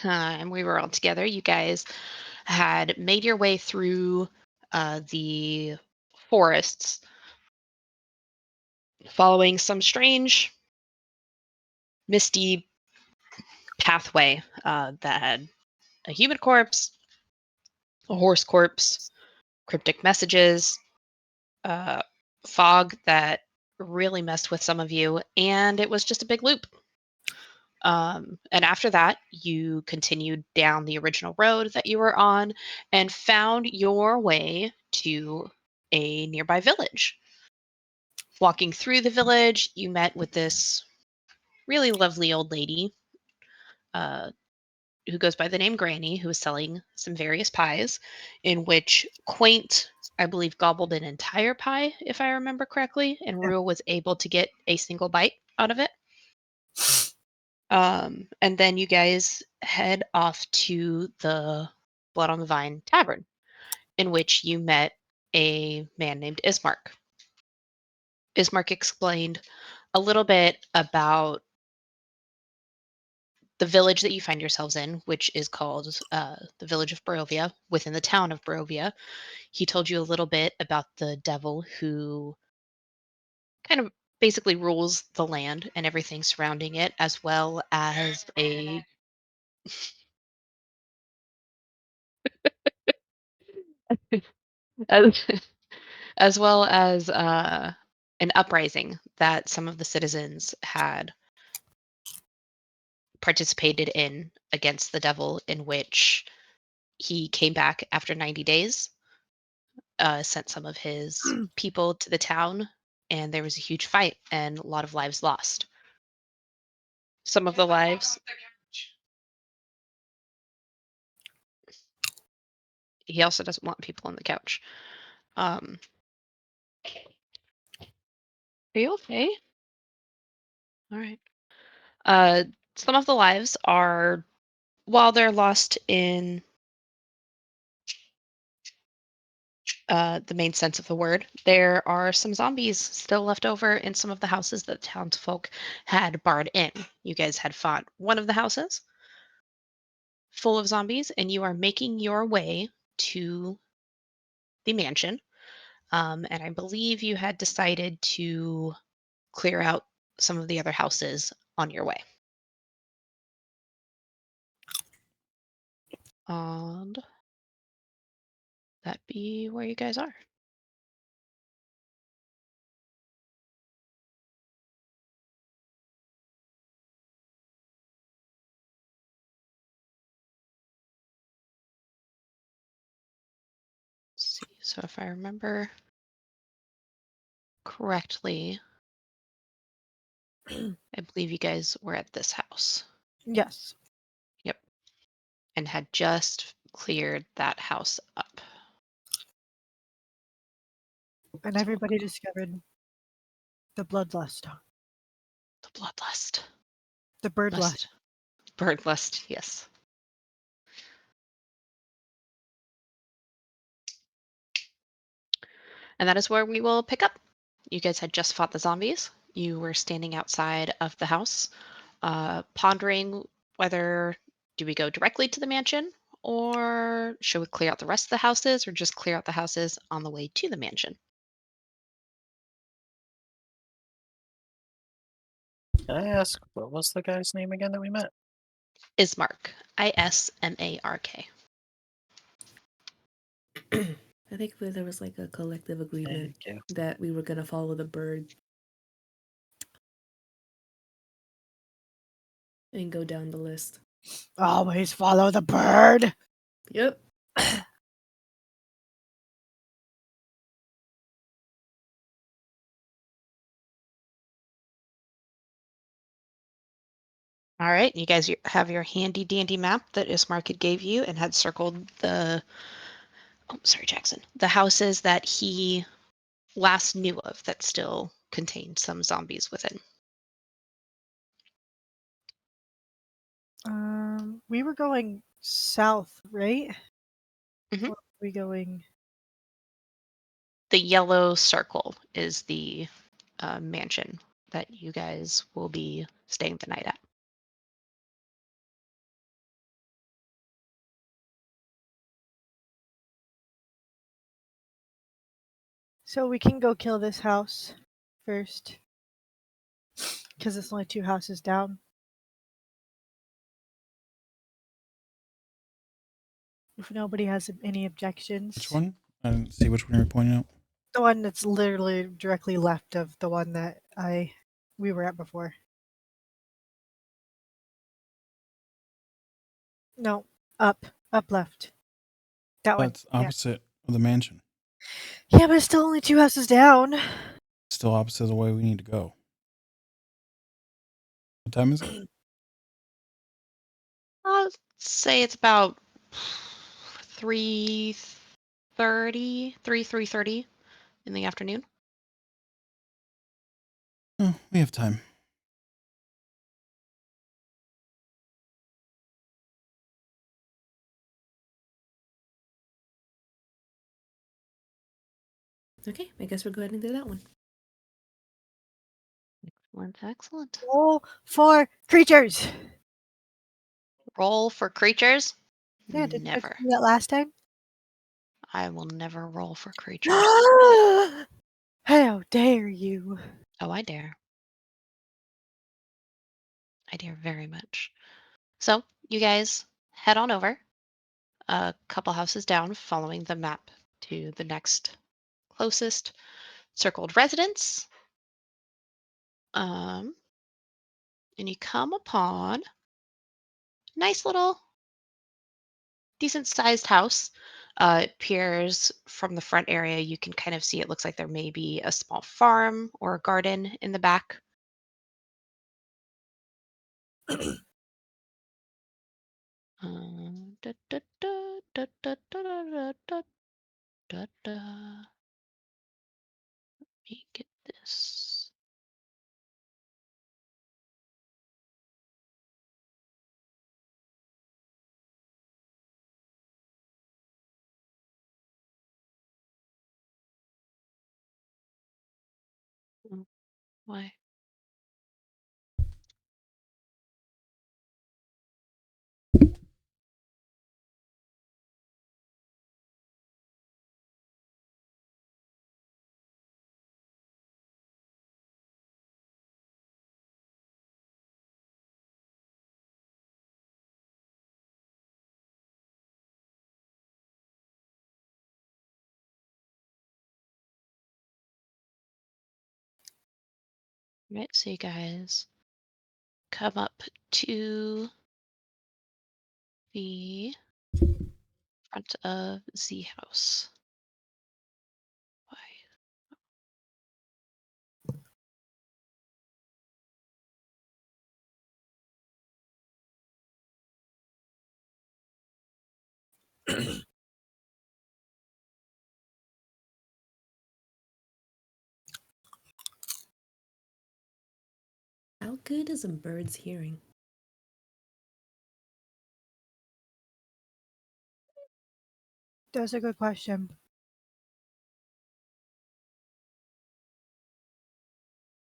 time we were all together, you guys had made your way through the forests, following some strange, misty pathway that had a human corpse, a horse corpse, cryptic messages, uh, fog that really messed with some of you, and it was just a big loop. And after that, you continued down the original road that you were on and found your way to a nearby village. Walking through the village, you met with this really lovely old lady uh, who goes by the name Granny, who was selling some various pies, in which Quaint, I believe, gobbled an entire pie, if I remember correctly, and Yeah. Rue was able to get a single bite out of it. And then you guys head off to the Blood on the Vine Tavern, in which you met a man named Ismark. Ismark explained a little bit about the village that you find yourselves in, which is called the village of Barovia, within the town of Barovia. He told you a little bit about the devil who kind of basically rules the land and everything surrounding it, as well as a as, as well as an uprising that some of the citizens had participated in against the devil, in which he came back after 90 days, sent some of his people to the town, and there was a huge fight and a lot of lives lost. Some of the lives, he also doesn't want people on the couch. Um, are you okay? All right. Uh, some of the lives are, while they're lost in the main sense of the word, there are some zombies still left over in some of the houses that the townsfolk had barred in. You guys had fought one of the houses full of zombies, and you are making your way to the mansion. And I believe you had decided to clear out some of the other houses on your way. And that be where you guys are. Let's see. So if I remember correctly, I believe you guys were at this house. Yes. Yep. And had just cleared that house up. And everybody discovered the bloodlust. The bloodlust. The birdlust. Birdlust, yes. And that is where we will pick up. You guys had just fought the zombies. You were standing outside of the house, pondering whether do we go directly to the mansion, or should we clear out the rest of the houses, or just clear out the houses on the way to the mansion? Can I ask, what was the guy's name again that we met? Ismark. Ismark. I think there was like a collective agreement that we were gonna follow the bird and go down the list. Always follow the bird. Yep. All right, you guys have your handy dandy map that Ismark had gave you and had circled the, oh, sorry, Jackson, the houses that he last knew of that still contained some zombies within. We were going south, right? Mhm. Or were we going? The yellow circle is the mansion that you guys will be staying the night at. So we can go kill this house first. Because it's only 2 houses down. If nobody has any objections. Which one? I didn't see which one you were pointing out. The one that's literally directly left of the one that we were at before. No, up left. That one. That's opposite of the mansion. Yeah, but it's still only 2 houses down. Still opposite of the way we need to go. What time is it? I'll say it's about 3:30 in the afternoon. Oh, we have time. Okay, I guess we'll go ahead and do that one. Excellent. Roll for creatures. Roll for creatures? Yeah, did I Never. do that last time? I will never roll for creatures. How dare you? Oh, I dare. I dare very much. So, you guys head on over a couple houses down, following the map to the next closest circled residence. And you come upon a nice little decent sized house. It appears from the front area, you can kind of see it looks like there may be a small farm or a garden in the back. Da, da, da, da, da, da, da, da, da, da. Let me get this. Why? Right, so you guys come up to the front of Z house. Why? How good is a bird's hearing? That's a good question.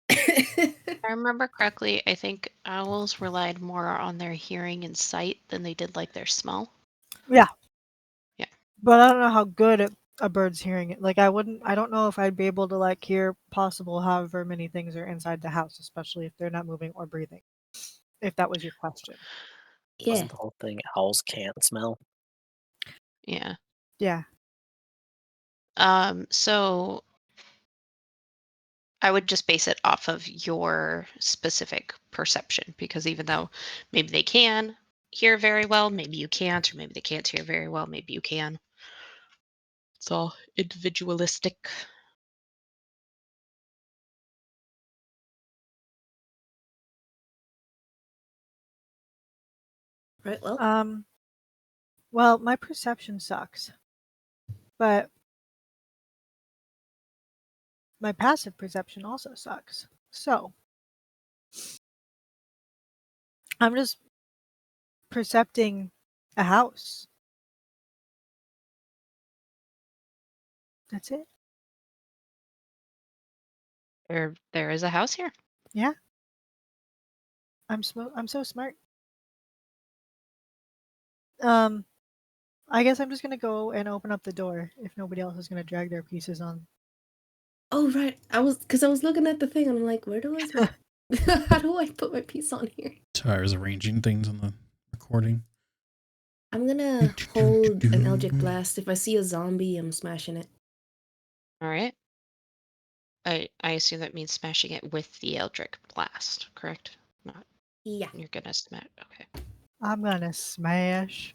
If I remember correctly, I think owls relied more on their hearing and sight than they did like their smell. Yeah. Yeah. But I don't know how good a bird's hearing it. Like I don't know if I'd be able to like hear possible however many things are inside the house, especially if they're not moving or breathing. If that was your question. Yeah. Wasn't the whole thing owls can't smell? Yeah. Yeah. So I would just base it off of your specific perception, because even though maybe they can hear very well, maybe you can't, or maybe they can't hear very well, maybe you can. It's all individualistic. Right, well, Well, my perception sucks. But my passive perception also sucks. So I'm just percepting a house. That's it. There is a house here. Yeah. I'm so smart. I guess I'm just gonna go and open up the door if nobody else is gonna drag their pieces on. Oh, right. I was looking at the thing and I'm like, where do I how do I put my piece on here? Sorry, I was arranging things on the recording. I'm gonna hold an Eldritch Blast. If I see a zombie, I'm smashing it. All right. I assume that means smashing it with the Eldritch Blast, correct? Not. Yeah. You're gonna smash. Okay. I'm gonna smash.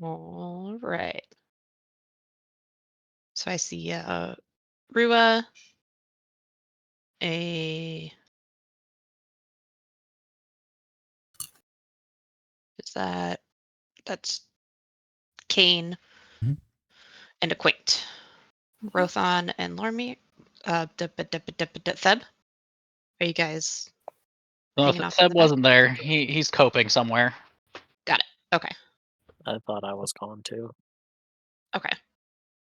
All right. So I see Rua, is that's Kane Mhm. and a Quaint. Rothon and Lormi, Theb. Are you guys No, hanging off in Theb the back? wasn't there. He's coping somewhere. Got it. Okay. I thought I was gone too. Okay.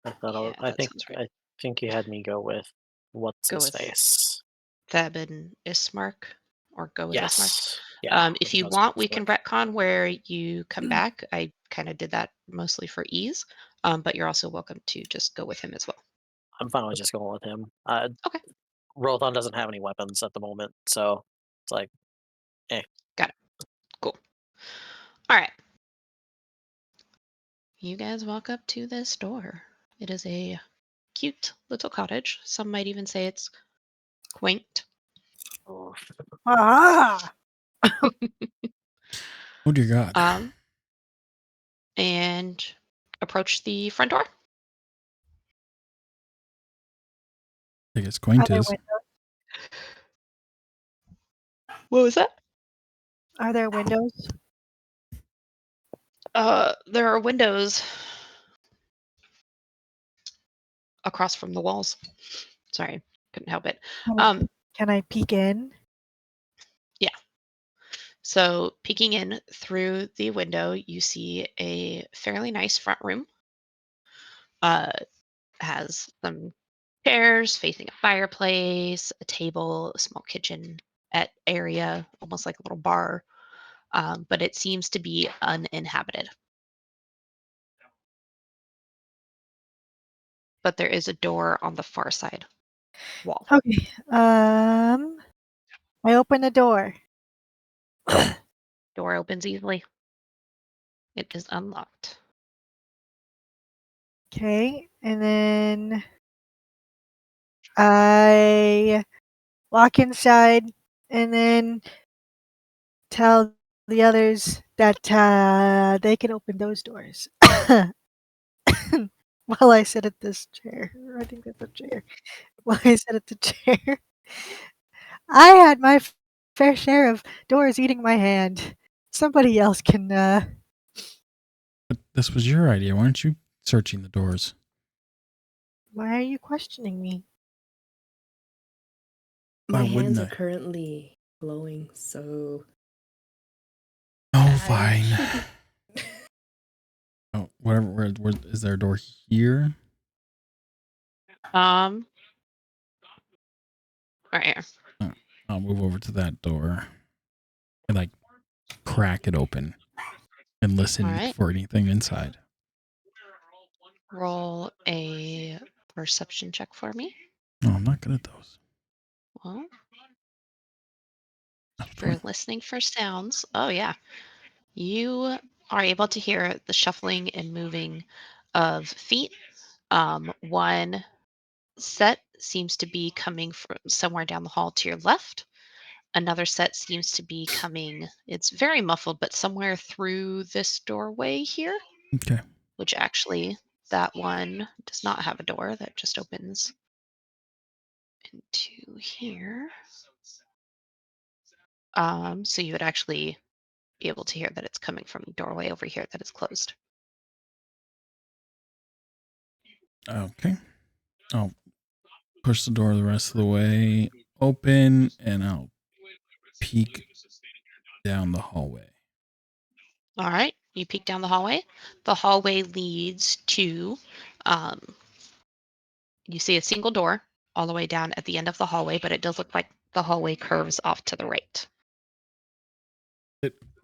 Yeah, I that sounds right. I think you had me go with what's Go his with face. Theb and Ismark, or go with Ismark. Yes. Yeah. If you that's want, what's we can like. retcon where you come back. I kind of did that mostly for ease, but you're also welcome to just go with him as well. I'm fine with just going with him. Okay. Rothon doesn't have any weapons at the moment, so it's like, Got it. Cool. All right. You guys walk up to this door. It is a cute little cottage. Some might even say it's quaint. oh, Ah! Oh dear God. And approach the front door. I guess Are Quaint there, is. What was that? are there windows? There are windows across from the walls. Sorry, couldn't help it. Can I peek in? Yeah. So peeking in through the window, you see a fairly nice front room. Has some chairs facing a fireplace, a table, a small kitchen area, almost like a little bar. But it seems to be uninhabited. But there is a door on the far side wall. Okay. I open the door. Door opens easily. It is unlocked. Okay, and then I walk inside and then tell the others that they can open those doors. While I sit at this chair. I think that's a chair. While I sit at the chair. I had my fair share of doors eating my hand. Somebody else can, But this was your idea. Why aren't you searching the doors? Why are you questioning me? My Why wouldn't hands are I? currently glowing, so Oh, fine. Oh, whatever. Where is there a door here? Right here. I'll move over to that door and like crack it open and listen All right. for anything inside. Roll a perception check for me. No, I'm not good at those. Well, Oh, we're listening for sounds. Oh yeah. You are able to hear the shuffling and moving of feet. One set seems to be coming from somewhere down the hall to your left. Another set seems to be coming, it's very muffled, but somewhere through this doorway here, Okay. which actually that one does not have a door. That just opens into here. So you would actually be able to hear that it's coming from the doorway over here that is closed. Okay. I'll push the door the rest of the way open and I'll peek down the hallway. All right. You peek down the hallway. The hallway leads to, you see a single door all the way down at the end of the hallway, but it does look like the hallway curves off to the right.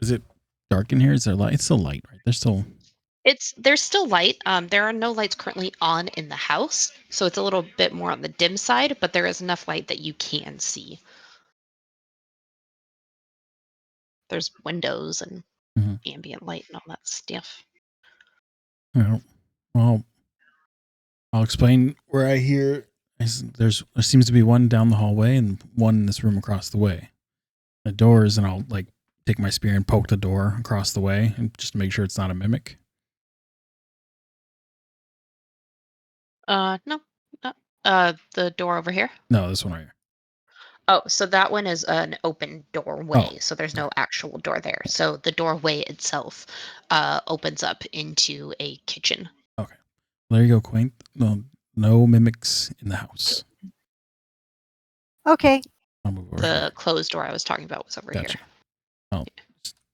Is it dark in here? Is there light? It's still light, right? There's still light. There are no lights currently on in the house, so it's a little bit more on the dim side, but there is enough light that you can see. There's windows and ambient light and all that stuff. Well, I'll explain where I hear. There seems to be one down the hallway and one in this room across the way. The doors, and I'll like take my spear and poke the door across the way, and just to make sure it's not a mimic. No. The door over here. No, this one right here. Oh, so that one is an open doorway. Oh, So there's no actual door there. So the doorway itself opens up into a kitchen. Okay. There you go, Quaint. No mimics in the house. Okay. I'll move over The here. closed door I was talking about was over Gotcha. here. I'll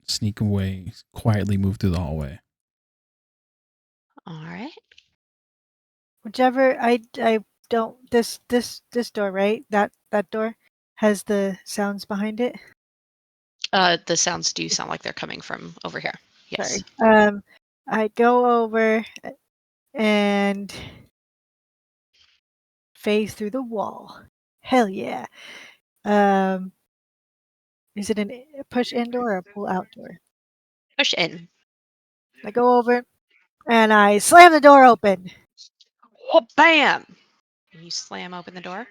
sneak away, quietly move through the hallway. All right. Whichever I don't this door, right? That door has the sounds behind it. The sounds do sound like they're coming from over here. Yes. Sorry. I go over and phase through the wall. Hell yeah. Is it a push in door or a pull out door? Push in. I go over and I slam the door open. Oh, bam! You slam open the door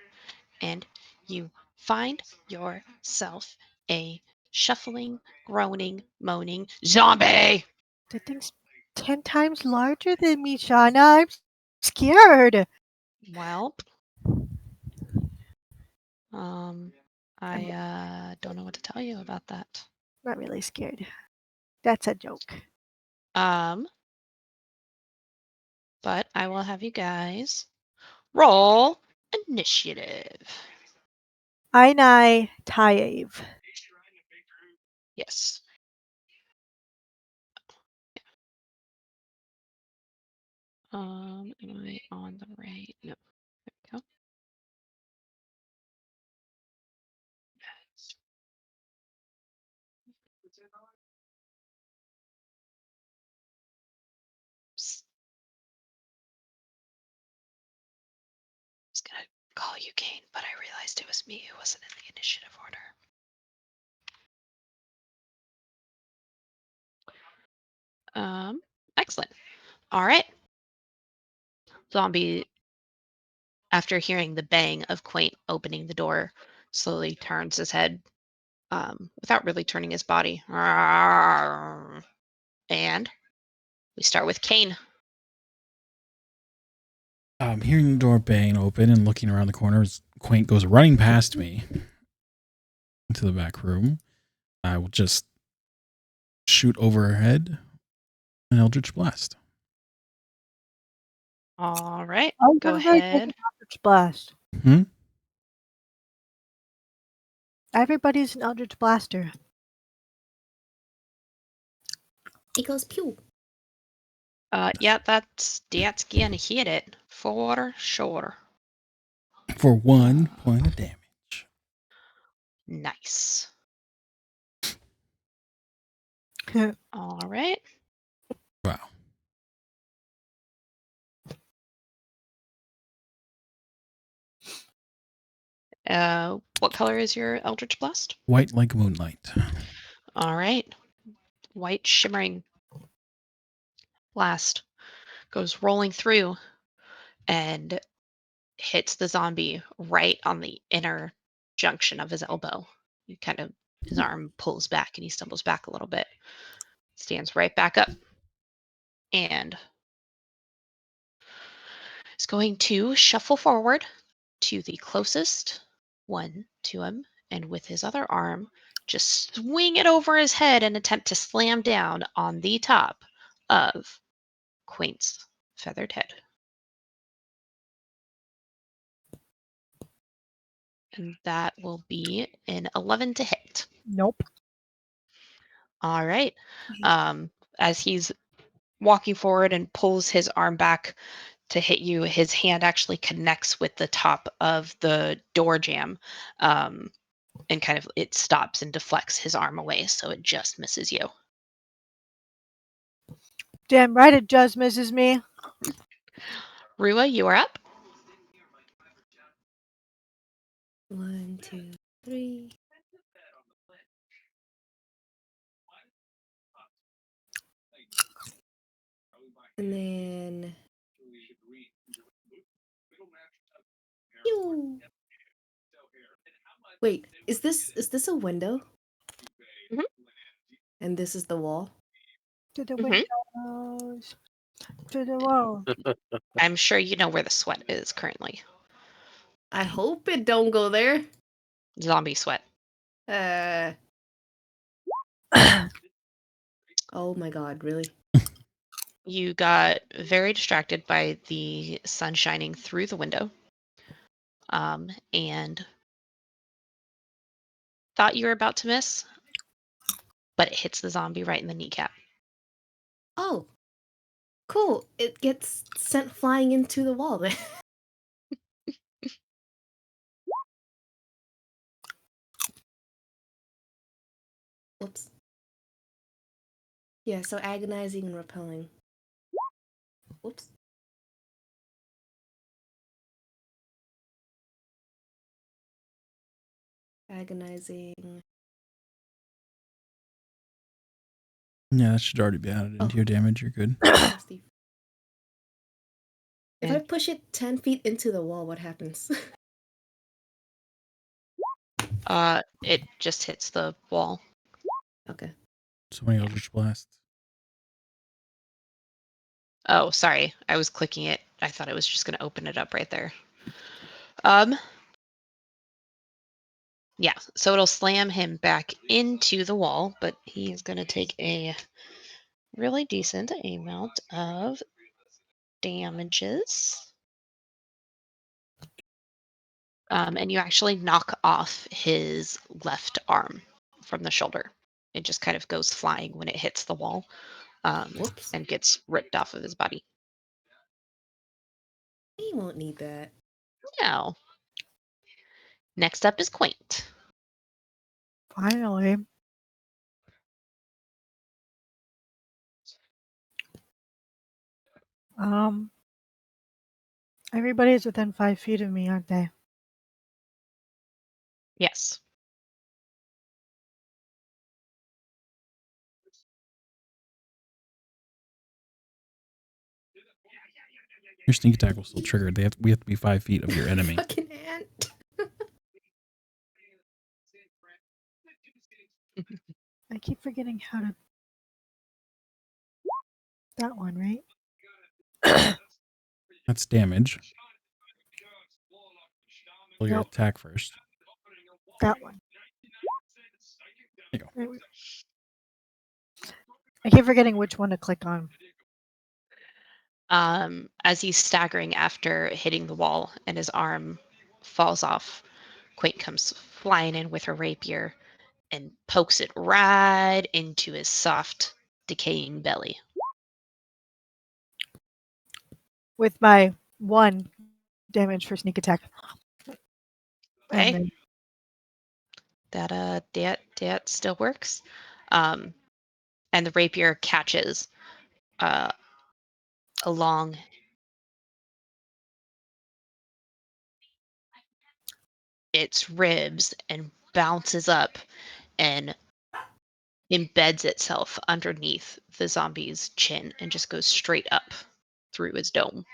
and you find yourself a shuffling, groaning, moaning zombie. The thing's 10 times larger than me, Shauna. I'm scared. Well, I don't know what to tell you about that. Not really scared. That's a joke. But I will have you guys roll initiative. Einai Taev. Yes. Am I on the right? No. There we go. Oops. I was gonna call you Kane, but I realized it was me who wasn't in the initiative order. Excellent. All right. Zombie, after hearing the bang of Quaint opening the door, slowly turns his head, without really turning his body. And we start with Kane. Hearing the door bang open and looking around the corner, as Quaint goes running past me into the back room, I will just shoot over her head an Eldritch Blast. All right. Oh, Go everybody take ahead. an Eldritch Blast. Hmm? Everybody's an Eldritch Blaster. It goes pew. Yeah, that's gonna hit it for sure. For 1 point of damage. Nice. All right. Wow. What color is your Eldritch Blast? White like moonlight. All right. White shimmering blast goes rolling through and hits the zombie right on the inner junction of his elbow. His arm pulls back and he stumbles back a little bit. Stands right back up. And is going to shuffle forward to the closest one to him, and with his other arm, just swing it over his head and attempt to slam down on the top of Quaint's feathered head. And that will be an 11 to hit. Nope. All right. As he's walking forward and pulls his arm back to hit you, his hand actually connects with the top of the door jamb, and kind of it stops and deflects his arm away, so it just misses you. Damn right it just misses me. Rua, you are up. 1, 2, 3. And then. Pew! Wait, is this a window? Mhm. And this is the wall? To the Mhm. windows. To the wall. I'm sure you know where the sweat is currently. I hope it don't go there. Zombie sweat. Oh my god, really? You got very distracted by the sun shining through the window, and thought you were about to miss, but it hits the zombie right in the kneecap. Oh, cool. It gets sent flying into the wall then. Whoops. Yeah, so agonizing and repelling. Whoops. Agonizing. Yeah, that should already be added into your damage. You're good. Steve. If I push it 10 feet into the wall, what happens? It just hits the wall. Okay. So many Eldritch Blasts. Oh, sorry. I was clicking it. I thought it was just going to open it up right there. Yeah, so it'll slam him back into the wall, but he's going to take a really decent amount of damages. And you actually knock off his left arm from the shoulder. It just kind of goes flying when it hits the wall, Whoops. and gets ripped off of his body. He won't need that. No. Next up is Quaint. Finally. Everybody's within 5 feet of me, aren't they? Yes. Your sneak attack will still trigger. We have to be 5 feet of your enemy. Fucking ant. I keep forgetting how to. That one, right? That's damage. Roll your Nope. attack first. That one. There you go. I keep forgetting which one to click on. As he's staggering after hitting the wall and his arm falls off, Quaint comes flying in with her rapier and pokes it right into his soft, decaying belly. With my 1 damage for sneak attack. Okay. And then, That still works. And the rapier catches along its ribs and bounces up and embeds itself underneath the zombie's chin and just goes straight up through his dome.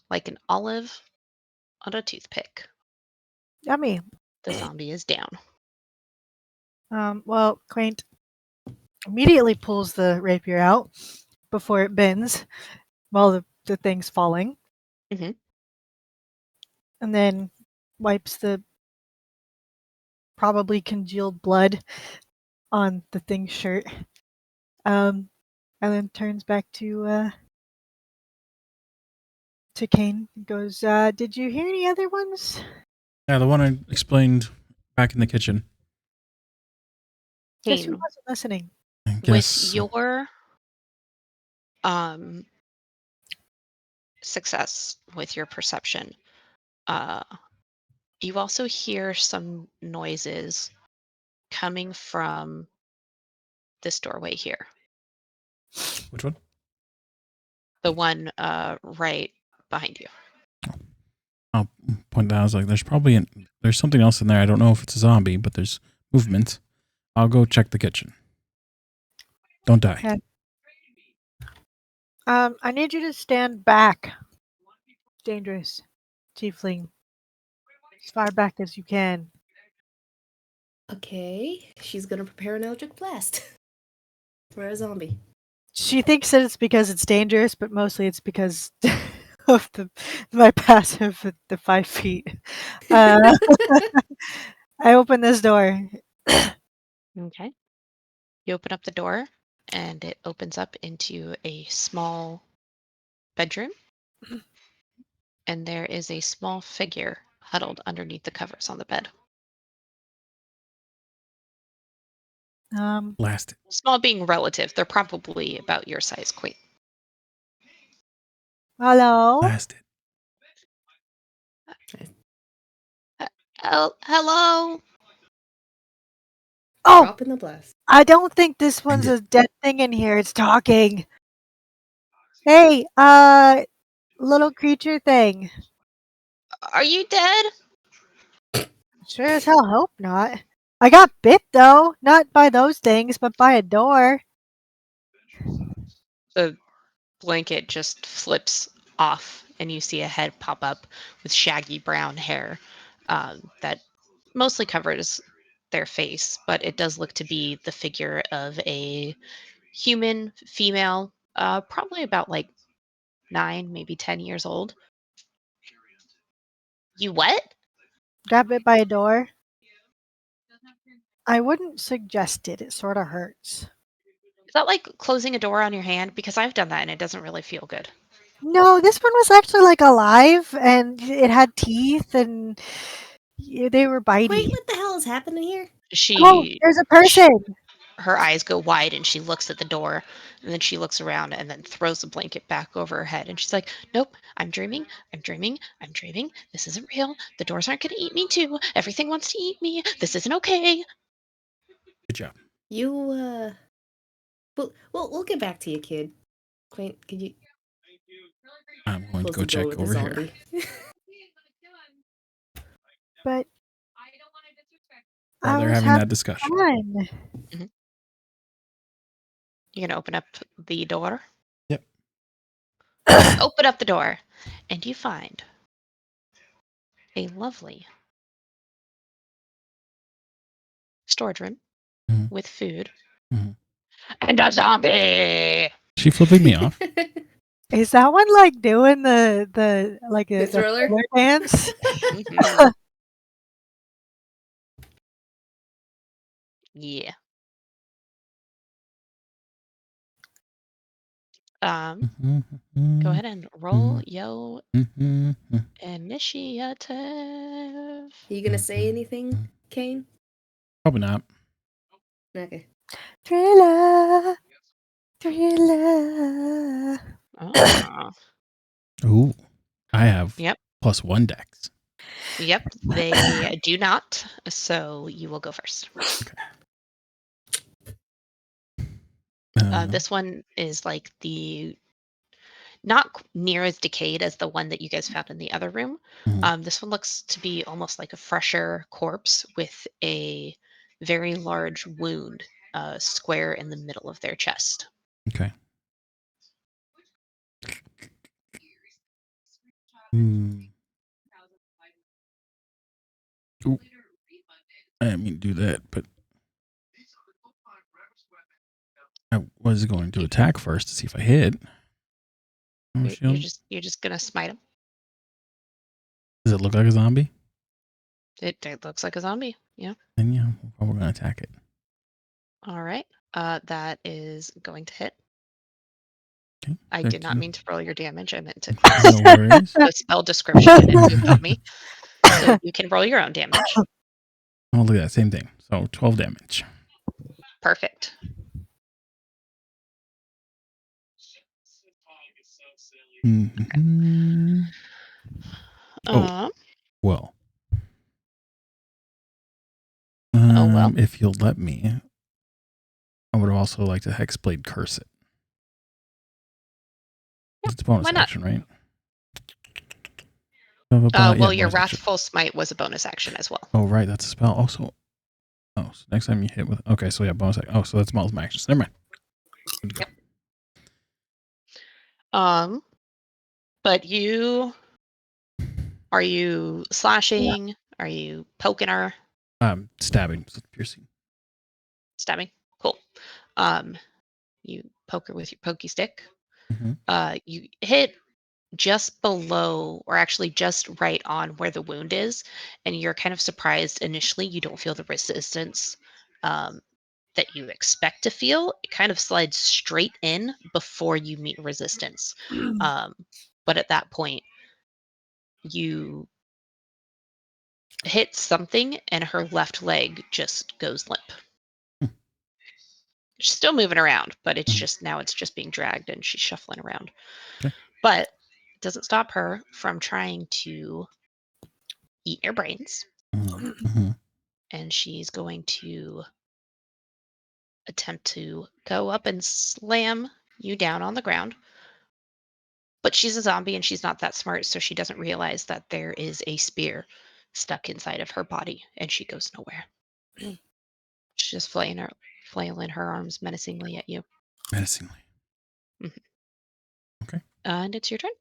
Like an olive on a toothpick. yummy. The zombie is down. Well, Quaint immediately pulls the rapier out before it bends while the thing's falling. Mhm. And then wipes the probably congealed blood on the thing's shirt. And then turns back to Kane and goes, did you hear any other ones? Yeah, the one I explained back in the kitchen. Guess who Kane, wasn't listening? I With guess your success with your perception, uh, you also hear some noises coming from this doorway here, which one? the one right behind you. I'll point out. I was like, there's something else in there. I don't know if it's a zombie, but there's movement. I'll go check the kitchen. Don't die. Okay. I need you to stand back. Dangerous. Tiefling. As far back as you can. Okay, she's gonna prepare an electric blast for a zombie. She thinks that it's because it's dangerous, but mostly it's because of my passive at the 5 feet. I open this door. Okay. You open up the door, and it opens up into a small bedroom. And there is a small figure huddled underneath the covers on the bed. Blast it. Small being relative, they're probably about your size, Queen. Hello? Blast it. Hello? Oh, Drop in the blast. I don't think this one's a dead thing in here. It's talking. Hey, little creature thing. Are you dead? Sure as hell hope not. I got bit though, not by those things, but by a door. The blanket just flips off, and you see a head pop up with shaggy brown hair that mostly covers their face, but it does look to be the figure of a human female, probably about like 9, maybe 10 years old. You what? Got bit by a door. I wouldn't suggest it. It sort of hurts. Is that like closing a door on your hand? Because I've done that and it doesn't really feel good. No, this one was actually like alive and it had teeth and they were bitey. Wait, what the hell is happening here? Oh, there's a person. Her eyes go wide and she looks at the door, and then she looks around and then throws the blanket back over her head, and she's like, nope, I'm dreaming. This isn't real. The doors aren't going to eat me too. Everything wants to eat me. This isn't okay. Good job. You we'll get back to you, kid. Quaint, could you I'm going to close go the door check with the over here. zombie? But While they're having that discussion. fun. You're going to open up the door? Yep. Open up the door, and you find a lovely storage room Mhm. with food Mhm. and a zombie. She flipping me off. Is that one like doing the like The the thriller? thriller dance? Mhm. Yeah. Go ahead and roll yo initiative. Are you gonna say anything, Kane? Probably not. Okay. Thriller. Oh. Ooh. I have Yep. +1 dex. Yep. They do not. So you will go first. This one is like not near as decayed as the one that you guys found in the other room. Mhm. This one looks to be almost like a fresher corpse with a very large wound square in the middle of their chest. Okay. Ooh. I didn't mean to do that, but I was going to attack first to see if I hit. You're just gonna smite him. Does it look like a zombie? It looks like a zombie. Yeah. Then yeah, we're going to attack it. All right. That is going to hit. Okay. I did not mean to roll your damage. I meant to No worries. the spell description and it moved on me. So you can roll your own damage. I'll do that same thing. So 12 damage. Perfect. Mm-hmm. Uh, Well. Oh, well. If you'll let me, I would also like to Hexblade curse it. Yeah, It's a bonus why not? action, right? Yeah, Well, your bonus action. Wrathful Smite was a bonus action as well. Oh, right, that's a spell. Also, so next time you hit with so yeah, bonus action. Oh, so that's multiple actions. Never mind. Good to go. But are you slashing? Are you poking her? Stabbing, piercing. Stabbing? Cool. You poke her with your pokey stick. Mm-hmm. You hit just below, or actually just right on where the wound is, and you're kind of surprised initially. You don't feel the resistance that you expect to feel. It kind of slides straight in before you meet resistance. But at that point, you hit something, and her left leg just goes limp. She's still moving around, but it's just now it's just being dragged and she's shuffling around. Okay. But it doesn't stop her from trying to eat your brains. Mm-hmm. And she's going to attempt to go up and slam you down on the ground. But she's a zombie and she's not that smart, so she doesn't realize that there is a spear stuck inside of her body and she goes nowhere. She's just flailing her arms menacingly at you. Menacingly. Mhm. Okay. And it's your turn.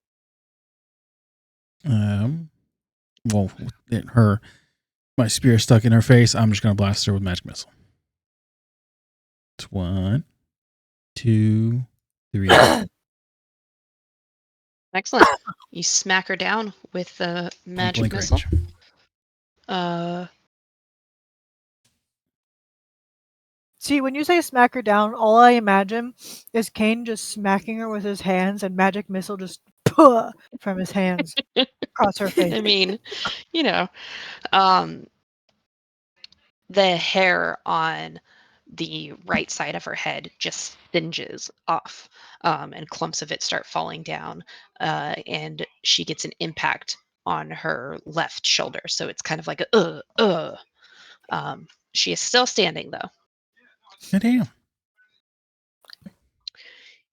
Well, with my spear stuck in her face, I'm just gonna blast her with magic missile. It's 1, 2, 3. Excellent. You smack her down with the magic Blank missile. range. See, when you say smack her down, all I imagine is Kane just smacking her with his hands and magic missile just from his hands across her face. I mean, you know, um, the hair on the right side of her head just singes off, and clumps of it start falling down, and she gets an impact on her left shoulder. So it's kind of like a. She is still standing though, Damn.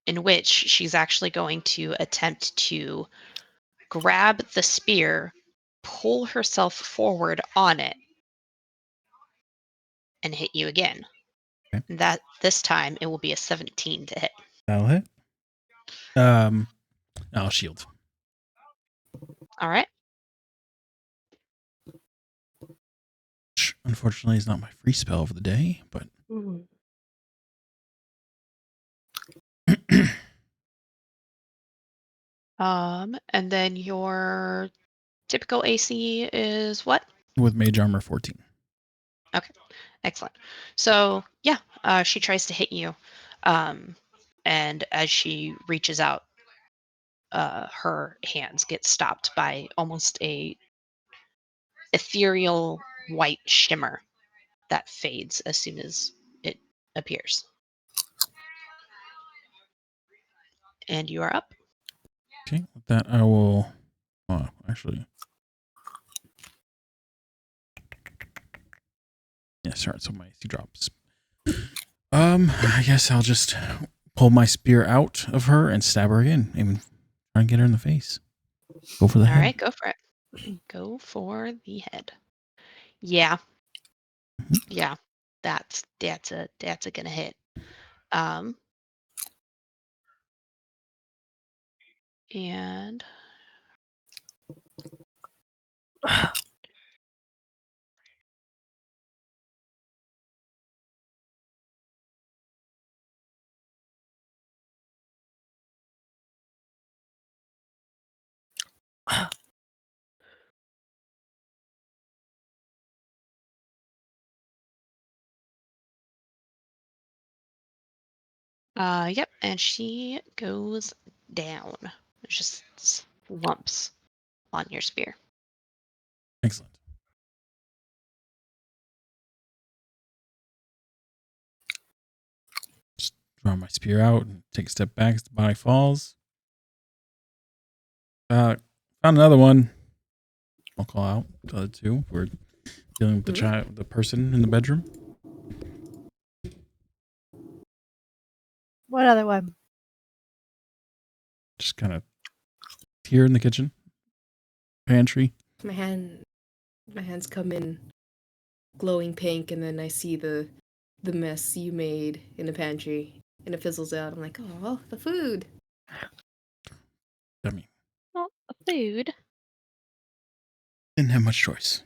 in which she's actually going to attempt to grab the spear, pull herself forward on it, and hit you again. Okay. That this time it will be a 17 to hit. That'll hit. I'll shield. All right. Which, unfortunately, is not my free spell for the day, but And then your typical AC is what? with mage armor 14. Okay, excellent. So yeah, she tries to hit you, and as she reaches out, her hands get stopped by almost a ethereal white shimmer that fades as soon as it appears. And you are up. Okay, with that I will actually. Yeah, sorry, so my AC drops. I guess I'll just pull my spear out of her and stab her again. Even try and get her in the face. Go for the All head. right, go for it. Go for the head. Yeah. Yeah. That's a gonna hit. And yep, and she goes down. Just slumps on your spear. Excellent. Just draw my spear out and take a step back as the body falls. Found another one. I'll call out the other two. We're dealing with the person in the bedroom. What other one? Just kind of here in the kitchen, pantry. My hands come in glowing pink, and then I see the mess you made in the pantry, and it fizzles out. I'm like, oh, the food. I mean, Well, food. didn't have much choice.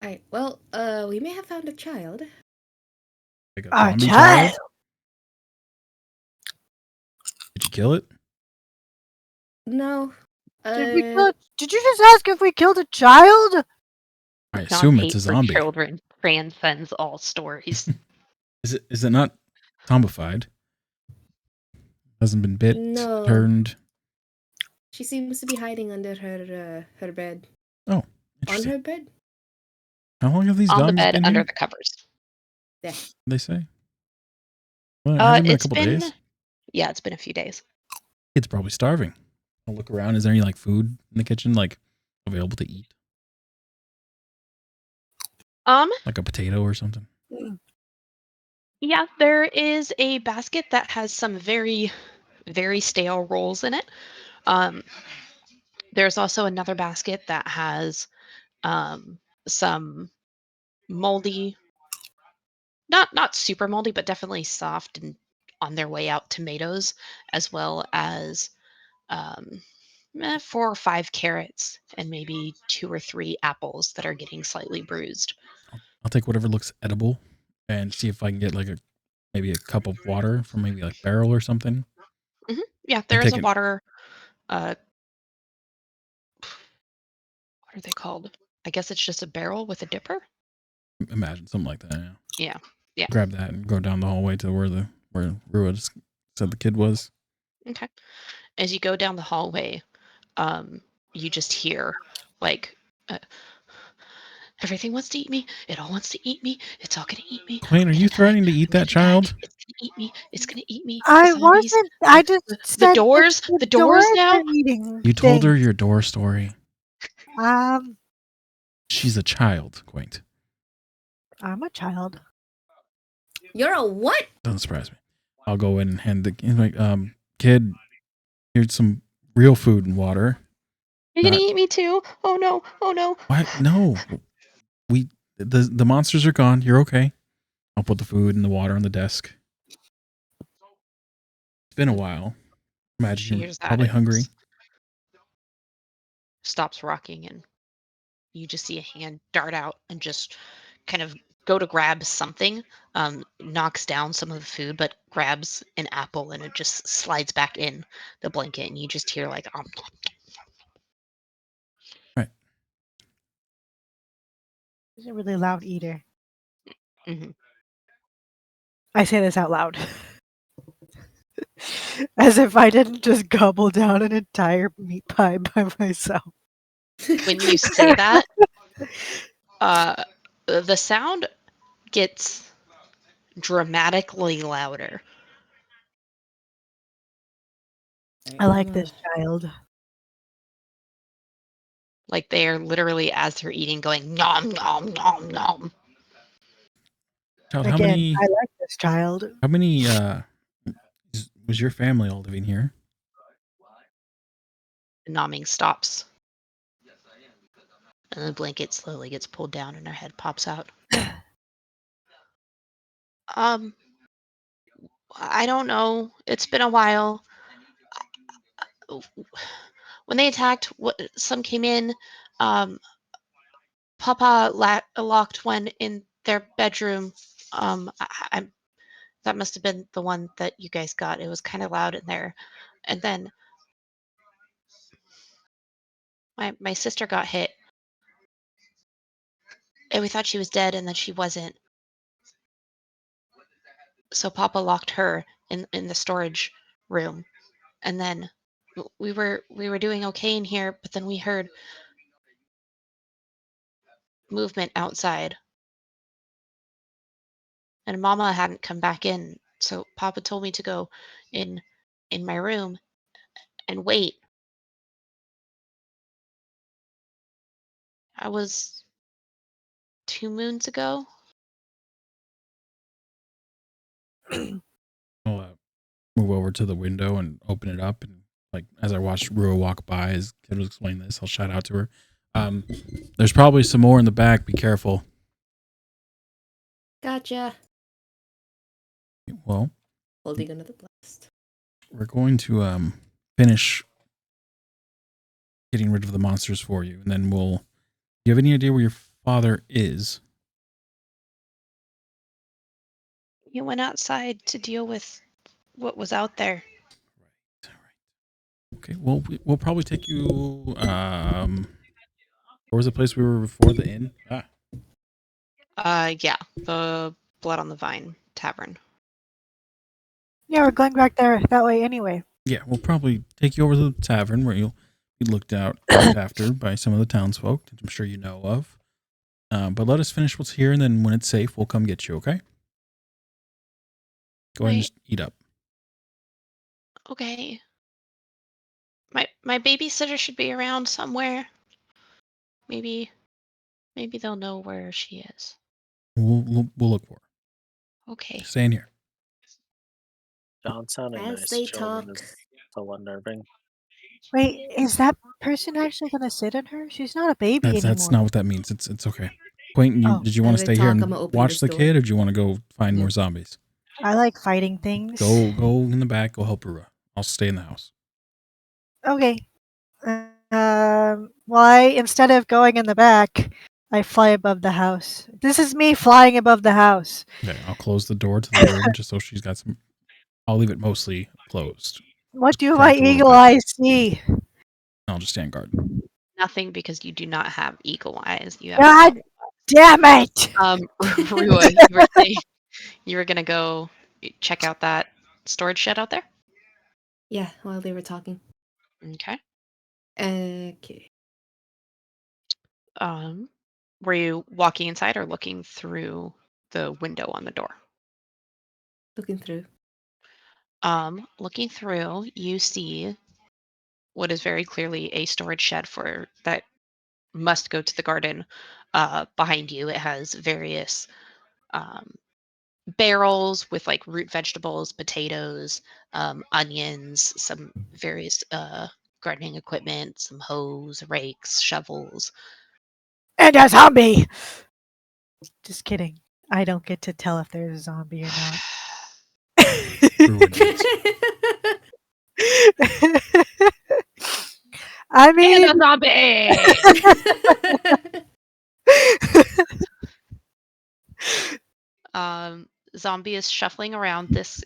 All right. Well, we may have found a child. Like a A zombie child? Did you kill it? No. Did you just ask if we killed a child? I assume it's a Non-hate for zombie. children transcends all stories. Is it not zombified? Hasn't been bit, No. turned. She seems to be hiding under her bed. Oh, On interesting. her bed? How long have these On the zombies bed been under here? the covers. Yeah. They say. Well, it hasn't been a It's couple been days. yeah, it's been a few days. Kid's probably starving. I'll look around. Is there any like food in the kitchen, like available to eat, like a potato or something? Yeah, there is a basket that has some very, very stale rolls in it. There's also another basket that has some moldy, not super moldy, but definitely soft and on their way out tomatoes, as well as um, 4 or 5 carrots and maybe 2 or 3 apples that are getting slightly bruised. I'll take whatever looks edible and see if I can get like maybe a cup of water from maybe like barrel or something. Yeah, I'm there is a taking- water. What are they called? I guess it's just a barrel with a dipper. Imagine something like that. Yeah. Yeah. Grab that and go down the hallway to where Rua said the kid was. Okay. As you go down the hallway, you just hear like everything wants to eat me. It all wants to eat me. It's all gonna eat me. Quain, are you threatening to eat that child? It's gonna eat me. It's gonna eat me. I The zombies, wasn't. I just the said doors. it's The doors now. are eating You told her things. your door story. She's a child, Quaint. I'm a child. You're a what? Doesn't surprise me. I'll go in and hand the kid, here's some real food and water. You're gonna Not- eat me too. Oh no. Oh no. What? No. The monsters are gone. You're okay. I'll put the food and the water on the desk. It's been a while. Imagine you're Here's that. probably hungry. Stops rocking and you just see a hand dart out and just kind of go to grab something, knocks down some of the food, but grabs an apple and it just slides back in the blanket and you just hear like Right. He's a really loud eater. Mhm. I say this out loud. As if I didn't just gobble down an entire meat pie by myself. When you say that, the sound gets dramatically louder. I like this child. Like they are literally, as they're eating, going nom nom nom nom. Child, Again, I like this child. how many was your family all living here? The nomming stops. And the blanket slowly gets pulled down and her head pops out. I don't know. It's been a while. When they attacked, some came in. Papa locked one in their bedroom. That must have been the one that you guys got. It was kind of loud in there. And then my sister got hit. And we thought she was dead, and then she wasn't. So Papa locked her in the storage room. And then we were doing okay in here, but then we heard movement outside. And Mama hadn't come back in, so Papa told me to go in my room, And wait. I was 2 moons ago. I'll move over to the window and open it up, and like as I watch Rua walk by, as kid was explaining this, I'll shout out to her. There's probably some more in the back. Be careful. Gotcha. Well, Holding another blast. we're going to finish getting rid of the monsters for you, and then we'll. Do you have any idea where your father is? He went outside to deal with what was out there. Right. Okay. Well, we'll probably take you. Where was the place we were before the inn? Yeah, the Blood on the Vine Tavern. Yeah, we're going back there that way anyway. Yeah, we'll probably take you over to the tavern where you'll be looked after by some of the townsfolk that I'm sure you know of. But let us finish what's here, and then when it's safe, we'll come get you. Okay? Go ahead and Wait. just eat up. Okay. My babysitter should be around somewhere. Maybe they'll know where she is. We'll look for her. Okay. Stay in here. John sounded As nice. they Children talk. is so unnerving. Wait, is that person actually gonna sit in her? She's not a baby That's anymore. not what that means. It's okay. Quentin, Oh. did you want As to they stay here talk, and I'ma open watch this the door. kid, or do you want to go find Yeah. more zombies? I like fighting things. Go in the back. Go help Rua. I'll stay in the house. Okay. Why instead of going in the back, I fly above the house. This is me flying above the house. Okay, I'll close the door to the room just so she's got some. I'll leave it mostly closed. What Just do my cracked a little eagle bit. eyes see? I'll just stand guard. Nothing, because you do not have eagle eyes. You have God damn it! Rua, you were saying you were gonna go check out that storage shed out there? Yeah, while they were talking. Okay. Okay. Were you walking inside or looking through the window on the door? Looking through. Looking through, you see what is very clearly a storage shed for that must go to the garden. Behind you, it has various um, barrels with like root vegetables, potatoes, onions, some various gardening equipment, some hoes, rakes, shovels. And a zombie! Just kidding. I don't get to tell if there's a zombie or not. Rua does. I And mean, a zombie! Zombie is shuffling around. This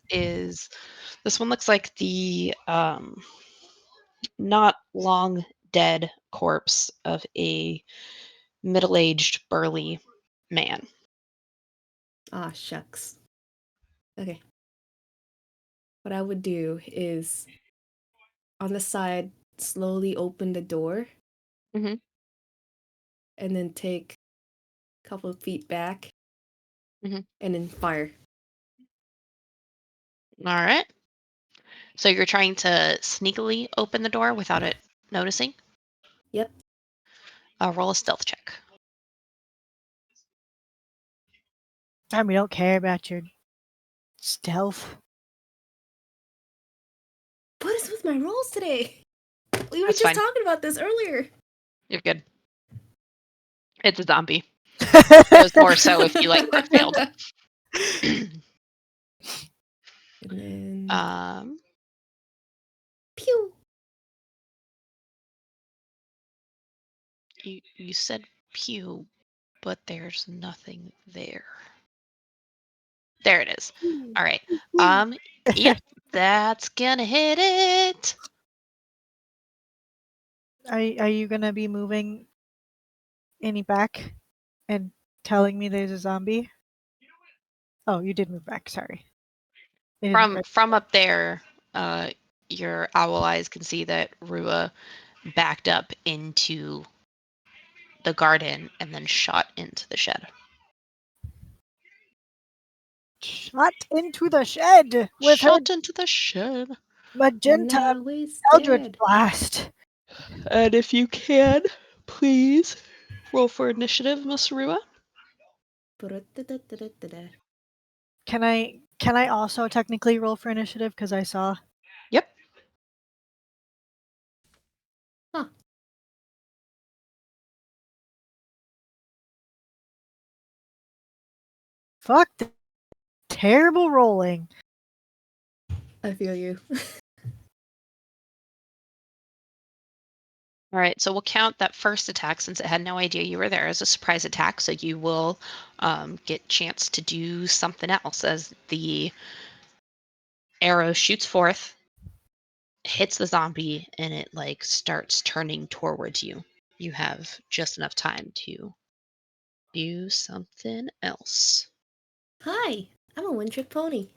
one looks like the not long dead corpse of a middle-aged burly man. Ah, shucks. Okay. What I would do is on the side, slowly open the door. Mhm. And then take a couple of feet back. Mhm. And then fire. All right. So you're trying to sneakily open the door without it noticing? Yep. Roll a stealth check. we don't care about your stealth. What is with my rolls today? We were That's just fine. talking about this earlier. You're good. It's a zombie. It was more so if you like crit failed. And then pew. You said pew, but there's nothing there. There it is. All right. Yep, that's gonna hit it. Are you gonna be moving any back and telling me there's a zombie? Oh, you did move back. Sorry. It didn't From up there, your owl eyes can see that Rua backed up into the garden and then shot into the shed. shot into the shed with her. Shot into the shed. Magenta Now he's Eldritch dead. Blast. And if you can, please roll for initiative, Miss Rua. Ba-da-da-da-da-da-da. Can I also technically roll for initiative because I saw? Yep. Huh. Fuck the terrible rolling. I feel you. All right, so we'll count that first attack since it had no idea you were there as a surprise attack. So you will get chance to do something else as the arrow shoots forth, hits the zombie, and it like starts turning towards you. You have just enough time to do something else. Hi, I'm a one-trick pony.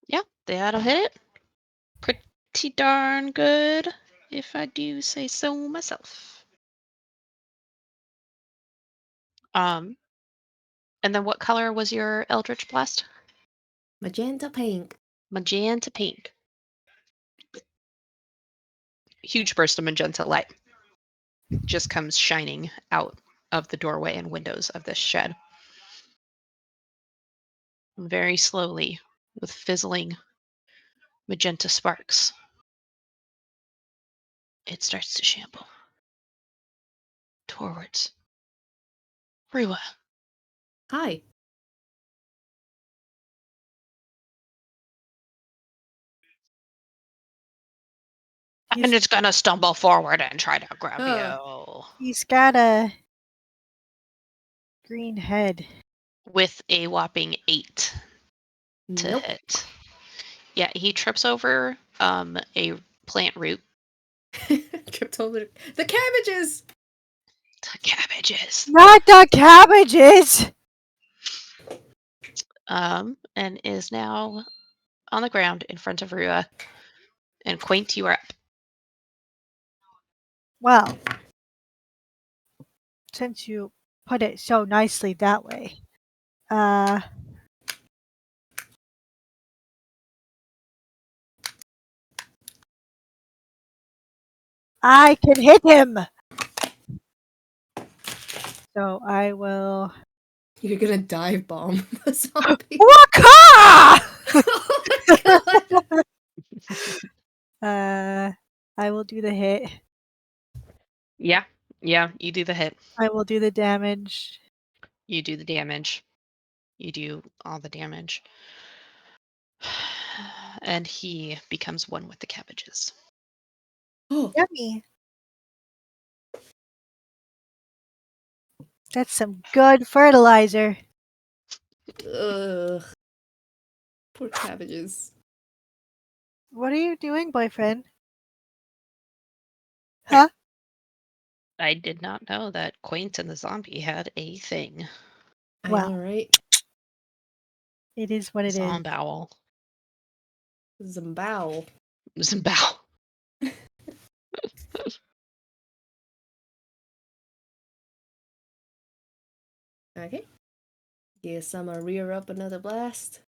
Yeah, that'll hit it. Pretty darn good, if I do say so myself. And then what color was your Eldritch Blast? Magenta pink. Magenta pink. Huge burst of magenta light just comes shining out of the doorway and windows of this shed. Very slowly, with fizzling magenta sparks, it starts to shamble towards Rua. Hi. And it's gonna stumble forward and try to grab Uh. you He's got a green head. with a whopping 8 to Nope. hit. Yeah, he trips over a plant root. Tripped over the cabbages. The cabbages. Not the cabbages! And is now on the ground in front of Rua. And Quaint, you are up. Well, since you put it so nicely that way, I can hit him! So I will. You're gonna dive bomb the zombie. Waka! Oh my god. I will do the hit. Yeah, you do the hit. I will do the damage. You do the damage. You do all the damage. And he becomes one with the cabbages. Oh, Yummy. That's some good fertilizer. ugh. Poor cabbages. What are you doing, boyfriend? Huh? I did not know that Quaint and the zombie had a thing. I Well. know, right? It is what it is. Zombowel. Zambao. Zombow. Okay. Guess I'm gonna rear up another blast.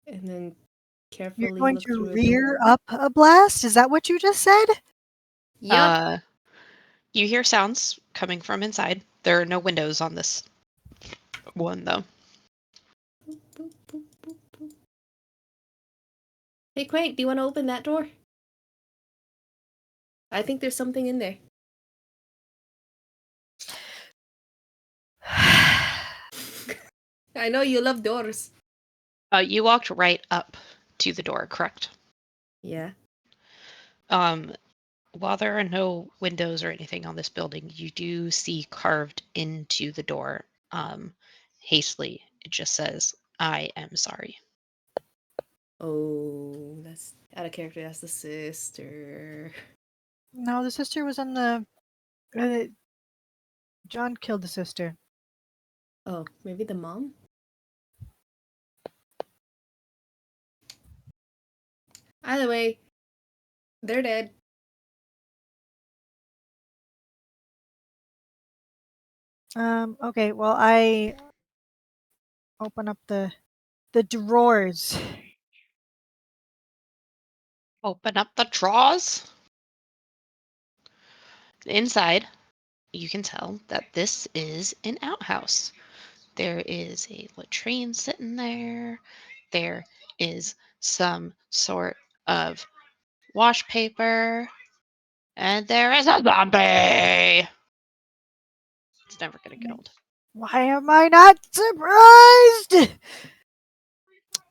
And then carefully You're going look to through a rear door. up a blast? Is that what you just said? Yup. You hear sounds coming from inside. There are no windows on this one, though. Boop, boop, boop, boop, boop. Hey, Quake, do you want to open that door? I think there's something in there. I know you love doors. You walked right up to the door, correct? Yeah. While there are no windows or anything on this building, you do see carved into the door, hastily, it just says, "I am sorry." Oh, that's out of character. That's the sister. No, the sister was on the. John killed the sister. Oh, maybe the mom? Either way, they're dead. Okay, well, I open up the drawers. Open up the drawers. Inside, you can tell that this is an outhouse. There is a latrine sitting there. There is some sort of wash paper. And there is a zombie. It's never going to get old. Why am I not surprised?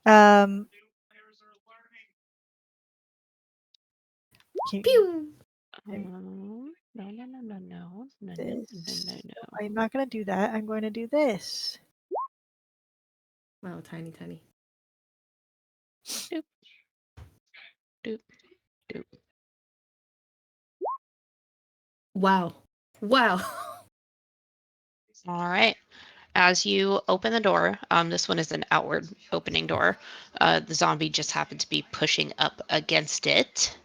Can- Pew! No. this. I'm not going to do that. I'm going to do this. Wow, tiny, tiny. Doop. Doop. Doop. Wow. Wow. All right. As you open the door, this one is an outward opening door. The zombie just happened to be pushing up against it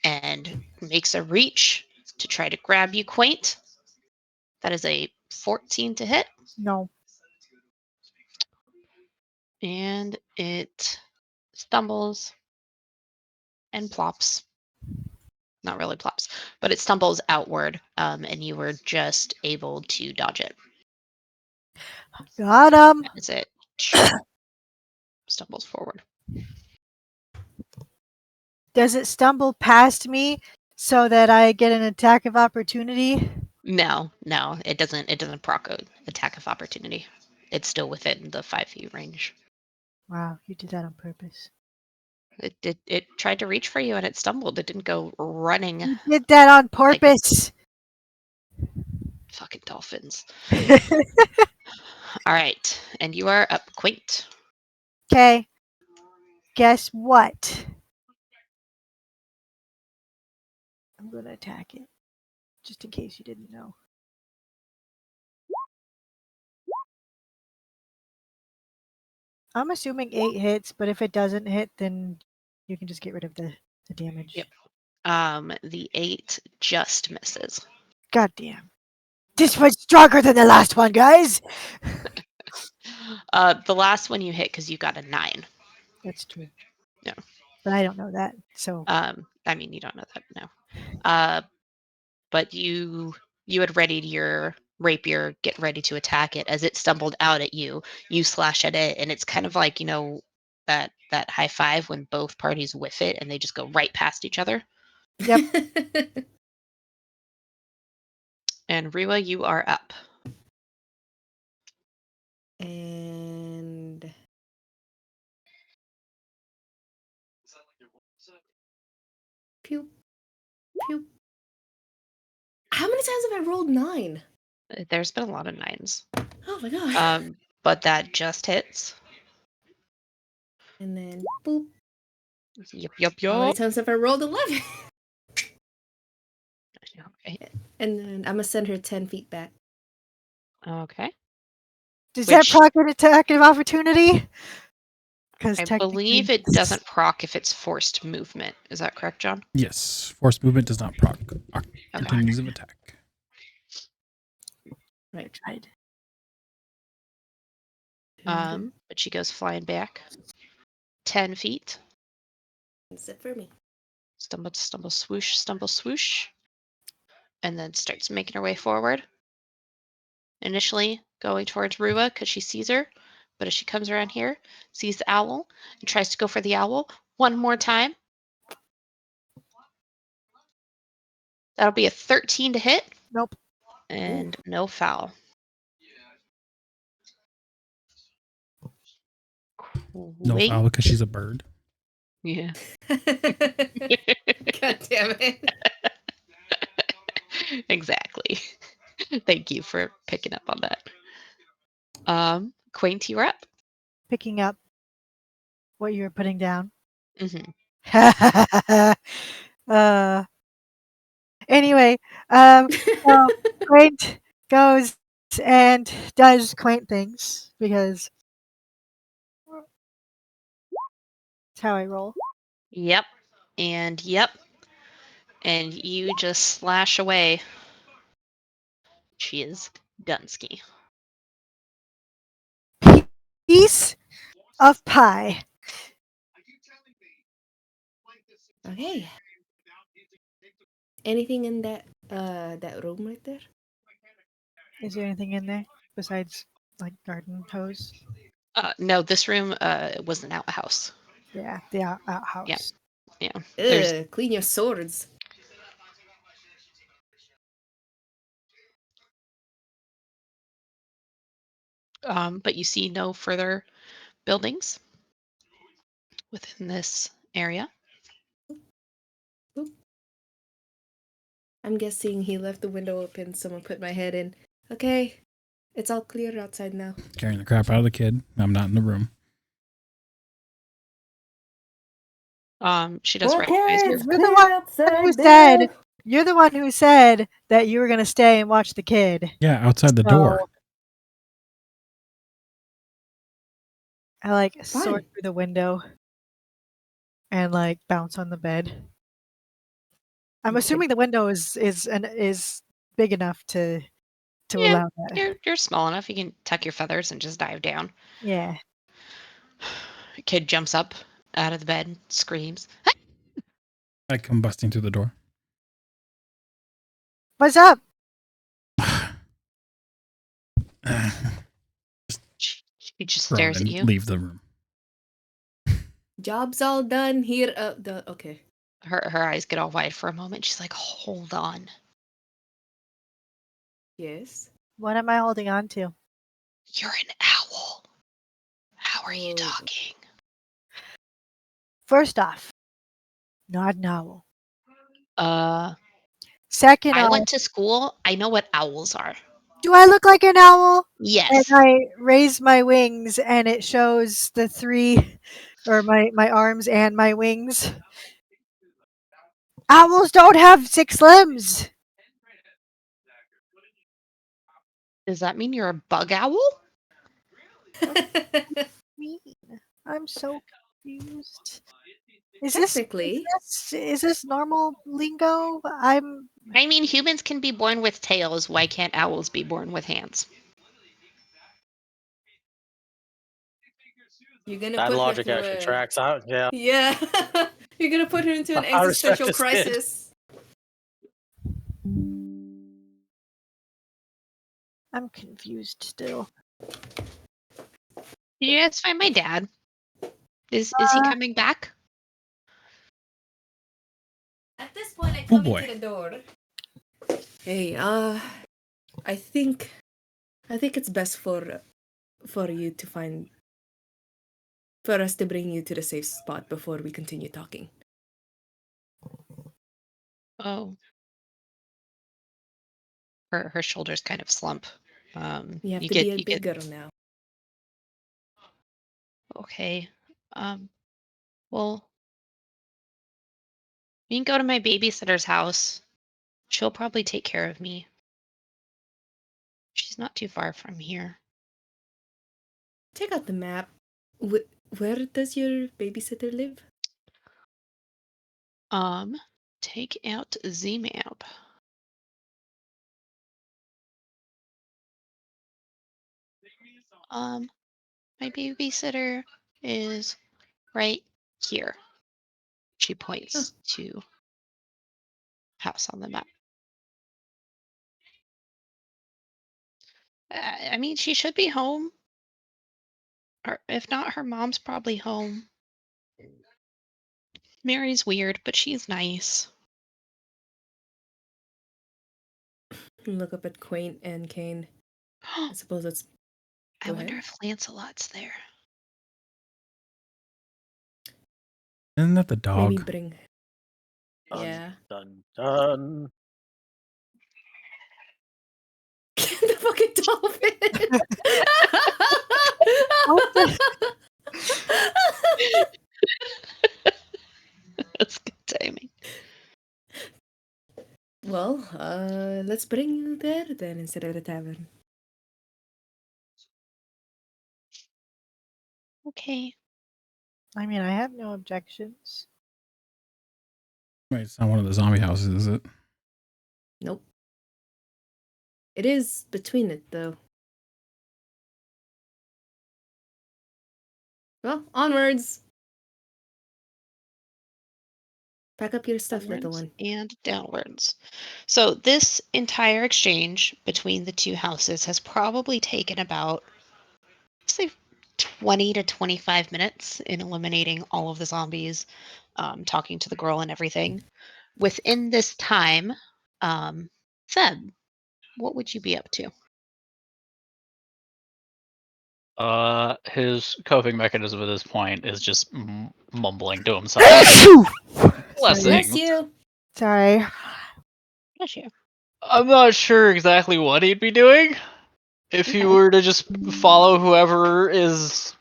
and makes a reach to try to grab you, Quaint. That is a 14 to hit, No. and it stumbles and plops. Not really plops, but it stumbles outward, and you were just able to dodge it. Got him. As it stumbles forward. Does it stumble past me so that I get an attack of opportunity? No, it doesn't. It doesn't proc a attack of opportunity. It's still within the 5 feet range. Wow, you did that on purpose. It tried to reach for you and it stumbled. It didn't go running. You did that on purpose. Fucking dolphins. All right, and you are up, Quaint. Okay. Guess what? I'm going to attack it. Just in case you didn't know. I'm assuming 8 hits, but if it doesn't hit, then you can just get rid of the damage. Yep. The 8 just misses. God damn. This was stronger than the last one, guys. The last one you hit because you got a 9. That's true. Yeah. But I don't know that. So I mean, you don't know that, no. But you had readied your rapier, get ready to attack it. As it stumbled out at you, you slash at it, and it's kind of like, that high five when both parties whiff it and they just go right past each other. Yep. And Riwa, you are up. And pew, pew. How many times have I rolled 9? There's been a lot of 9s. Oh my god. But that just hits. And then boop. Yep. How many times have I rolled 11? Okay. And then I'm gonna send her 10 feet back. Okay. Does that Which- proc an attack of opportunity? Because I believe it doesn't proc if it's forced movement. Is that correct, John? Yes, forced movement does not proc opportunities of attack. Right. Tried. But she goes flying back 10 feet. That's it for me. Stumble, swoosh. And then starts making her way forward. Initially going towards Rua because she sees her. But as she comes around here, sees the owl, and tries to go for the owl one more time. That'll be a 13 to hit. Nope. And no foul. No Wait. foul because she's a bird. Yeah. God damn it. Exactly. Thank you for picking up on that. Quaint, you're up. Picking up what you were putting down. Mm-hmm. Anyway, so Quaint goes and does quaint things because that's how I roll. Yep. And you just slash away. She is Dunsky. piece of pie. Okay. Anything in that room right there? Is there anything in there besides like garden hose? No, this room was an outhouse. Yeah, the outhouse. Yeah. There's Ugh, clean your swords. but you see no further buildings within this area. I'm guessing he left the window open. Someone put my head in. Okay, it's all clear outside now. Scaring the crap out of the kid. I'm not in the room. She does recognize you. You're the one who said. You're the one who said that you were gonna stay and watch the kid. Yeah, outside the door. So, I like soar Fine. through the window and like bounce on the bed. I'm Okay. assuming the window is big enough to Yeah, allow that. you're small enough. You can tuck your feathers and just dive down. Yeah. Kid jumps up out of the bed, screams. I come busting through the door. What's up? She just Run stares at and you. leave the room. Job's all done here. Okay. Her eyes get all wide for a moment. She's like, "Hold on." Yes. What am I holding on to? You're an owl. How are you Oh. talking? First off, not an owl. Second I off, went to school. I know what owls are. do I look like an owl? And Yes. I raise my wings and it shows the three, or my arms and my wings. Owls don't have 6 limbs. Does that mean you're a bug owl? Mean. I'm so confused. Is Technically. this normal lingo? I mean, humans can be born with tails. Why can't owls be born with hands? You're gonna That put logic her actually through tracks out. Yeah. Yeah. You're gonna put her into an I respect existential this kid. crisis. I'm confused still. Did you guys find my dad? Is he coming back? At this point, I Oh, come boy. into the door. Hey, I think it's best for you to for us to bring you to the safe spot before we continue talking. Oh. Her shoulders kind of slump. You have You to be a get big girl now. okay. Well, we can go to my babysitter's house. She'll probably take care of me. She's not too far from here. Check out the map. Where does your babysitter live? Take out the map. My babysitter is right here. She points to house on the map. I mean, she should be home. Or if not, her mom's probably home. Mary's weird, but she's nice. Look up at Quaint and Kane. I suppose that's. I Go wonder ahead. if Lancelot's there. Isn't that the Maybe dog? bring. Dun, Yeah. Dun dun. The fucking dolphin. That's good timing. Well, let's bring you there then instead of the tavern. Okay. I mean, I have no objections. Wait, it's not one of the zombie houses, is it? Nope. It is between it though. Well, onwards. Pack up your stuff, little Upwards one. and downwards. So this entire exchange between the two houses has probably taken about, say, 20 to 25 minutes in eliminating all of the zombies, talking to the girl and everything. Within this time, Zeb, what would you be up to? His coping mechanism at this point is just mumbling to himself. Bless Blessings. you. Sorry. Bless you. I'm not sure exactly what he'd be doing if he Okay. were to just follow whoever is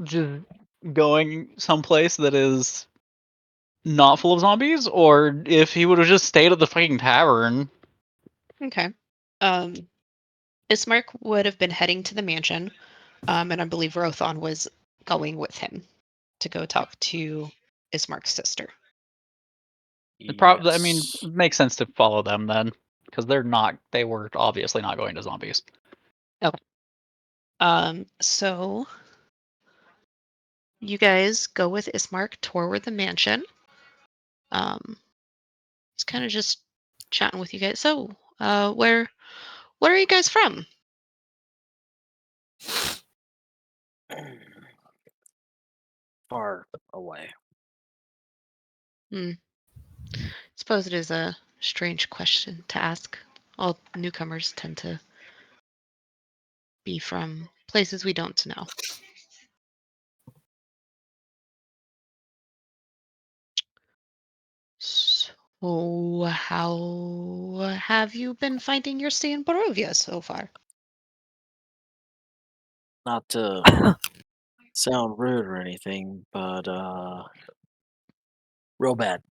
just going someplace that is not full of zombies, or if he would have just stayed at the fucking tavern. Okay. Ismark would have been heading to the mansion, and I believe Rothon was going with him to go talk to Ismark's sister. I mean, it makes sense to follow them then, because they were obviously not going to zombies. So you guys go with Ismark toward the mansion. He's kind of just chatting with you guys. So, where are you guys from? Far away. Suppose it is a strange question to ask. All newcomers tend to be from places we don't know. So, how have you been finding your stay in Barovia so far? Not to sound rude or anything, but real bad.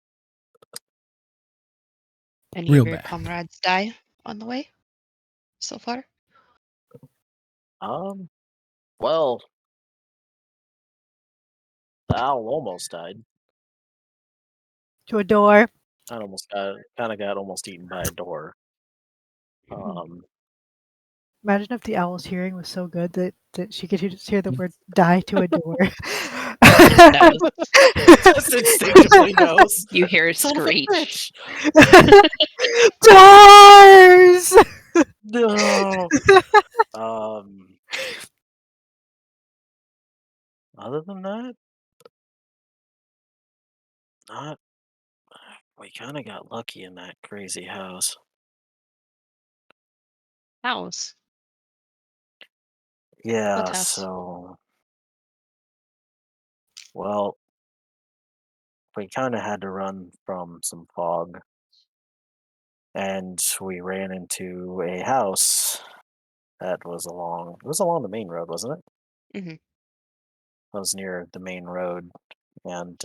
Any Real of your bad. comrades die on the way so far? Well, the owl almost died. To a door. I got almost eaten by a door. Imagine if the owl's hearing was so good that she could just hear the word "die" to a door. Knows. Just instinctively knows. You hear a Son of a screech. bitch. Doors. No. Other than that, not. We kind of got lucky in that crazy house. House. Yeah. house? So, well, we kind of had to run from some fog, and we ran into a house that was along. It was along the main road, wasn't it? Mm-hmm. It was near the main road, and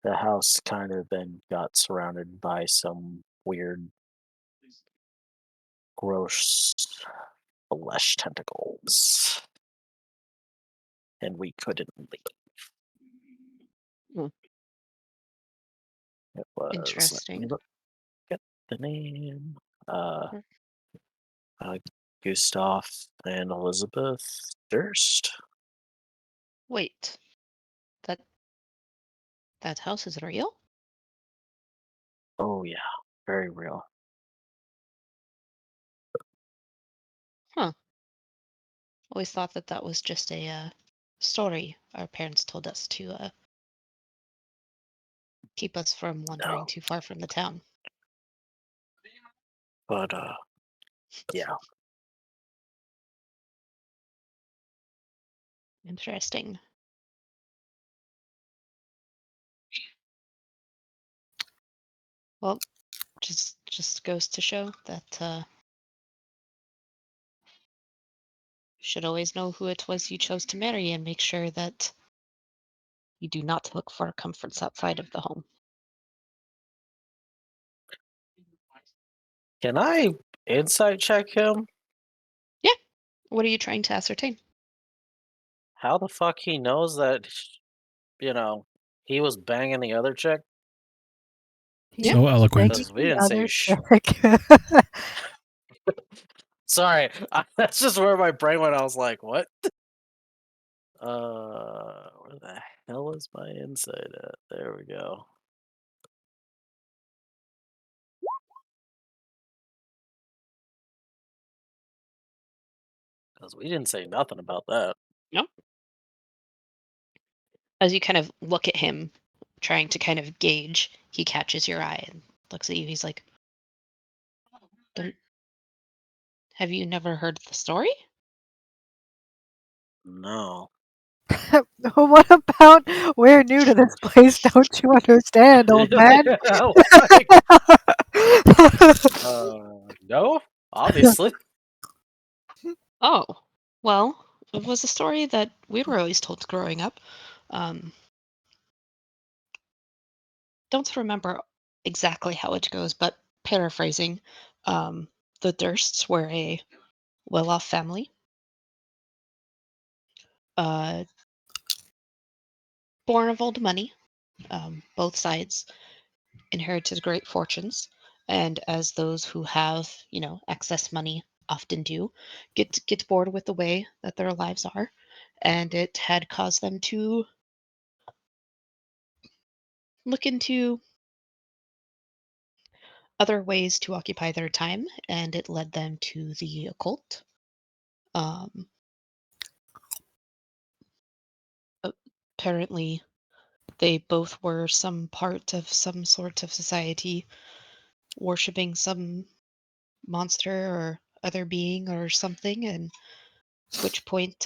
the house kind of then got surrounded by some weird, gross flesh tentacles, and we couldn't leave. Hmm. It was. Let me Interesting. look at the name. Hmm. Gustav and Elizabeth Durst. Wait, that house is real? Oh yeah, very real. Huh. Always thought that was just a story our parents told us to keep us from wandering No, too far from the town. but yeah. Interesting. Well, just goes to show that you should always know who it was you chose to marry and make sure that you do not look for comforts outside of the home. Can I insight check him? Yeah. What are you trying to ascertain? How the fuck he knows that? He was banging the other chick. He So was eloquent. banging Because we the didn't say other sh. chick. Sorry, that's just where my brain went. I was like, "What?" Where the hell is my insight at? There we go. Because we didn't say nothing about that. As you kind of look at him, trying to kind of gauge, he catches your eye and looks at you. He's like, "Don't- have you never heard the story?" No. What about we're new to this place? Don't you understand, old man? Like, no, obviously. Oh, well, it was a story that we were always told growing up. Um, don't remember exactly how it goes, but paraphrasing, um, the Dursts were a well-off family, uh, born of old money. Both sides inherited great fortunes, and as those who have, excess money often do, get bored with the way that their lives are, and it had caused them to look into other ways to occupy their time, and it led them to the occult. Um, Apparently, they both were some part of some sort of society, worshipping some monster or other being or something, and which point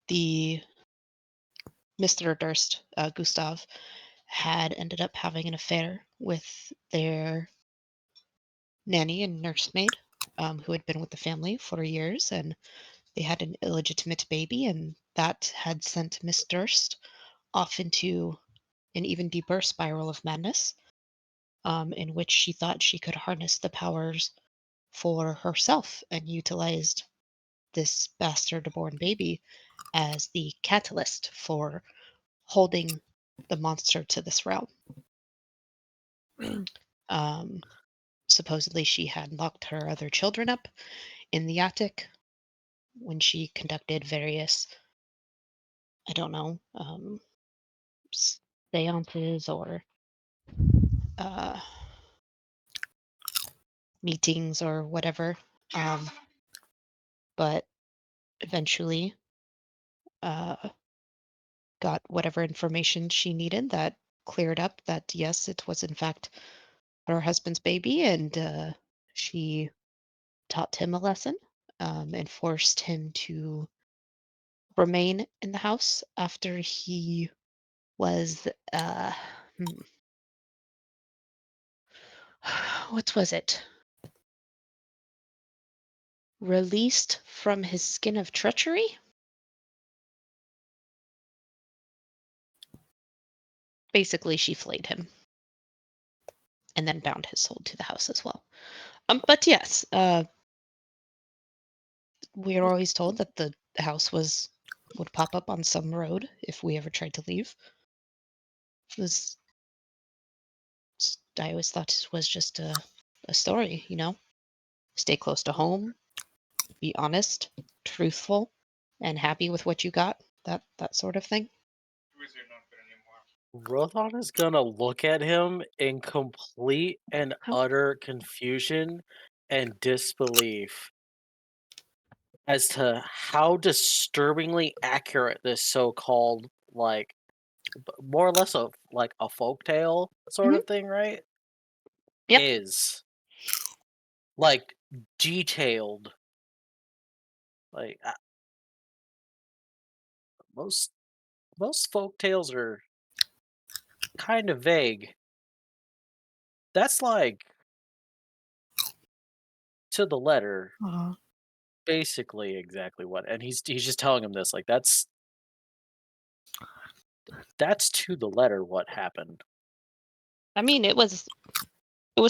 the Mr. Durst, Gustav, had ended up having an affair with their nanny and nursemaid, who had been with the family for years, and they had an illegitimate baby, and that had sent Miss Durst off into an even deeper spiral of madness, in which she thought she could harness the powers for herself and utilized this bastard born baby as the catalyst for holding the monster to this realm. Um, Supposedly, she had locked her other children up in the attic when she conducted various, I don't know, seances or uh, meetings or whatever. But eventually, uh, got whatever information she needed that cleared up that yes, it was in fact her husband's baby, and she taught him a lesson, and forced him to remain in the house after he was hmm, what was it, released from his skin of treachery. Basically, she flayed him and then bound his soul to the house as well. But yes, we were always told that the house would pop up on some road if we ever tried to leave. It was I always thought it was just a story, Stay close to home, be honest, truthful, and happy with what you got. That sort of thing. Rothon is gonna look at him in complete and Oh. utter confusion and disbelief as to how disturbingly accurate this so-called more or less a folktale sort Mhm. of thing, right? Yep. Is like detailed. Like most folk tales are kind of vague. That's like to the letter, Uh-huh. basically exactly what. And he's just telling him this, like that's to the letter what happened. I mean, it was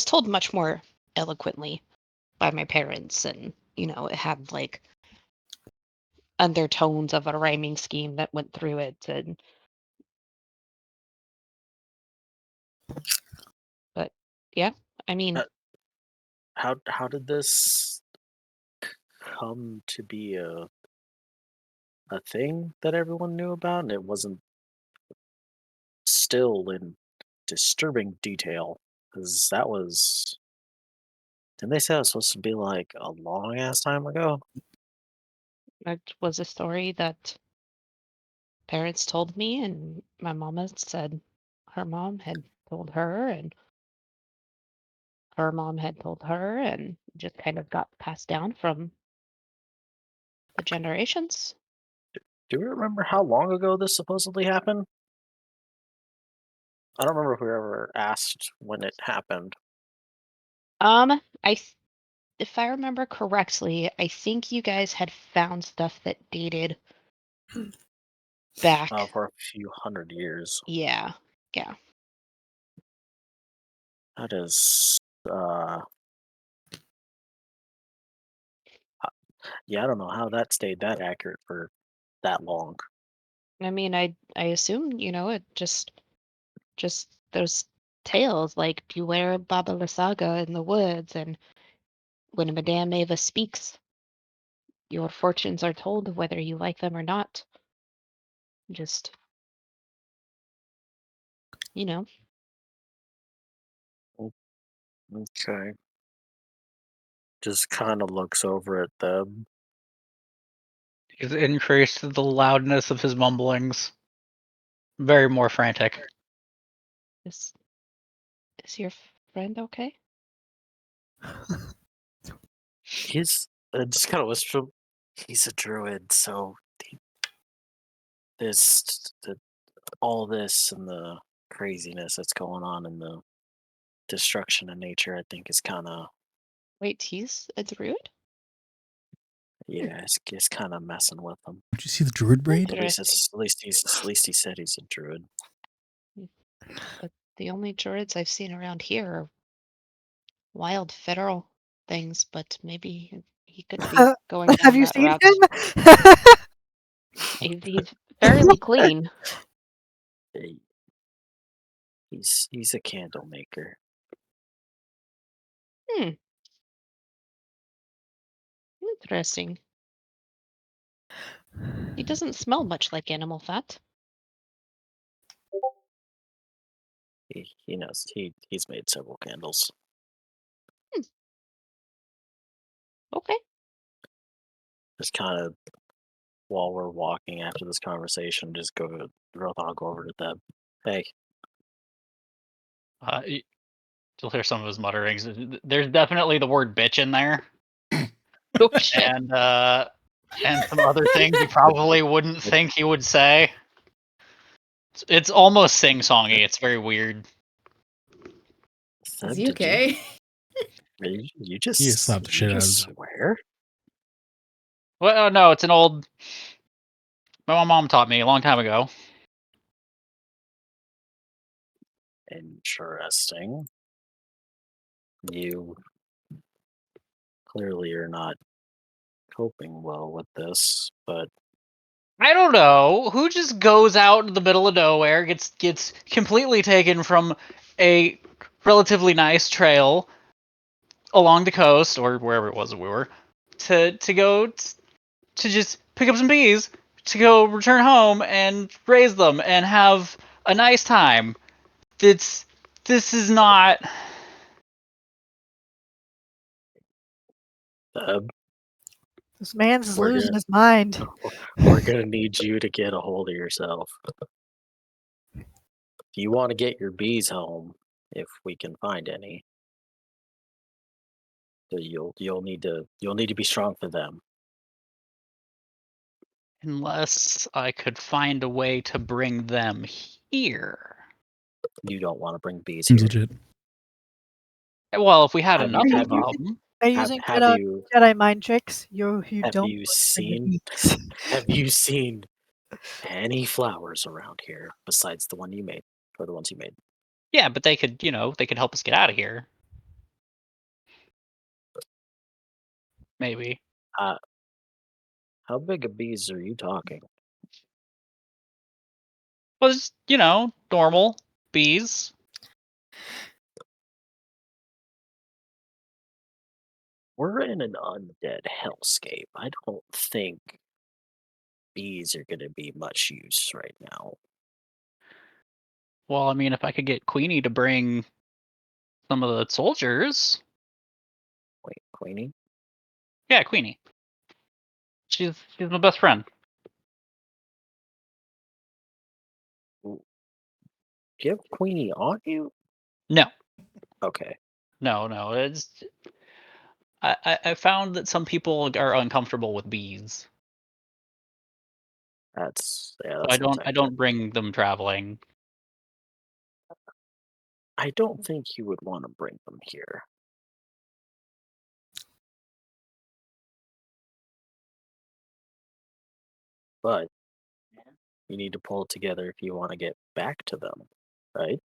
told much more eloquently by my parents, and it had like undertones of a rhyming scheme that went through it, and but yeah, I mean, Uh, how did this come to be a thing that everyone knew about, and it wasn't still in disturbing detail? Because that was. Didn't they say it was supposed to be like a long ass time ago? That was a story that parents told me, and my mama said her mom had told her, and her mom had told her, and just kind of got passed down from the generations. Do you remember how long ago this supposedly happened? I don't remember if we were ever asked when it happened. I if I remember correctly, I think you guys had found stuff that dated back. For a few hundred years. Yeah, yeah. That is. Yeah, I don't know how that stayed that accurate for that long. I mean, I assume it just those tales like beware Baba Lysaga in the woods, and when Madame Eva speaks, your fortunes are told whether you like them or not. Just you know. Okay. Just kind of looks over at them. He's increased the loudness of his mumblings. Very more frantic. Is your friend okay? He's just kind of whisper. He's a druid, so this, all this, and the craziness that's going on, and the destruction of nature, I think, is kind of Wait, he's a druid? it's kind of messing with him. Don't you see the druid braid? At least Interesting. at least he said he's a druid. But the only druids I've seen around here are wild federal things, but maybe he could be going Have down you that seen route. him? He's fairly clean. He- He's a candle maker. Interesting. He doesn't smell much like animal fat. He knows he's made several candles. Okay. Just kind of while we're walking after this conversation, just I'll go over to them. Hey, You'll hear some of his mutterings. There's definitely the word bitch in there, Oh shit. and some other things you probably wouldn't think he would say. It's almost sing-songy. It's very weird. Seb, Is he okay? You just He just slapped the shit out of him. swear? Well, no, it's an old. My mom taught me a long time ago. Interesting. You clearly are not coping well with this, but I don't know who just goes out in the middle of nowhere, gets completely taken from a relatively nice trail along the coast or wherever it was that we were to go to just pick up some bees to go return home and raise them and have a nice time. This is not. This man's We're losing gonna- his mind. we're gonna need you to get a hold of yourself. If you want to get your bees home, if we can find any, you'll need to be strong for them. Unless I could find a way to bring them here. You don't want to bring bees Seems here. legit. Well, if we had Have enough you- of have you- them. Are you Have, using have Jedi, you Jedi mind tricks? You have don't you bring the seen beats. have you seen any flowers around here besides the one you made or the ones you made? Yeah, but they could help us get out of here. Maybe. How big of bees are you talking? Well, just, normal bees. we're in an undead hellscape. I don't think bees are going to be much use right now. Well, I mean, if I could get Queenie to bring some of the soldiers. Wait, Queenie? Yeah, Queenie. She's my best friend. Do you have Queenie on you? No, Okay. no. It's I found that some people are uncomfortable with bees. That's So I don't detective. bring them traveling. I don't think you would want to bring them here. But you need to pull it together if you want to get back to them, right?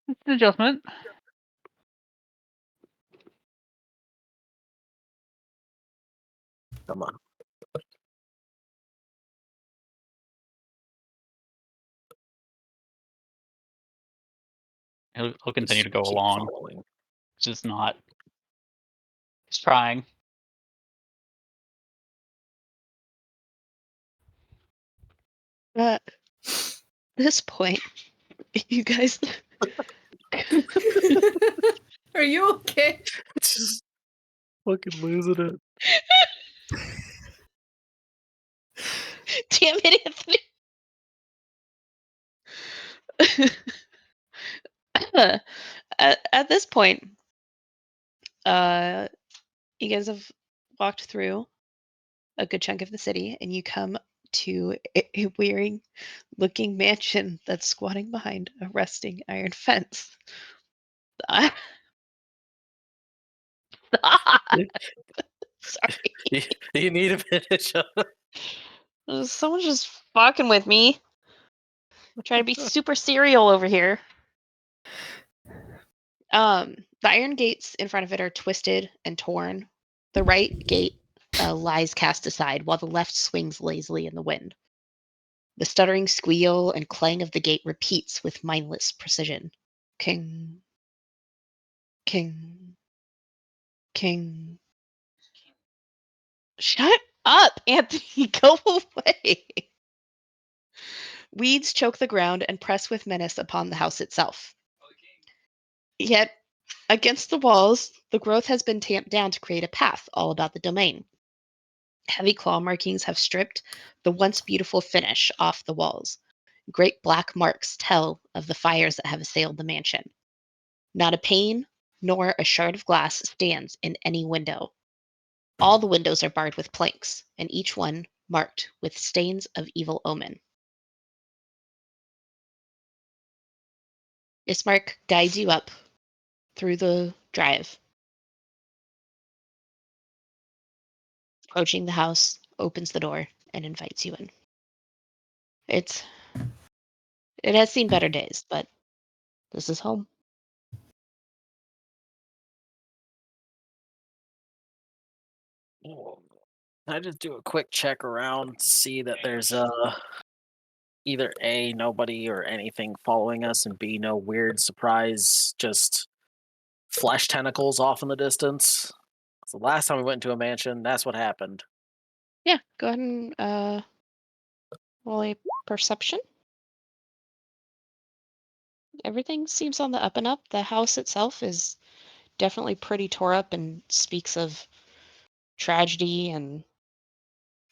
It's an adjustment. Come on. He'll continue to go Keep along. following. Just not. He's trying. At this point, you guys Are you okay? Just fucking losing it. damn it, Anthony. at this point, you guys have walked through a good chunk of the city, and you come to a wearing looking mansion that's squatting behind a rusting iron fence. Sorry. You need a minute. Someone's just fucking with me. I'm trying to be super serial over here. The iron gates in front of it are twisted and torn. The right gate lies cast aside, while the left swings lazily in the wind. The stuttering squeal and clang of the gate repeats with mindless precision. King, king, king. Shut up, Anthony. Go away. Weeds choke the ground and press with menace upon the house itself. Yet, against the walls, the growth has been tamped down to create a path all about the domain. Heavy claw markings have stripped the once beautiful finish off the walls. Great black marks tell of the fires that have assailed the mansion. Not a pane nor a shard of glass stands in any window. All the windows are barred with planks, and each one marked with stains of evil omen. Ismark guides you up through the drive. Approaching the house, opens the door, and invites you in. It has seen better days, but this is home. I just do a quick check around to see that there's either A, nobody or anything following us, and B, no weird surprise, just flesh tentacles off in the distance. So the last time we went into a mansion, that's what happened. Yeah, go ahead and roll a perception. Everything seems on the up and up. The house itself is definitely pretty tore up and speaks of tragedy and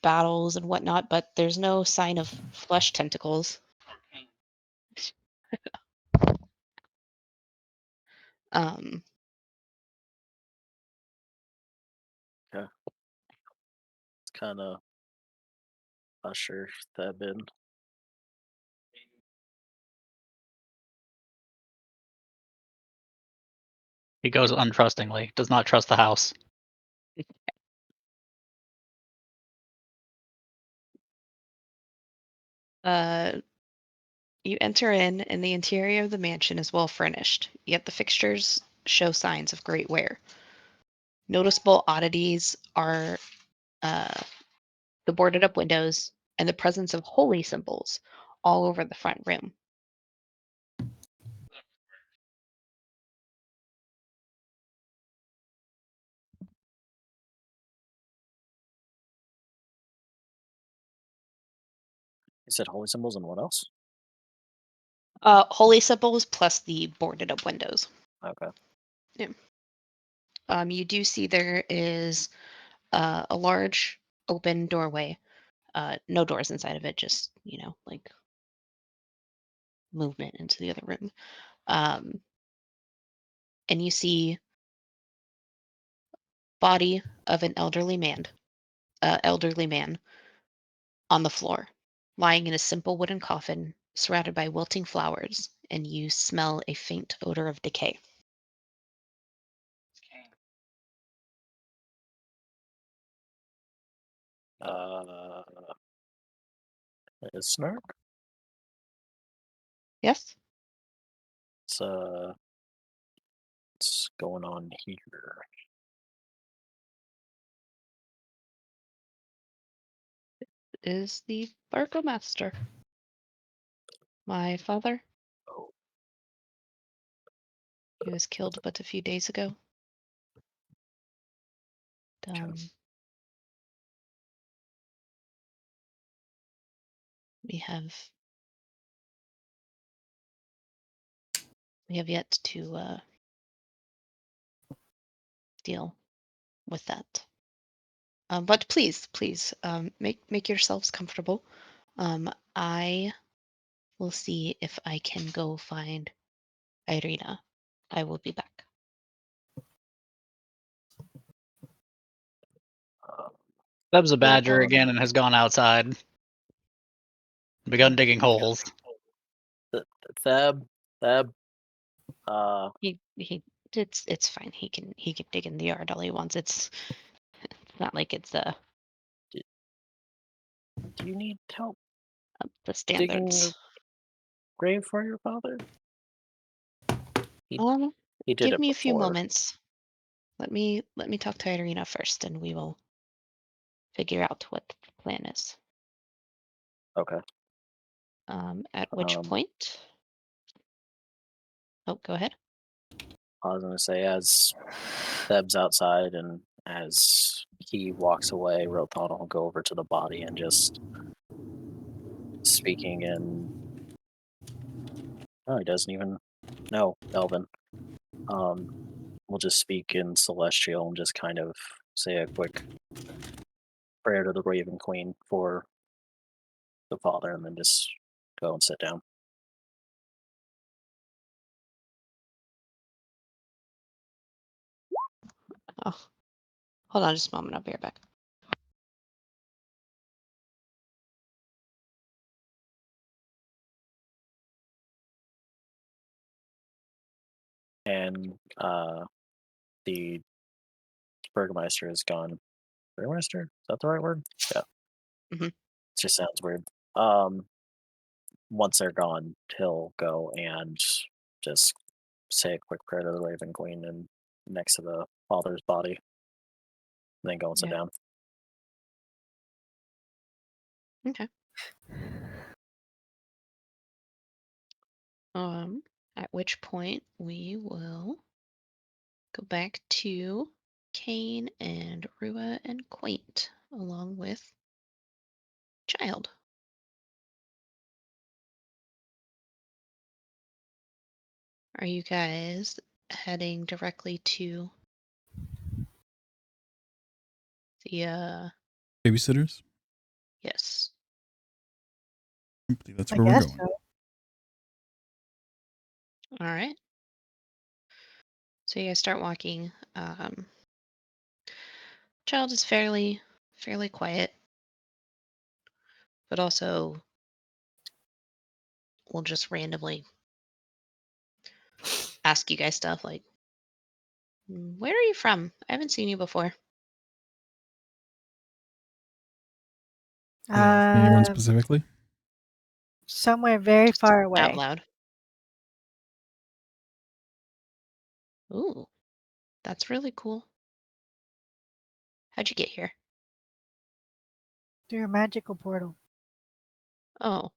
battles and whatnot, but there's no sign of flesh tentacles. Um, It's kind of usher that in. He goes untrustingly. Does not trust the house. you enter in, and the interior of the mansion is well furnished, yet the fixtures show signs of great wear. Noticeable oddities are the boarded up windows and the presence of holy symbols all over the front room. You said holy symbols and what else? Holy symbols plus the boarded up windows. Okay. You do see there is a large open doorway. No doors inside of it, just, like movement into the other room. And you see body of an elderly man on the floor, lying in a simple wooden coffin surrounded by wilting flowers, and you smell a faint odor of decay. Is Snark? Yes? What's going on here? Is the Burgomaster. My father. Oh. He was killed but a few days ago. We have yet to deal with that. But please, make yourselves comfortable. I will see if I can go find Irina. I will be back. Seb's a badger again and has gone outside. Begun digging holes. Theb. He it's fine. He can dig in the yard all he wants. It's not like it's Do you need help the digging standards. a grave for your father? He did Give it me a few before. moments. Let me talk to Irina first, and we will figure out what the plan is. Okay. At which point? Oh, go ahead. I was gonna say, as Theb's outside and as he walks away, Rothon will go over to the body and just speaking in. Oh, he doesn't even know Elven. We'll just speak in Celestial and just kind of say a quick prayer to the Raven Queen for the father, and then just go and sit down. Oh, hold on just a moment. I'll be right back. And the Burgermeister is gone. Burgermeister? Is that the right word? Yeah. Mhm. It just sounds weird. Once they're gone, he'll go and just say a quick prayer to the Raven Queen and next to the father's body, and then go and sit Yeah. down. Okay. At which point we will go back to Kane and Rua and Quaint, along with Child. Are you guys heading directly to the Babysitters? yes. I believe that's I where we're guess going. so. All right. So you guys start walking. Child is fairly quiet, but also will just randomly ask you guys stuff like, "Where are you from? I haven't seen you before." Did I ask anyone Um, specifically? somewhere very Just far out away. loud. Ooh, that's really cool. How'd you get here? Through a magical portal. Oh,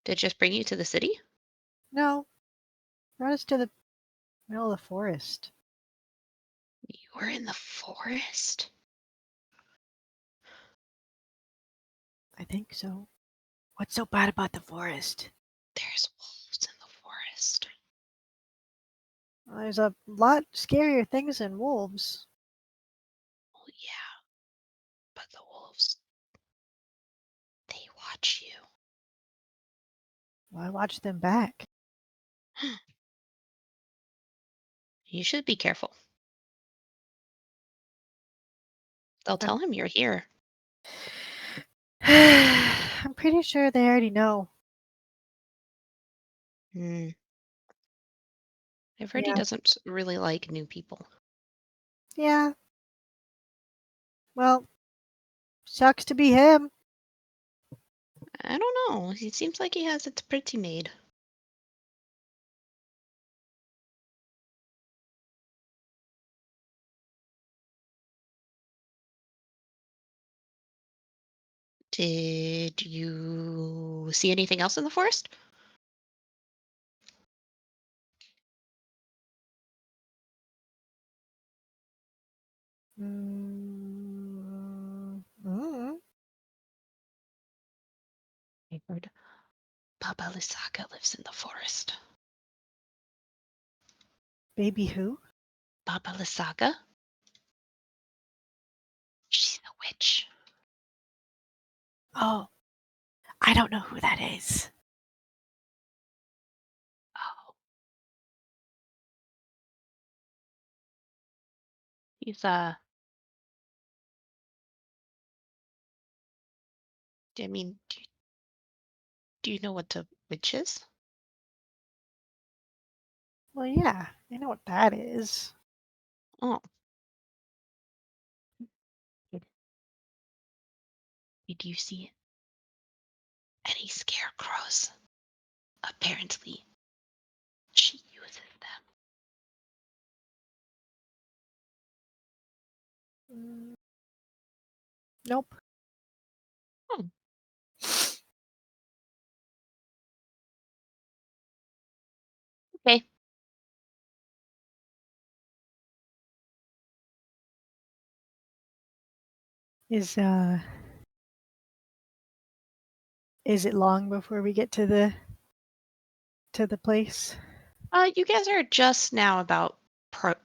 did it just bring you to the city? No, brought us to the middle of the forest. You were in the forest? I think so. What's so bad about the forest? There's wolves in the forest. Well, there's a lot scarier things than wolves. Well, yeah. But the wolves, they watch you. Well, I watch them back. You should be careful. They'll tell him you're here. I'm pretty sure they already know. Hmm. I've heard he Yeah. doesn't really like new people. Yeah. Well, sucks to be him. I don't know. He seems like he has it pretty made. Did you see anything else in the forest? Mm. I heard Baba Lysaga lives in the forest. Baby who? Baba Lysaga? She's a witch. Oh, I don't know who that is. Oh. He's I mean, do you know what a witch is? Well, yeah, I know what that is. Oh. Did you see any scarecrows? Apparently, she uses them. Mm, nope. Oh. Okay. Is it long before we get to the place? You guys are just now about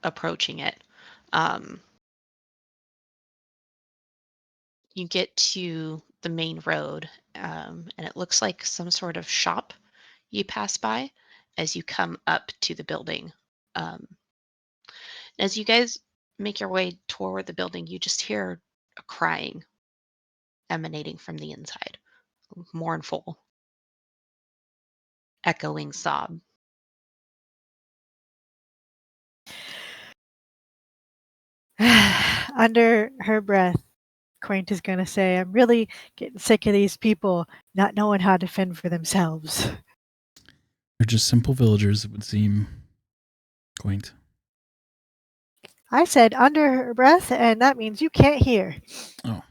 approaching it. You get to the main road, and it looks like some sort of shop you pass by as you come up to the building. As you guys make your way toward the building, you just hear a crying emanating from the inside, mournful, echoing sob. Under her breath, Quaint is gonna say, "I'm really getting sick of these people not knowing how to fend for themselves." They're just simple villagers, it would seem. Quaint. I said under her breath, and that means you can't hear. Oh.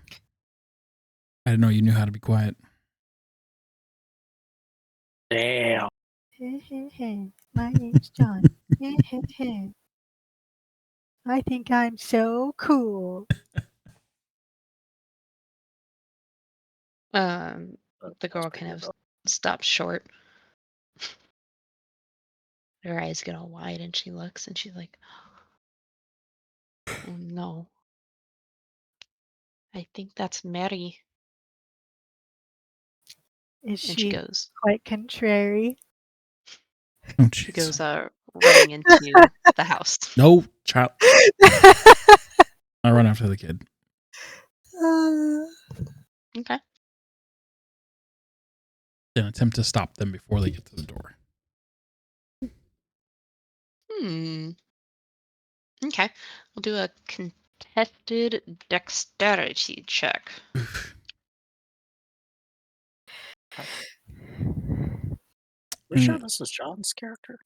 I didn't know you knew how to be quiet. Damn. My name's John. I think I'm so cool. The That's girl pretty kind good, of though. stops short. Her eyes get all wide and she looks and she's like, oh no. I think that's Mary. Is And she she goes, quite contrary? Oh, she jeez. goes running into the house. No, child. I run after the kid. Okay. Then attempt to stop them before they get to the door. Okay. We'll do a contested dexterity check. We sure this is John's character?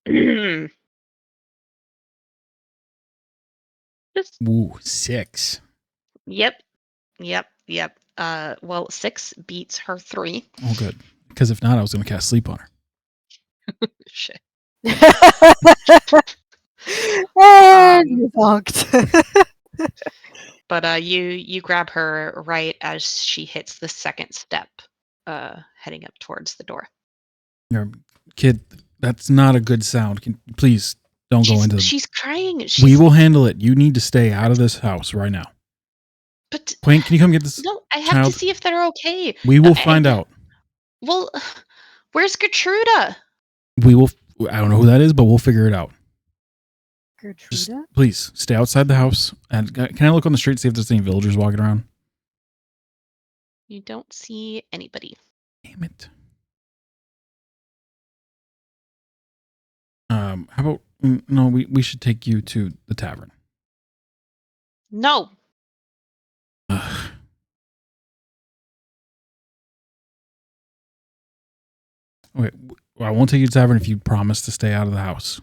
Just, Ooh, 6. yep. Well, 6 beats her 3. Oh, good. Because if not, I was going to cast sleep on her. Shit. And you bonked. But you grab her right as she hits the second step, heading up towards the door. Kid, that's not a good sound. Please don't go into. She's crying. We will handle it. You need to stay out of this house right now. But Quaint, can you come get this? no, I have child? to see if they're okay. We will find out. Well, where's Gertruda? We will. I don't know who that is, but we'll figure it out. Just Gertruda? please stay outside the house. And can I look on the street, see if there's any villagers walking around? You don't see anybody. Damn it. How about no? We should take you to the tavern. No. Ugh. Wait, I won't take you to the tavern if you promise to stay out of the house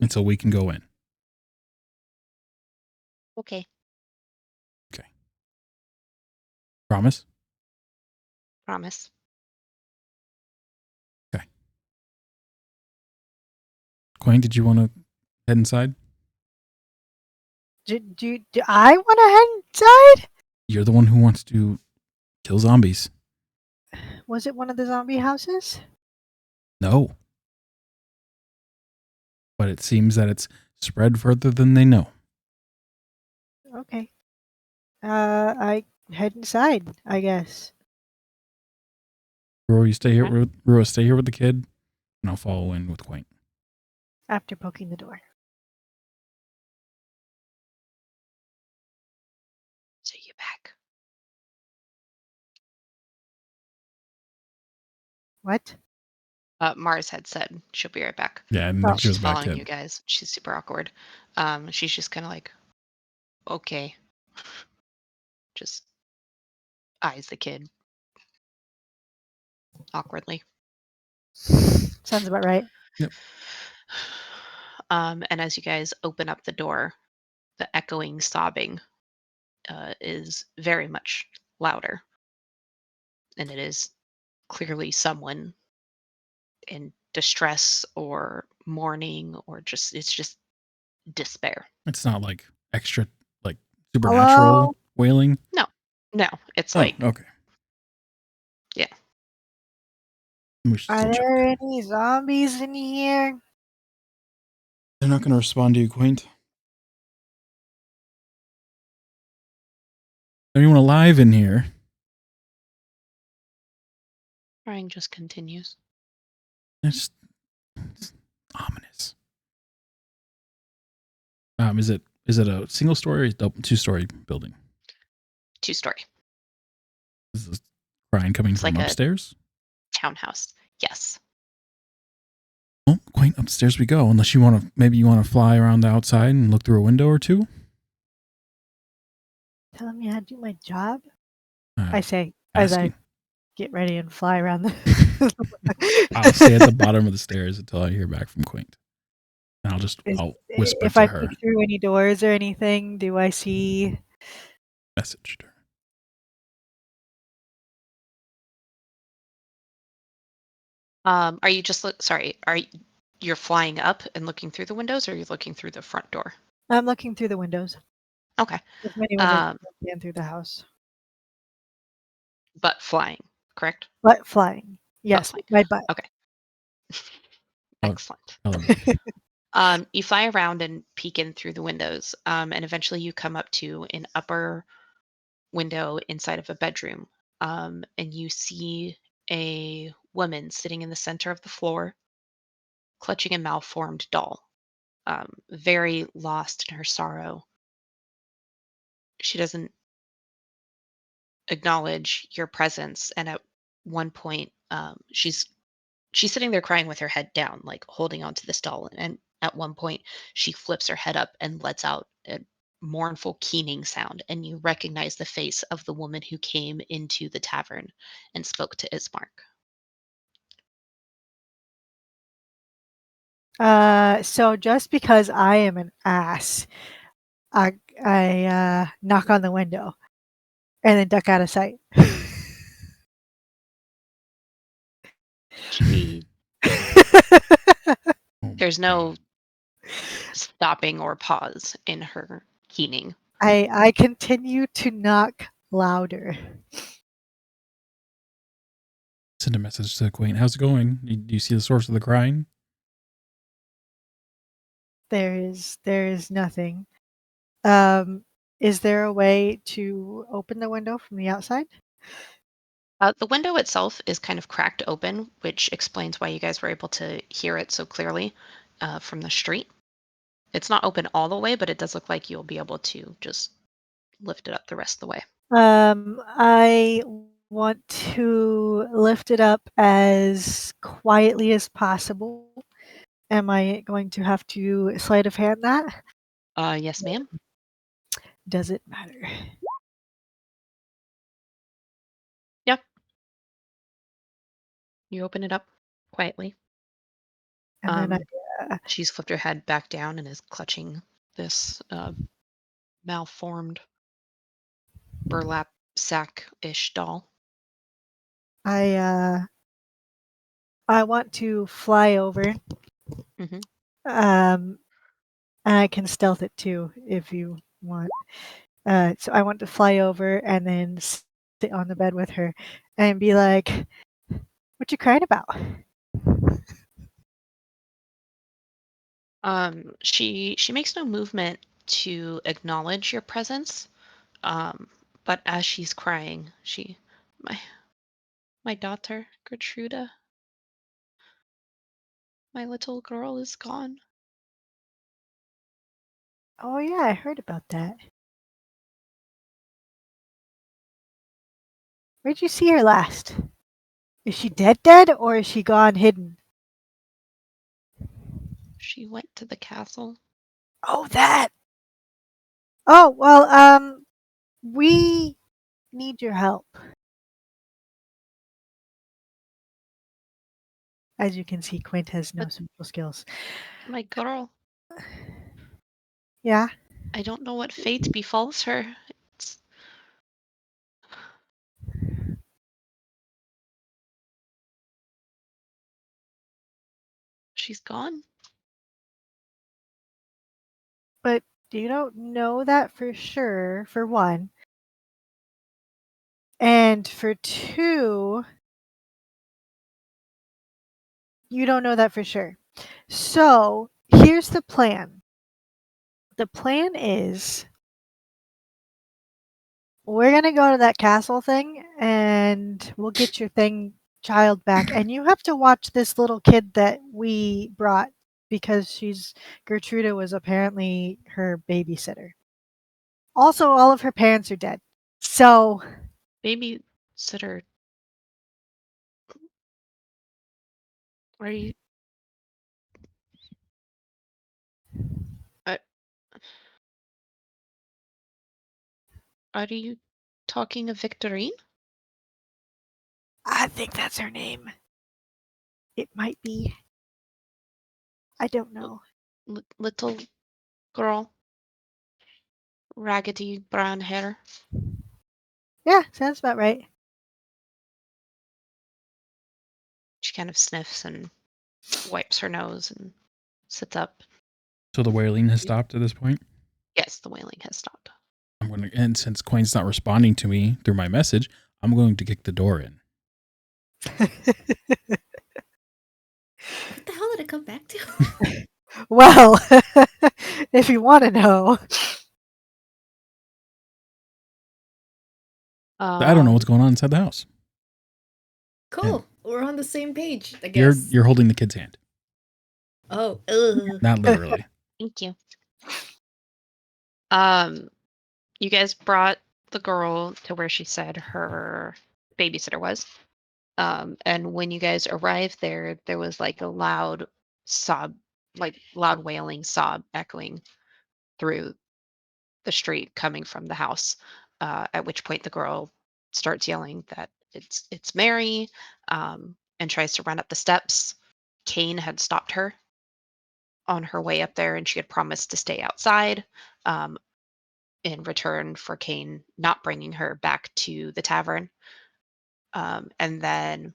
until we can go in. Okay. Promise? Promise. Quain, did you want to head inside? Do I want to head inside? You're the one who wants to kill zombies. Was it one of the zombie houses? No. But it seems that it's spread further than they know. Okay. I head inside, I guess. Rua, you stay here. Okay. Rua, stay here with the kid, and I'll follow in with Quain. After poking the door. So you back. What? Mars had said she'll be right back. Yeah, and Oh. she was She's back following yet. you guys. She's super awkward. She's just kind of like, okay. Just eyes the kid awkwardly. Sounds about right. And as you guys open up the door, the echoing sobbing is very much louder. And it is clearly someone in distress or mourning or it's just despair. It's not like extra, like supernatural Hello? wailing. No, it's Oh, like, okay. Yeah. We should Are still check. there any zombies in here? They're not going to respond to you, Quaint. Anyone alive in here? crying just continues. It's ominous. Is it a single story or is it a 2-story building? 2-story. Is this crying coming It's from like a- upstairs? Townhouse. Yes. Well, Quaint, upstairs we go. Unless maybe you want to fly around the outside and look through a window or two. Telling me how to do my job? Uh, I say as I asking. get ready and fly around the. I'll stay at the bottom of the stairs until I hear back from Quaint. And I'll whisper If to I her. peek through any doors or anything, do I see? Message to her. Are you just sorry? You're flying up and looking through the windows, or are you looking through the front door? I'm looking through the windows. Okay, As many windows Um, as I can through the house. but flying, correct? But flying. Yes, flying. my butt. Okay. Oh. Excellent. Tell her. You fly around and peek in through the windows, and eventually you come up to an upper window inside of a bedroom, and you see a woman sitting in the center of the floor, clutching a malformed doll, very lost in her sorrow. She doesn't acknowledge your presence, and at one point, she's sitting there crying with her head down, like holding onto this doll. And at one point, she flips her head up and lets out a mournful keening sound, and you recognize the face of the woman who came into the tavern and spoke to Ismark. So just because I am an ass, I knock on the window and then duck out of sight. She, Oh, there's no stopping or pause in her keening. I continue to knock louder. Send a message to Quaint. How's it going? Do you see the source of the crying? There is nothing. Is there a way to open the window from the outside? The window itself is kind of cracked open, which explains why you guys were able to hear it so clearly from the street. It's not open all the way, but it does look like you'll be able to just lift it up the rest of the way. I want to lift it up as quietly as possible. Am I going to have to sleight of hand that? Yes, ma'am. Does it matter? Yeah. You open it up quietly. And then She's flipped her head back down and is clutching this malformed burlap sack-ish doll. I want to fly over. Mhm. And I can stealth it too if you want. So I want to fly over and then sit on the bed with her and be like, "What you crying about?" She makes no movement to acknowledge your presence. But as she's crying, my daughter, Gertruda, my little girl is gone. Oh yeah, I heard about that. Where'd you see her last? Is she dead, or is she gone hidden? She went to the castle. Oh, that. Oh well, we need your help. As you can see, Quint has no But- social skills. My girl, Yeah. I don't know what fate befalls her. It's, she's gone. But you don't know that for sure, for one. And for two, you don't know that for sure. So here's the plan. The plan is we're gonna go to that castle thing and we'll get your child back. And you have to watch this little kid that we brought because Gertruda was apparently her babysitter. Also, all of her parents are dead. So Babysitter. Are you? Uh, are you talking of Victorine? I think that's her name. It might be. I don't know. Little girl, raggedy brown hair. Yeah, sounds about right. She kind of sniffs and wipes her nose and sits up. So the wailing has stopped at this point. Yes, the wailing has stopped. And since Quaint's not responding to me through my message, I'm going to kick the door in. What the hell did it come back to? Well, if you want to know. I don't know what's going on inside the house. Cool. We're on the same page, I guess. You're holding the kid's hand, Oh, not literally. Thank you. You guys brought the girl to where she said her babysitter was. And when you guys arrived there, there was like a loud sob, like loud wailing sob echoing through the street coming from the house. At which point the girl starts yelling that it's Mary, and tries to run up the steps. Kane had stopped her on her way up there, and she had promised to stay outside. Um, in return for Kane not bringing her back to the tavern. And then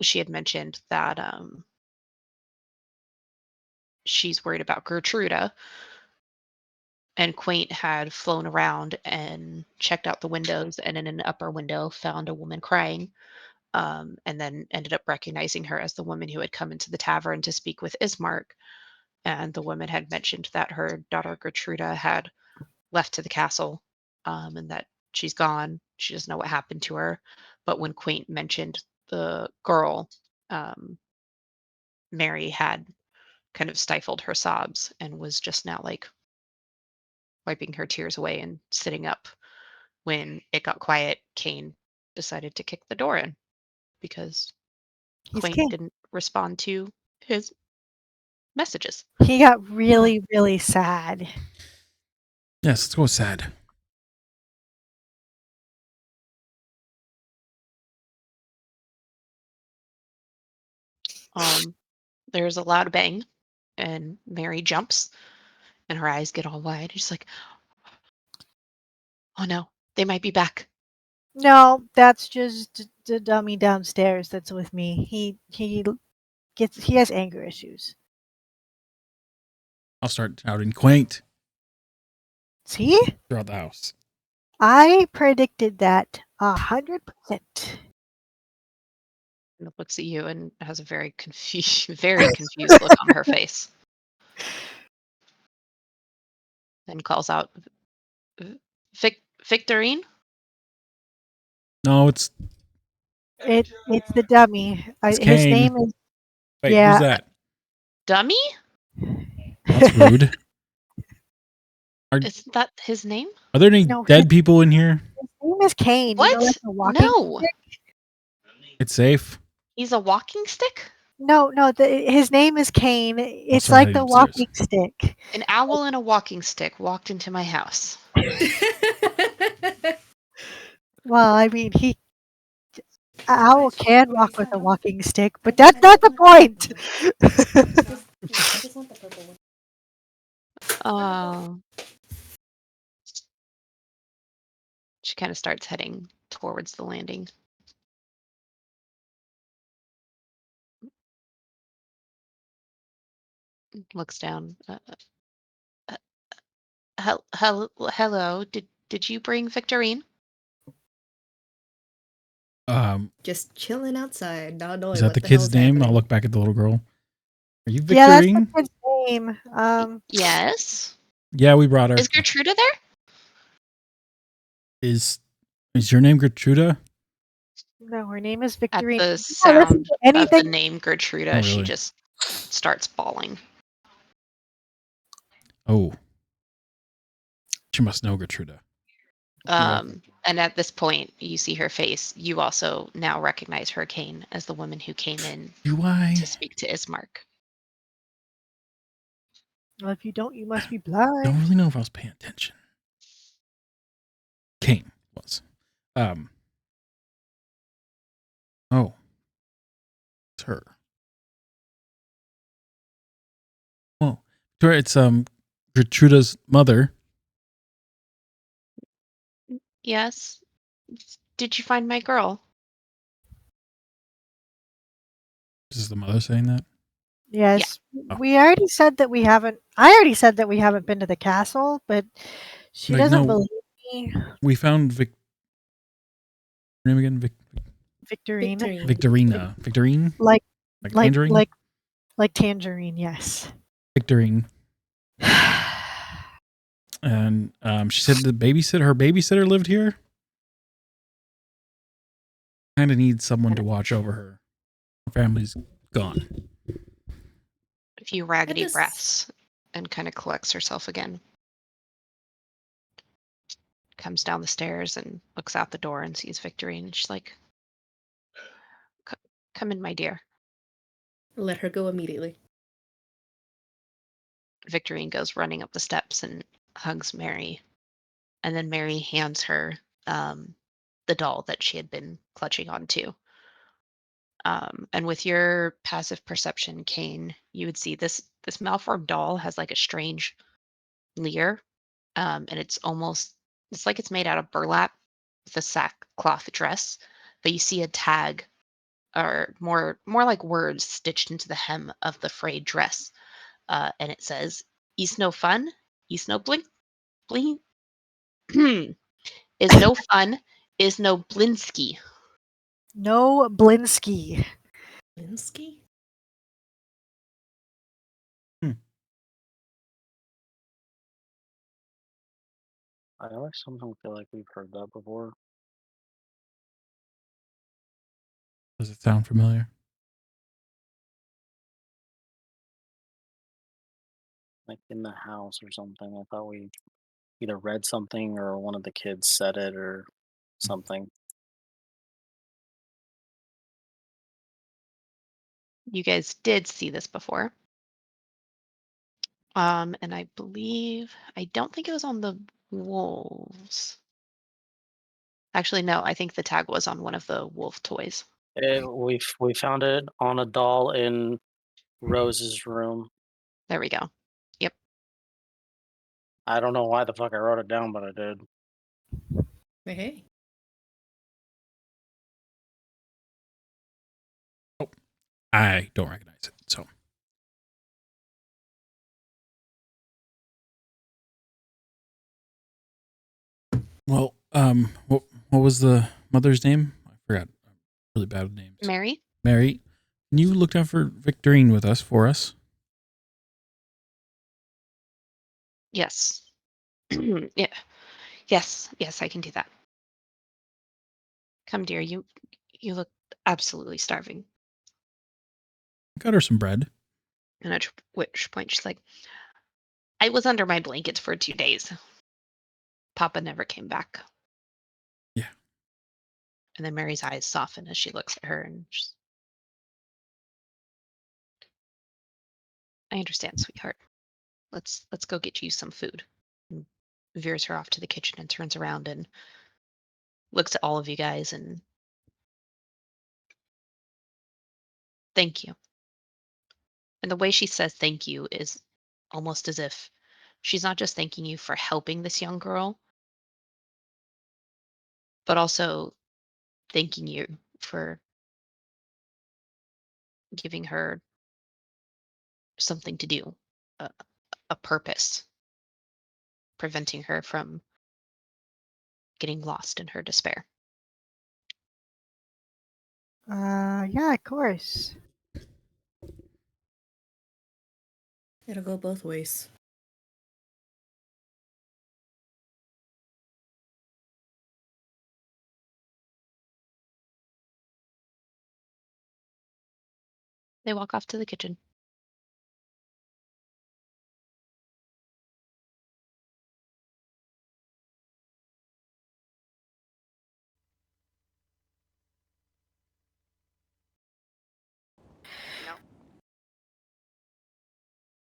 she had mentioned that she's worried about Gertruda. And Quaint had flown around and checked out the windows, and in an upper window found a woman crying, and then ended up recognizing her as the woman who had come into the tavern to speak with Ismark. And the woman had mentioned that her daughter Gertruda had left to the castle, and that she's gone. She doesn't know what happened to her. But when Quaint mentioned the girl, um, Mary had kind of stifled her sobs and was just now like wiping her tears away and sitting up. When it got quiet, Kane decided to kick the door in because He's Quaint king. didn't respond to his messages. He got really, really sad. Yes, let's go with sad. There's a loud bang, and Mary jumps, and her eyes get all wide. She's like, "Oh no, they might be back." No, that's just the dummy downstairs that's with me. He has anger issues. I'll start shouting quaint See? throughout the house. I predicted that 100%. And looks at you and has a very confused look on her face. Then calls out, Victorine? No, it's It's the dummy. It's His Kane. name is wait, yeah. who's that? Dummy? That's rude. Isn't that his name? Are there any No, dead people in here? His name is Kane. You know, What? like the walking No. stick? It's safe. He's a walking stick? No, his name is Kane. It's start like heading the upstairs. walking stick. An owl and a walking stick walked into my house. Well, I mean, owl can walk with a walking stick, but that's not the point. She kind of starts heading towards the landing. Looks down. Hello. Did you bring Victorine? Just chilling outside, not knowing Is that what the the kid's hell's name? happening. I'll look back at the little girl. Are you Yeah, that's Victorine? the kid's name. Yes. Yeah, we brought her. Is Gertruda there? Is your name Gertruda? No, her name is At Victorine. the Yeah, listen sound to of the anything. name Gertruda, Oh, she really? just starts bawling. Oh. She must know Gertruda. And at this point, you see her face. You also now recognize her, Kane, as the woman who came in Do I? to speak to Ismark. Well, if you don't, you must be I don't blind. really know if I was paying attention. Kane was. Oh. It's her. Well, it's Gertruda's mother. Yes. Did you find my girl? Is the mother saying that? Yes, Oh. we already said that we haven't. I already said that we haven't been to the castle, but she Like, doesn't no. believe me. We found her name again? Victorine, Victorine. Victorine? like Tangerine? like tangerine. Yes. Victorine. And she said her babysitter lived here. Kind of needs someone to watch over her. Her family's gone. A few raggedy does- breaths and kind of collects herself again. Comes down the stairs and looks out the door and sees Victorine. And she's like, "Come in, my dear." Let her go immediately. Victorine goes running up the steps and hugs Mary. And then Mary hands her the doll that she had been clutching onto. And with your passive perception, Kane, you would see this malformed doll has like a strange leer, and it's like it's made out of burlap with a sackcloth dress, but you see a tag or more like words stitched into the hem of the frayed dress, and it says, "Is no fun, is no blink, blink, is no fun, is no Blinsky." No Blinsky. Linsky? I always somehow feel like we've heard that before. Does it sound familiar? Like in the house or something. I thought we either read something or one of the kids said it or something. You guys did see this before. And I believe, I don't think it was on the wolves. Actually, no, I think the tag was on one of the wolf toys. We found it on a doll in Rose's room. There we go. Yep. I don't know why the fuck I wrote it down, but I did. Hey. I don't recognize it. So, well, what was the mother's name? I forgot. I'm really bad with names. Mary? Mary, can you look out for Victorine with us for us? Yes. Yeah. Yes, I can do that. Come, dear, you look absolutely starving. Got her some bread. And at which point she's like, I was under my blankets for 2 days. Papa never came back. Yeah. And then Mary's eyes soften as she looks at her and she's, I understand, sweetheart. Let's go get you some food. And veers her off to the kitchen and turns around and looks at all of you guys and thank you. And the way she says thank you is almost as if she's not just thanking you for helping this young girl, but also thanking you for giving her something to do, a, a purpose, preventing her from getting lost in her despair. Yeah, of course. It'll go both ways. They walk off to the kitchen.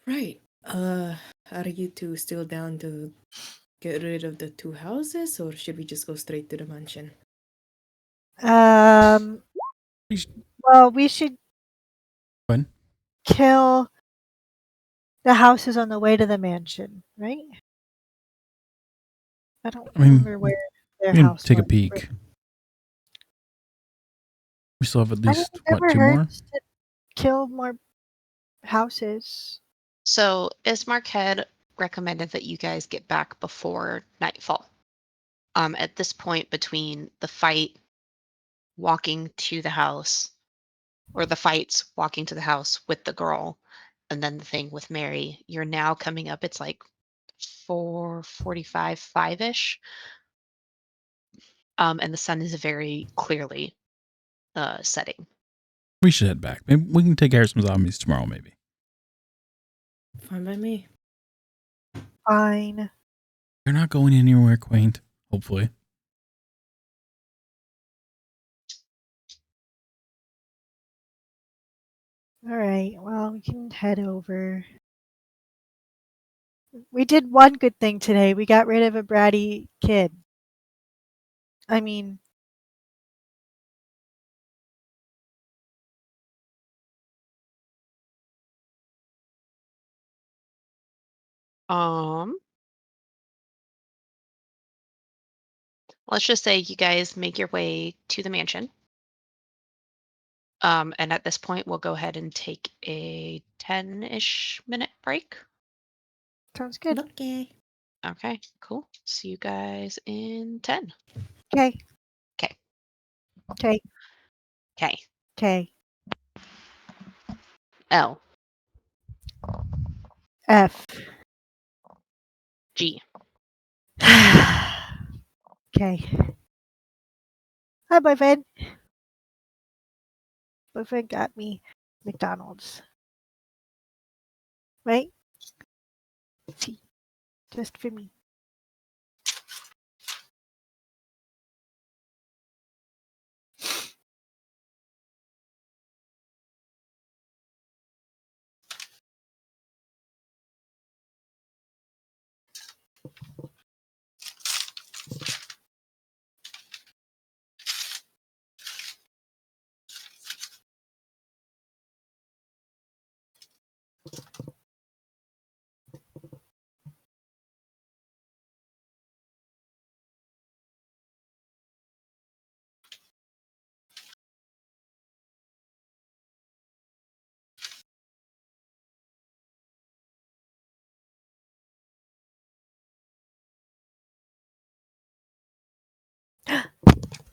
Right. Are you two still down to get rid of the 2 houses, or should we just go straight to the mansion? Um, We should- well, we should When? kill the houses on the way to the mansion, right? I don't I mean, remember where their we can house take a was. peek. We still have at I mean, least, it what, never 2 more? hurts to kill more houses. So Ismark had recommended that you guys get back before nightfall. At this point, between the fight walking to the house, or the fights walking to the house with the girl, and then the thing with Mary, you're now coming up. It's like 4:45, 5-ish, and the sun is very clearly setting. We should head back. Maybe we can take care of some zombies tomorrow, maybe. Fine by me. Fine. They're not going anywhere quaint, hopefully. All right. Well, we can head over. We did one good thing today. We got rid of a bratty kid. I mean, Um, let's just say you guys make your way to the mansion. And at this point, we'll go ahead and take a 10-ish minute break. Sounds good. Okay. Okay, cool. See you guys in 10. Okay. Okay. Okay. Okay. Okay. L. F. G. Okay. Hi, boyfriend. Boyfriend got me McDonald's. Right? See, just for me.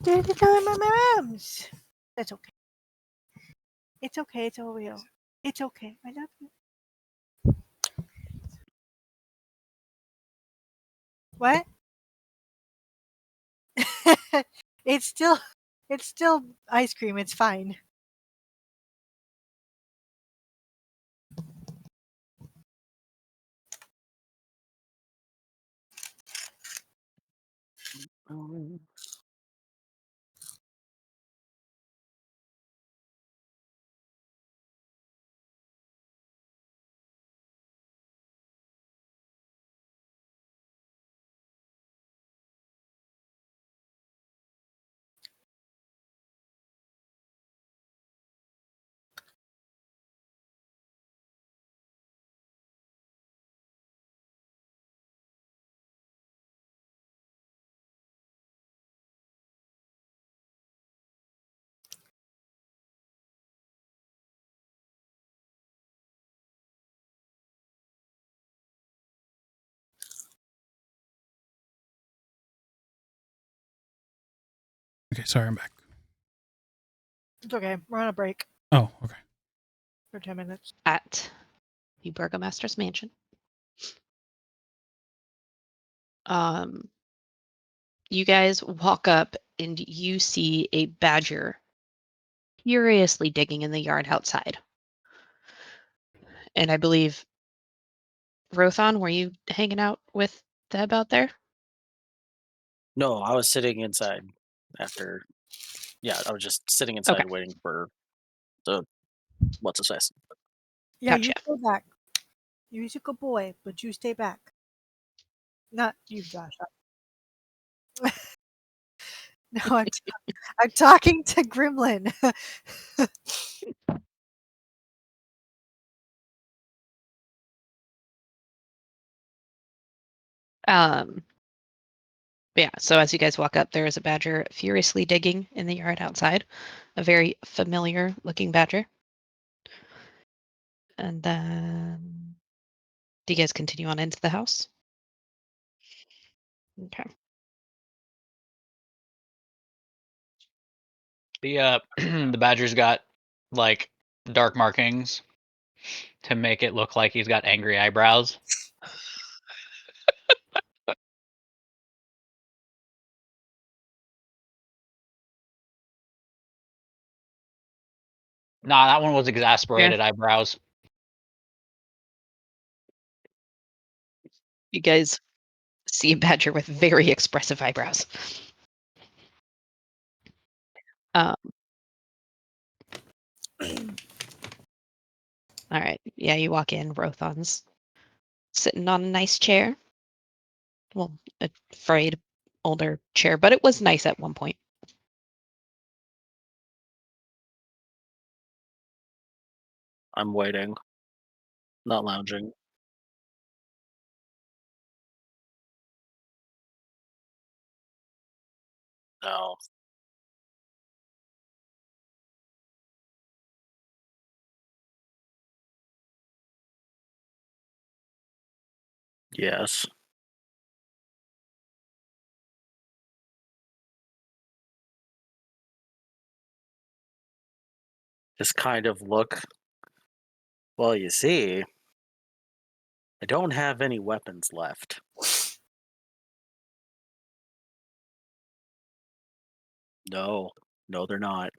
They're telling my moms. That's okay. It's okay. It's all real. It's okay. I love you. What? it's still ice cream. It's fine. Okay, sorry, I'm back. It's okay. We're on a break Oh, okay. for 10 minutes. At the Burgomaster's mansion. You guys walk up and you see a badger furiously digging in the yard outside. And I believe, Rothon, were you hanging out with Deb out there? No, I was sitting inside after. Yeah, I was just sitting inside Okay. waiting for the what's his face. Yeah, you Gotcha. go back. You're a good boy, but you stay back. Not you, Josh. No, I'm talking to Gremlin. Yeah, so as you guys walk up, there is a badger furiously digging in the yard outside. A very familiar looking badger. And then do you guys continue on into the house? Okay. The the badger's got like dark markings to make it look like he's got angry eyebrows. Nah, that one was exasperated eyebrows. You guys see a badger with very expressive eyebrows. Um, all right. Yeah, you walk in. Rothon's sitting on a nice chair. Well, a frayed older chair, but it was nice at one point. I'm waiting, not lounging. No, Yes. Just kind of look. Well, you see, I don't have any weapons left. No, no, they're not.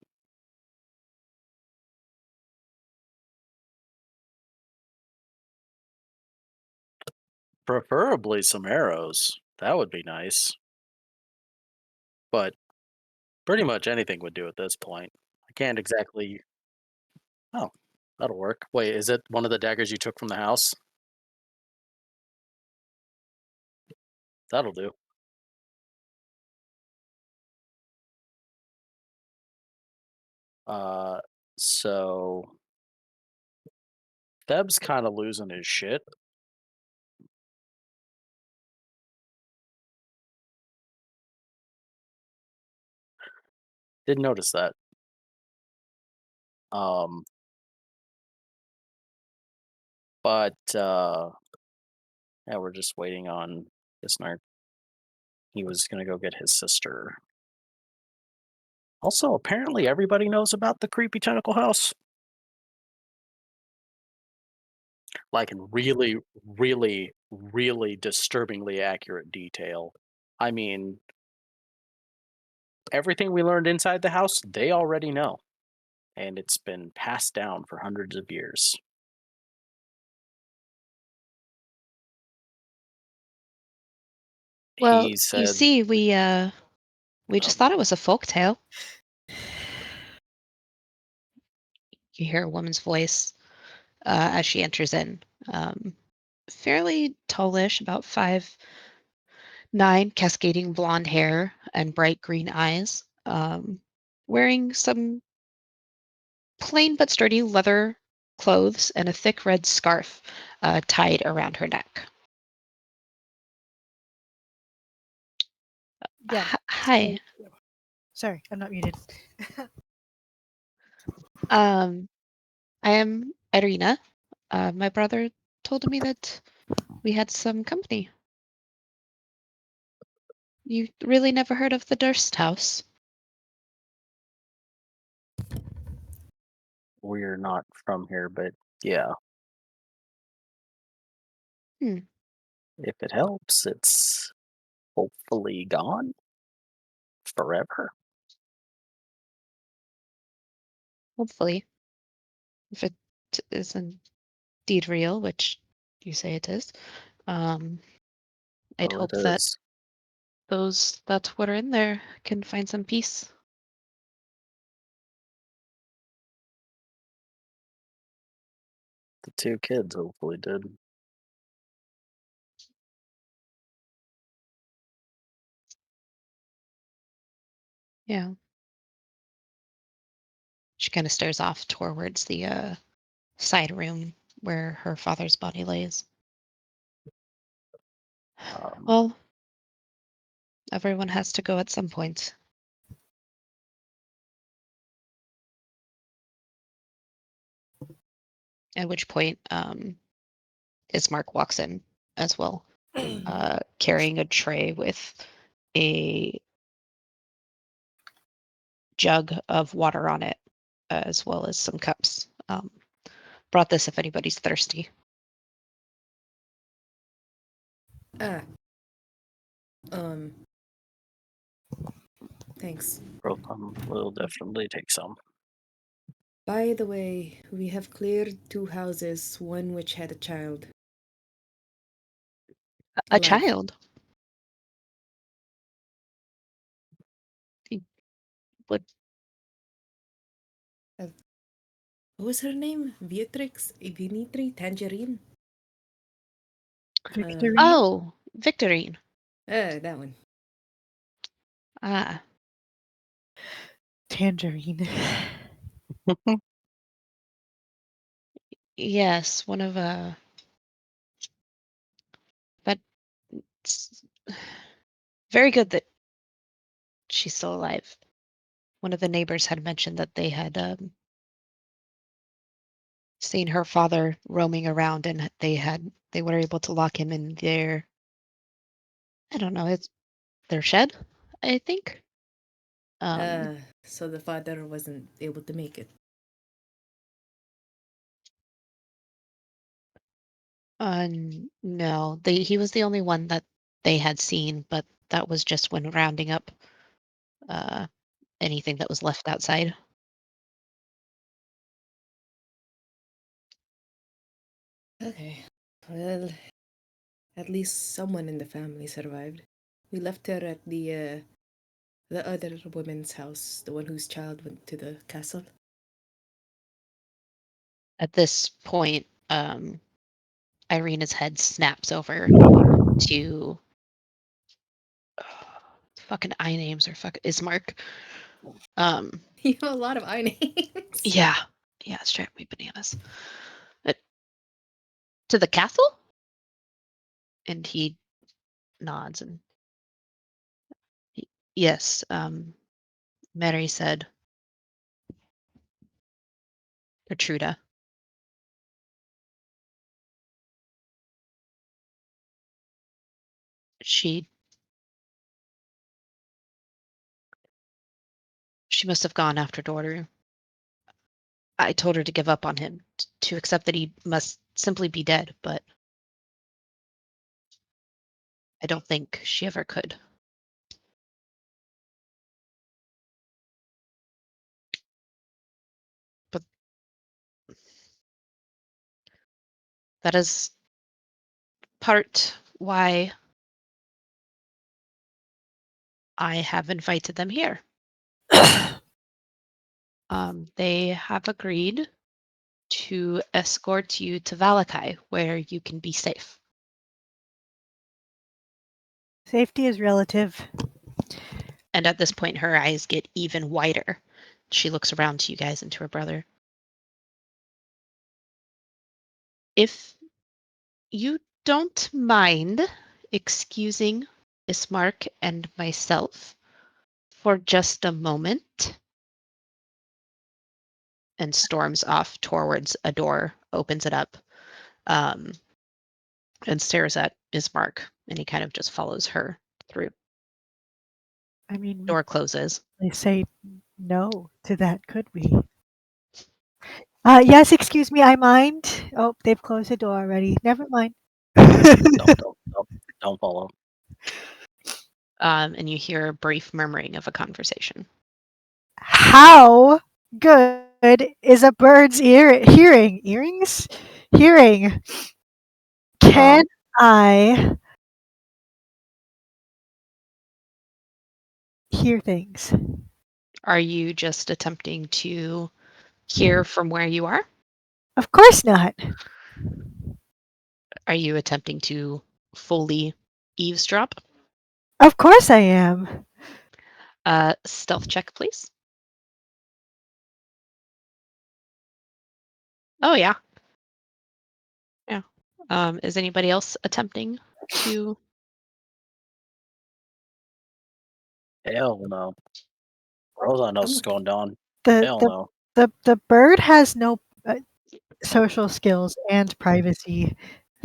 Preferably some arrows. That would be nice. But pretty much anything would do at this point. I can't exactly. Oh, that'll work. Wait, is it one of the daggers you took from the house? That'll do. Uh, so Theb's kind of losing his shit. Didn't notice that. Um, but yeah, we're just waiting on Isnar. He was gonna go get his sister. Also, apparently everybody knows about the creepy tentacle house. Like in really, really, really disturbingly accurate detail. I mean, everything we learned inside the house, they already know. And it's been passed down for hundreds of years. Well, He you said, see, we just thought it was a folk tale. You hear a woman's voice as she enters in. Fairly tallish, about 5'9", cascading blonde hair and bright green eyes. Wearing some plain but sturdy leather clothes and a thick red scarf tied around her neck. Yeah. Hi. Sorry, I'm not muted. I am Irina. My brother told me that we had some company. You really never heard of the Durst House? we're not from here, but yeah. Hmm. If it helps, it's hopefully gone forever. Hopefully, if it is indeed real, which you say it is. I'd Oh, it hope that is. those that were in there can find some peace. The two kids hopefully did. Yeah. She kind of stares off towards the side room where her father's body lays. Um, Well, everyone has to go at some point. At which point, Ismark walks in as well, carrying a tray with a jug of water on it, as well as some cups. Brought this if anybody's thirsty. Ah. Um. Thanks. we'll definitely take some. By the way, we have cleared 2 houses, one which had a child. A Alive. child. What? What was her name? Beatrix? Ivinitri? Tangerine? Victory. Oh, Victorine. That one. Ah, Tangerine. yes, one of but it's very good that she's still alive. One of the neighbors had mentioned that they had seen her father roaming around, and they were able to lock him in their, I don't know, it's their shed, I think. Um, So the father wasn't able to make it. no, he was the only one that they had seen, but that was just when rounding up uh anything that was left outside. Okay. Well, at least someone in the family survived. We left her at the other woman's house, the one whose child went to the castle. At this point, Irina's head snaps over to fucking I names or fuck Ismark. Um, You have a lot of eye names. yeah, yeah, it's driving me bananas. Uh, to the castle? And he nods and yes, Mary said Gertruda. She she must have gone after Doru. I told her to give up on him, to accept that he must simply be dead, but I don't think she ever could. But that is part why I have invited them here. They have agreed to escort you to Valakai, where you can be safe. Safety is relative. And at this point, her eyes get even wider. She looks around to you guys and to her brother. If you don't mind excusing Ismark and myself for just a moment, and storms off towards a door, opens it up, um, and stares at Ismark, and he kind of just follows her through. I mean, we Door closes. they say no to that, could we? Yes, excuse me, I mind. Oh, they've closed the door already. Never mind. Don't follow. And you hear a brief murmuring of a conversation. How good is a bird's hearing? Earrings? Hearing. Can I hear things? Are you just attempting to hear from where you are? Of course not. Are you attempting to fully eavesdrop? Of course I am. Stealth check, please. Oh, yeah. Yeah. Is anybody else attempting to? Hell no. Rosa knows what's going down. The Hell the no. the bird has no social skills and privacy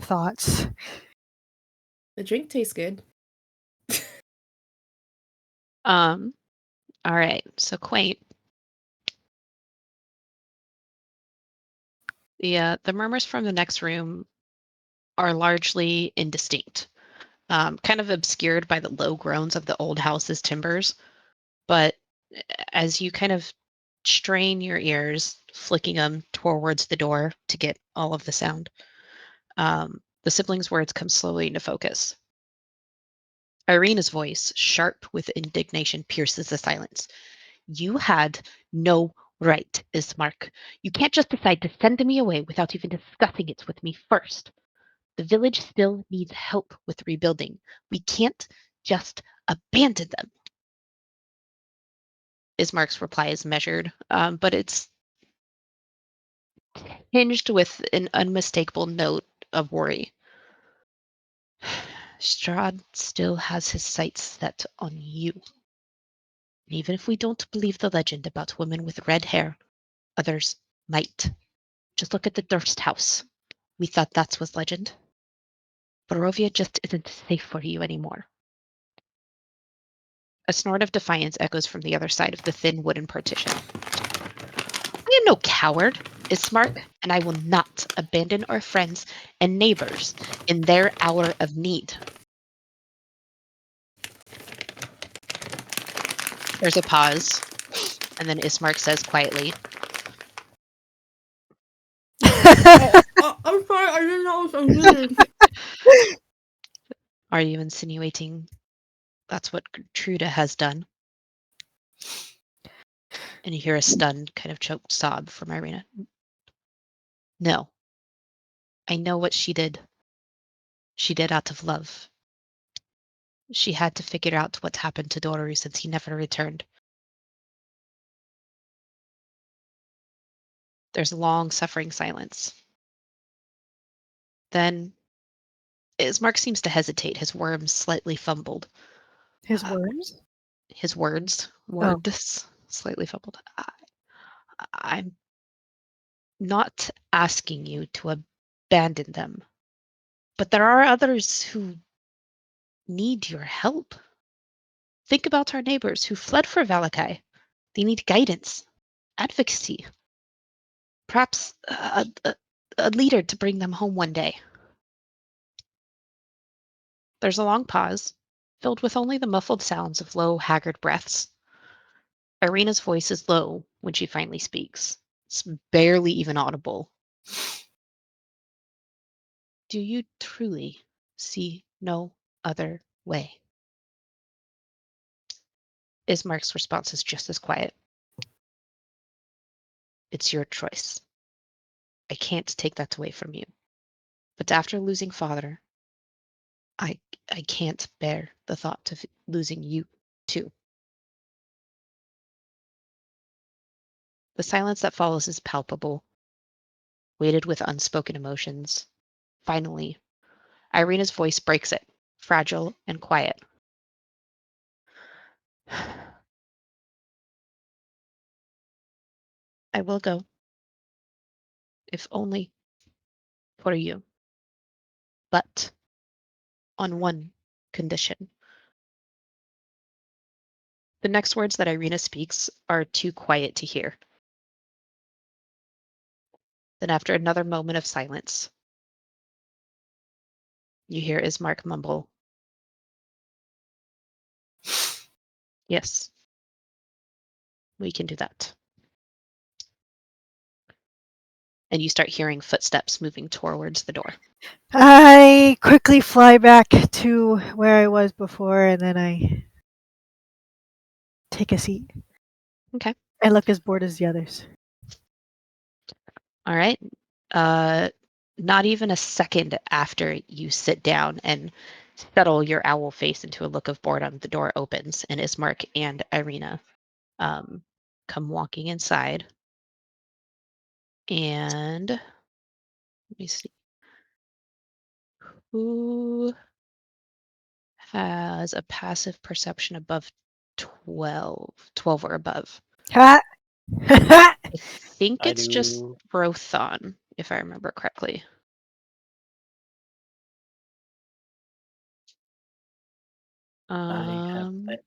thoughts. The drink tastes good. All right. So quaint. The murmurs from the next room are largely indistinct, kind of obscured by the low groans of the old house's timbers. But as you kind of strain your ears, flicking them towards the door to get all of the sound, the siblings' words come slowly into focus. Irina's voice, sharp with indignation, pierces the silence. You had no right, Ismark. You can't just decide to send me away without even discussing it with me first. The village still needs help with rebuilding. We can't just abandon them. Ismark's reply is measured, but it's tinged with an unmistakable note of worry. Strahd still has his sights set on you. Even if we don't believe the legend about women with red hair, others might. Just look at the Durst house. We thought that was legend. Barovia just isn't safe for you anymore. A snort of defiance echoes from the other side of the thin wooden partition. I am no coward, Ismark, and I will not abandon our friends and neighbors in their hour of need. There's a pause, and then Ismark says quietly, I'm sorry, I didn't know what I was doing. are you insinuating that's what Gertruda has done? And you hear a stunned, kind of choked sob from Irina. No. I know what she did. She did out of love. She had to figure out what happened to Doru since he never returned. There's a long, suffering silence. Then, as Mark seems to hesitate, his worms slightly fumbled. His worms? His words slightly fumbled. I'm not asking you to abandon them, but there are others who need your help. Think about our neighbors who fled for Valakai. They need guidance, advocacy, perhaps a leader to bring them home one day. There's a long pause, filled with only the muffled sounds of low, haggard breaths. Irina's voice is low when she finally speaks. It's barely even audible. Do you truly see no other way? Ismark's response is just as quiet. It's your choice. I can't take that away from you. But after losing father, I can't bear the thought of losing you too. The silence that follows is palpable, weighted with unspoken emotions. Finally, Irina's voice breaks it, fragile and quiet. I will go, if only for you. But on one condition. The next words that Irina speaks are too quiet to hear. Then, after another moment of silence, you hear Ismark mumble, "Yes, we can do that." And you start hearing footsteps moving towards the door. I quickly fly back to where I was before, and then I take a seat. Okay. I look as bored as the others. All right. Not even a second after you sit down and settle your owl face into a look of boredom, the door opens and Ismark and Irina come walking inside. And let me see. Who has a passive perception above 12 or above? Ha! I think I it's just do. Rothon, if I remember correctly. I have that.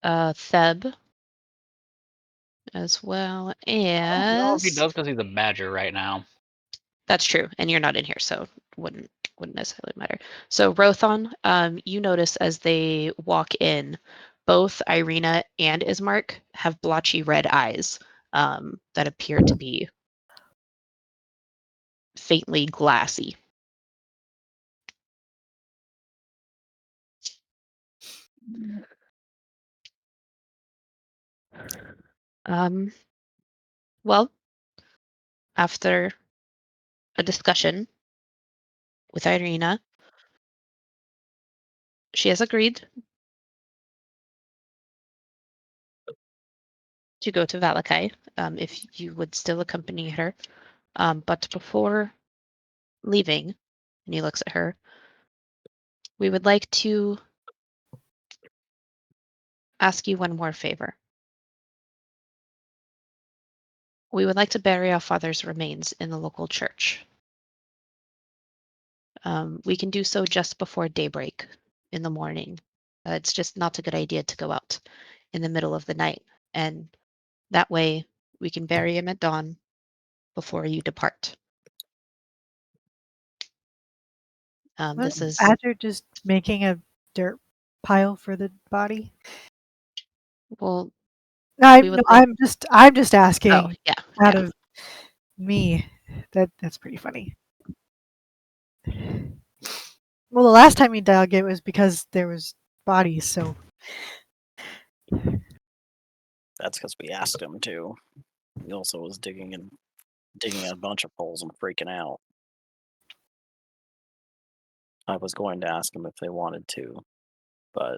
Theb as well I don't know if he as does because he's a badger right now. that's true, and you're not in here, so wouldn't necessarily matter. So Rothon, you notice as they walk in, both Irina and Ismark have blotchy red eyes that appear to be faintly glassy. Um, well, after a discussion with Irina, she has agreed to go to Valakai if you would still accompany her. But before leaving, and he looks at her, we would like to ask you one more favor. We would like to bury our father's remains in the local church. We can do so just before daybreak in the morning. It's just not a good idea to go out in the middle of the night. And that way we can bury him at dawn before you depart. This is Badger just making a dirt pile for the body. well. I'm We would no, like. I'm just Oh asking yeah, out yeah. of me. That's pretty funny. Well, the last time we dug it was because there was bodies, so That's because we asked him to. He also was digging a bunch of holes and freaking out. I was going to ask him if they wanted to, but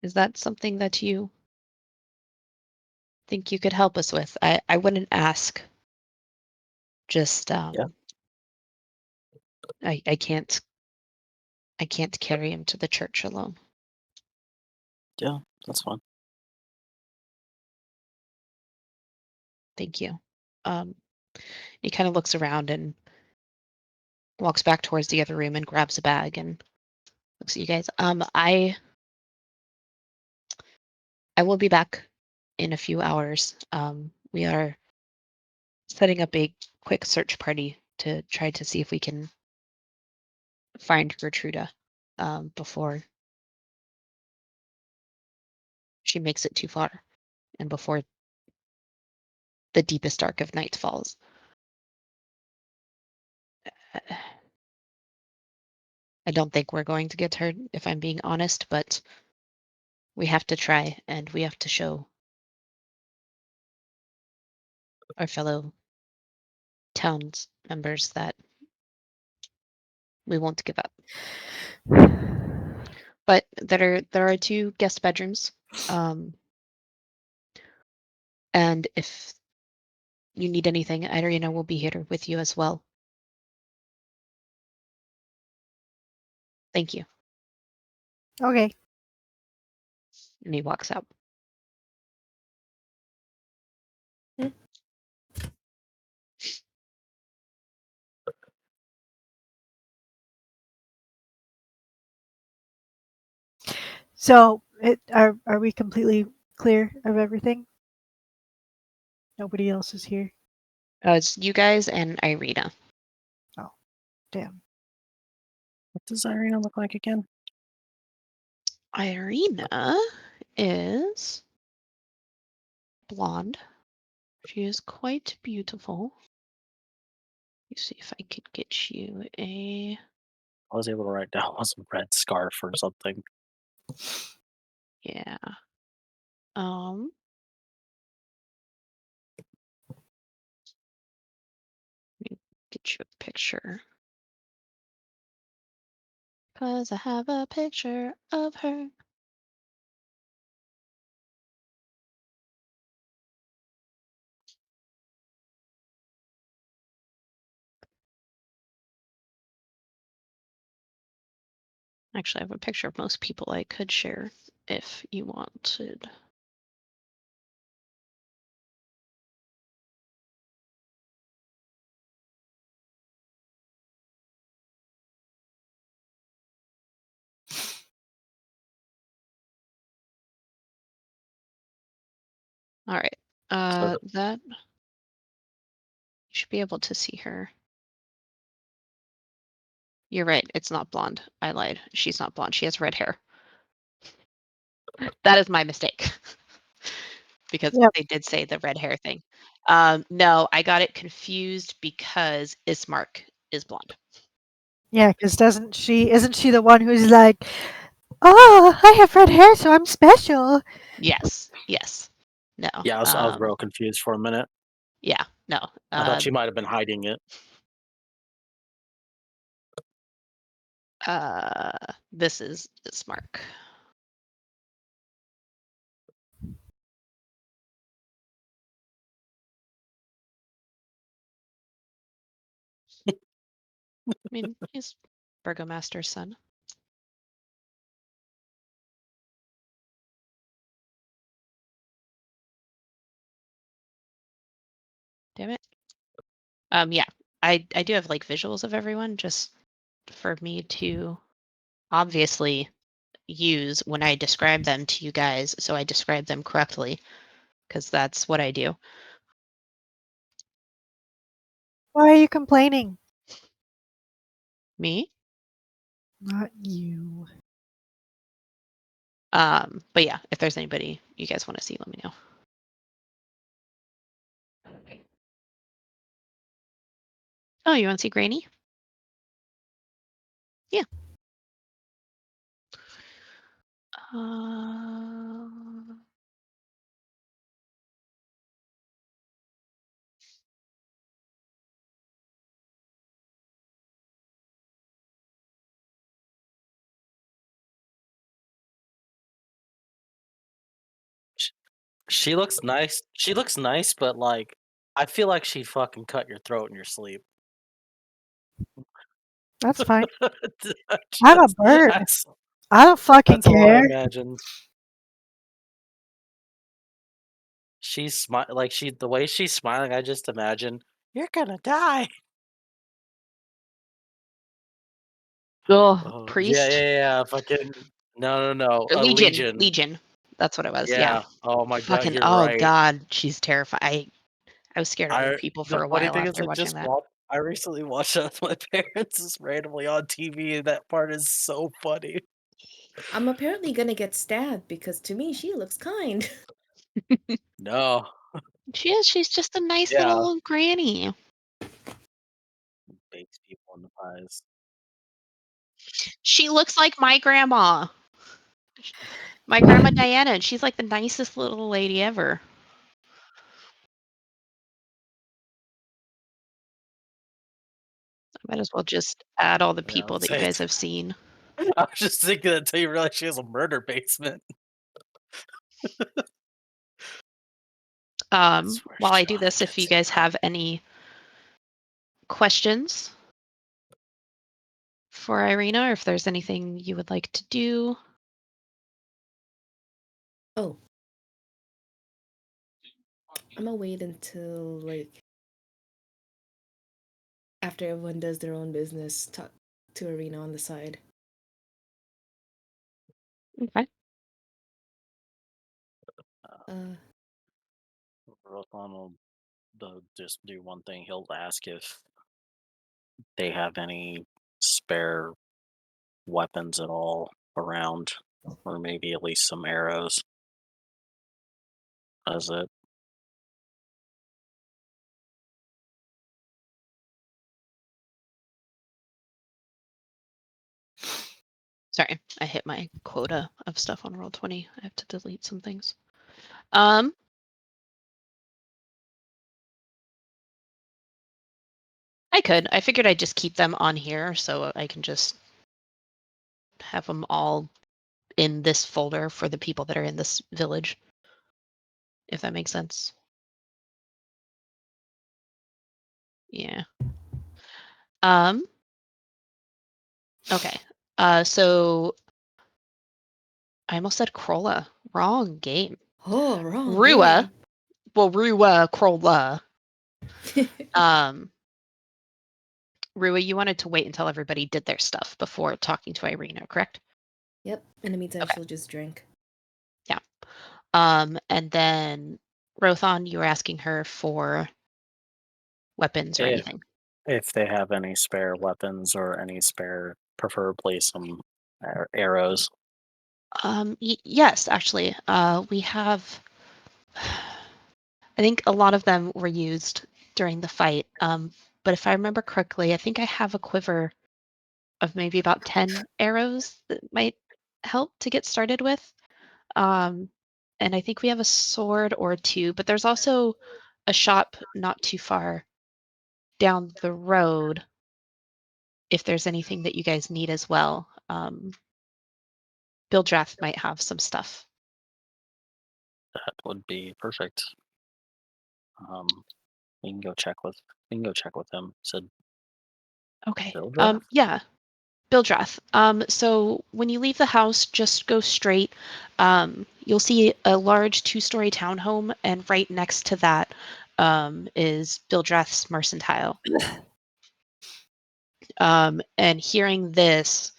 Is that something that you think you could help us with? I wouldn't ask. Just Yeah. I can't carry him to the church alone. yeah, that's fine. Thank you. He kind of looks around and walks back towards the other room and grabs a bag and looks at you guys. I will be back in a few hours. We are setting up a quick search party to try to see if we can find Gertruda before she makes it too far and before the deepest dark of night falls. I don't think we're going to get her, if I'm being honest, but we have to try and we have to show our fellow towns members that we won't give up. But there are 2 guest bedrooms, and if you need anything, Irina will be here with you as well. Thank you. okay. And he walks out. So, are we completely clear of everything? Nobody else is here. It's you guys and Irina. Damn. What does Irina look like again? Irina is blonde. She is quite beautiful. Let me see if I could get you a. I was able to write down some red scarf or something. Yeah. Let me get you a picture. Because I have a picture of her. Actually, I have a picture of most people I could share if you wanted. All right. That you should be able to see her. You're right. It's not blonde. I lied. She's not blonde. She has red hair. That is my mistake. Because Yep. they did say the red hair thing. No, I got it confused because Ismark is blonde. Yeah, because isn't she the one who's like, oh, I have red hair, so I'm special. Yes. No. Yeah, I was real confused for a minute. Yeah. No. I thought she might have been hiding it. This is Ismark. mean, he's Burgomaster's son. Damn it. Yeah, I do have like visuals of everyone just for me to obviously use when I describe them to you guys, so I describe them correctly, because that's what I do. Why are you complaining? Me. Not you. But yeah, if there's anybody you guys want to see, let me know. Oh, you want to see Granny? Yeah. She looks nice. She looks nice, but like, I feel like she'd fucking cut your throat in your sleep. That's fine. I'm a bird. I don't fucking That's all I care. imagine. She's like the way she's smiling. I just imagine you're gonna die. Oh, Oh, priest. yeah. Fucking no. Or A legion. Legion. That's what it was. Yeah. Yeah. Oh my god, Fucking. you're Oh right. God, she's terrifying. I was scared of old people The for a funny while thing is, after watching that. I recently watched that with my parents just randomly on TV, and that part is so funny. I'm apparently gonna get stabbed because to me she looks kind. No. She is. She's just a nice Yeah. little granny. Bakes people in the pies. She looks like my grandma. My grandma Diana, and she's like the nicest little lady ever. I might as well just add all the Yeah, people that you guys have seen. I was just thinking that until you realize she has a murder basement. While I do this, if you guys have any questions for Irina, or if there's anything you would like to do. Oh. I'm gonna wait until like after everyone does their own business, talk to Arena on the side. Okay. Rothon will just do one thing. He'll ask if they have any spare weapons at all around, or maybe at least some arrows. That's it. Sorry, I hit my quota of stuff on Roll20. I have to delete some things. I could. I figured I'd just keep them on here so I can just have them all in this folder for the people that are in this village. If that makes sense. Yeah. Okay. So I almost said Krolla. Wrong game. Oh, wrong Rua. game. Well, Rua, Krolla. Rua, you wanted to wait until everybody did their stuff before talking to Irina, correct? Yep. In the meantime, Okay. she'll just drink. Yeah. And then Rothon, you were asking her for weapons or anything. If they have any spare weapons or any spare, preferably some arrows. Yes, actually. We have. I think a lot of them were used during the fight. But if I remember correctly, I think I have a quiver of maybe about 10 arrows that might help to get started with. And I think we have a sword or two, but there's also a shop not too far down the road if there's anything that you guys need as well. Bildrath might have some stuff. That would be perfect. We can go check with him. Said Okay. Bildrath? Yeah, Bildrath. So when you leave the house, just go straight. You'll see a large two-story townhome, and right next to that is Bildrath's mercantile. And hearing this,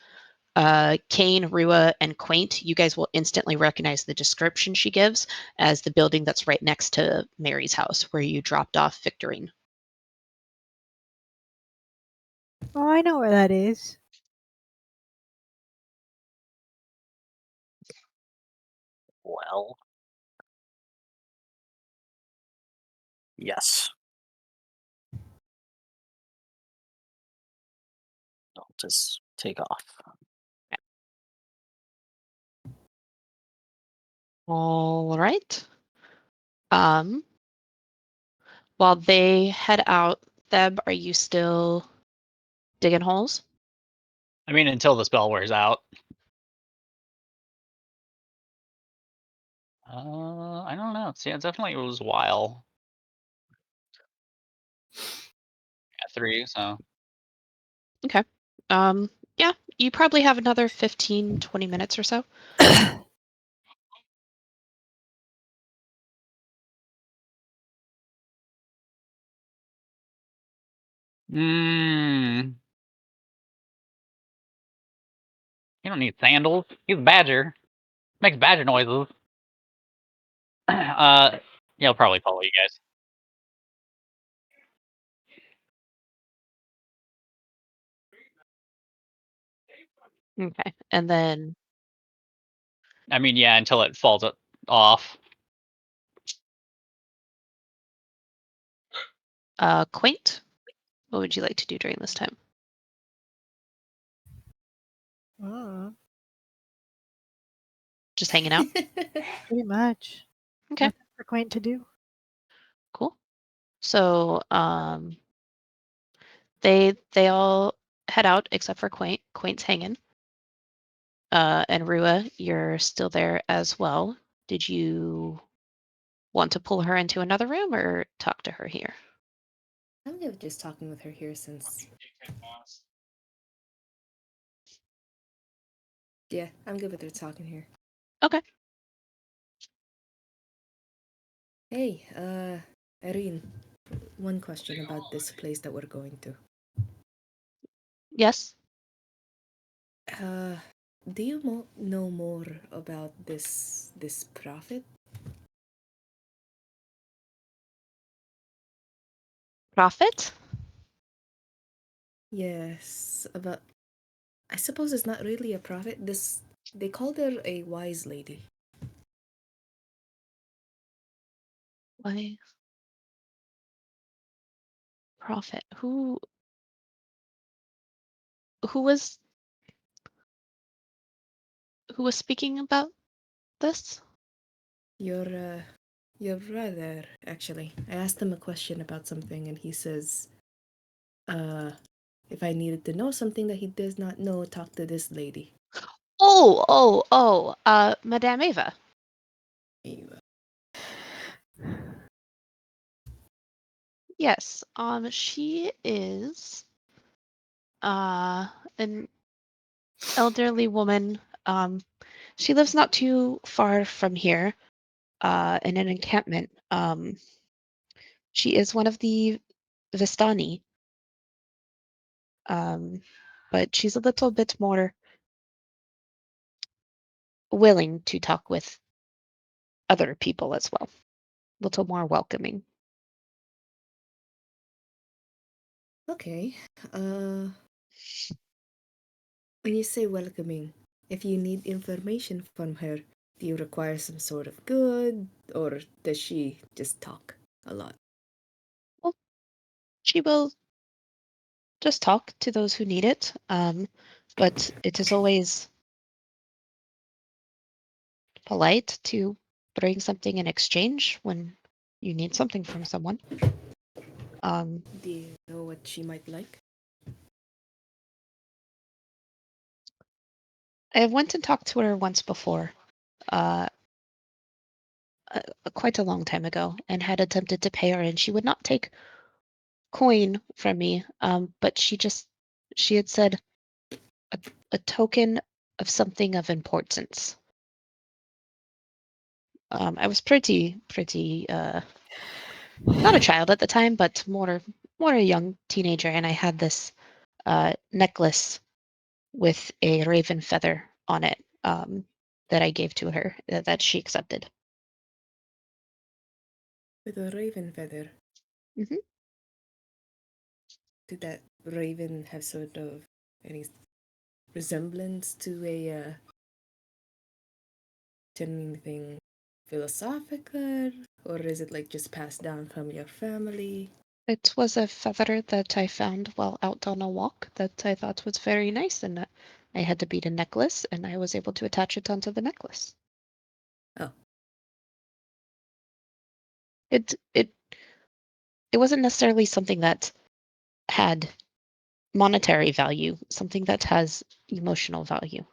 Kane, Rua, and Quaint, you guys will instantly recognize the description she gives as the building that's right next to Mary's house, where you dropped off Victorine. Oh, I know where that is. Well. Yes. I'll just take off. All right. Um, while they head out, Theb, are you still digging holes? I mean, until the spell wears out. I don't know. See, it definitely was a while. Yeah, 3, so. Okay. Yeah, you probably have another 15, 20 minutes or so. Mmm. You don't need sandals. He's a badger. Makes badger noises. Yeah, I'll probably follow you guys. Okay. And then I mean, yeah, until it falls off. Quaint, what would you like to do during this time? Oh, Just hanging out? pretty much. Okay, Nothing for Quaint to do. cool. So they all head out except for Quaint. Quaint's hanging. And Rua, you're still there as well. Did you want to pull her into another room or talk to her here? I'm good with just talking with her here since. Yeah, I'm good with her talking here. Okay. Hey, Erin, one question about this place that we're going to. Yes. Uh, do you know more about this prophet? Prophet? Yes, about. I suppose it's not really a prophet. They called her a wise lady. Why? Prophet. Who was who was speaking about this? Your your brother, actually. I asked him a question about something, and he says, uh, if I needed to know something that he does not know, talk to this lady. Madame Ava. Ava. Yes. She is an elderly woman. She lives not too far from here, in an encampment. She is one of the Vistani, um, but she's a little bit more willing to talk with other people as well. A little more welcoming. Okay. When you say welcoming, if you need information from her, do you require some sort of good, or does she just talk a lot? Well, she will just talk to those who need it, but it is always polite to bring something in exchange when you need something from someone. Do you know what she might like? I went and talked to her once before, uh, quite a long time ago, and had attempted to pay her, and she would not take coin from me. But she just She had said a token of something of importance. I was pretty not a child at the time, but more a young teenager, and I had this necklace with a raven feather on it that I gave to her that she accepted. With a raven feather. Hmm. Did that raven have sort of any resemblance to anything philosophical, or is it like just passed down from your family? It was a feather that I found while out on a walk that I thought was very nice, and I had to beat a necklace, and I was able to attach it onto the necklace. Oh. It wasn't necessarily something that had monetary value, something that has emotional value.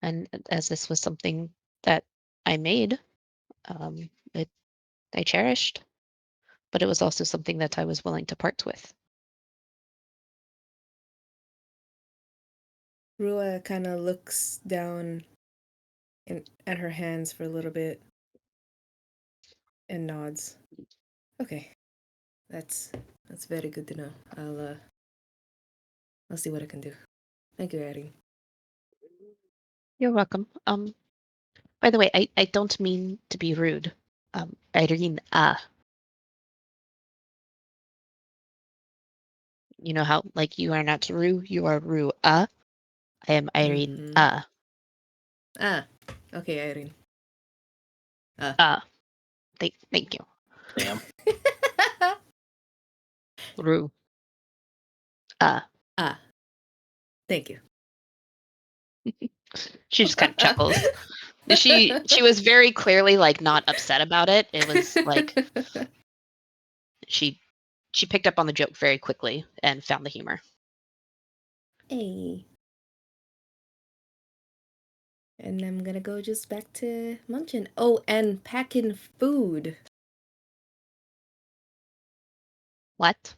And as this was something that I made, it I cherished, but it was also something that I was willing to part with. Rua kind of looks down at her hands for a little bit and nods. Okay, that's very good to know. I'll see what I can do. Thank you, Erin. You're welcome. By the way, I don't mean to be rude. Irene, you know how like you are not Ru, you are Ru. I am Irene. Mm-hmm. Ah, okay, Erin. Thank you. Damn. Ru. Ah, thank you. She just kind of chuckles. She was very clearly like not upset about it. It was like she picked up on the joke very quickly and found the humor. Hey. And I'm gonna go just back to munching. Oh, and packing food. What?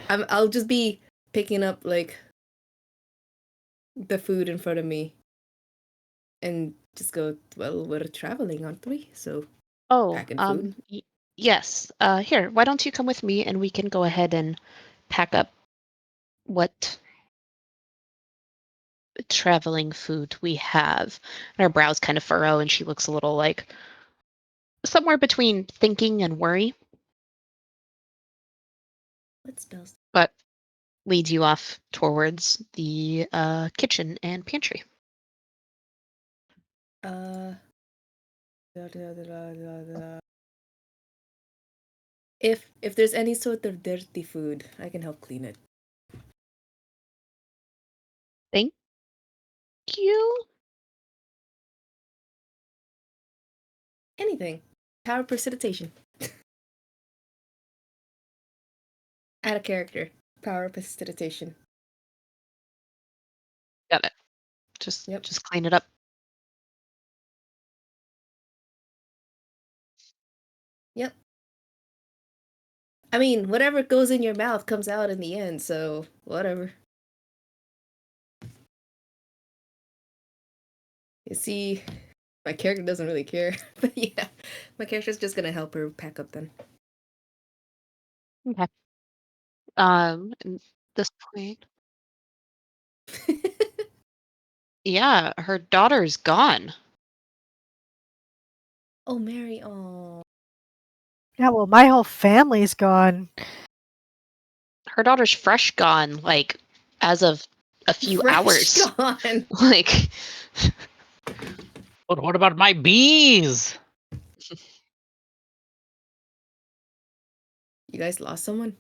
I'll just be picking up like the food in front of me and just go, well, we're traveling, aren't we? So Oh, packing food. yes. Here, why don't you come with me and we can go ahead and pack up what traveling food we have. And her brows kind of furrow and she looks a little like somewhere between thinking and worry, What spells? but leads you off towards the kitchen and pantry. Uh da, da, da, da, da, da. If there's any sort of dirty food, I can help clean it. Thank you. Anything. Power precipitation. Add a character. Power precipitation. Got it. Yep. Just clean it up. Yep. I mean, whatever goes in your mouth comes out in the end, so whatever. You see, my character doesn't really care. But yeah, my character's just gonna help her pack up then. Okay. At this point, yeah, her daughter's gone. Oh, Mary, oh. Yeah, well, my whole family's gone. Her daughter's fresh gone, like as of a few Fresh hours. gone. Like, But what about my bees? You guys lost someone?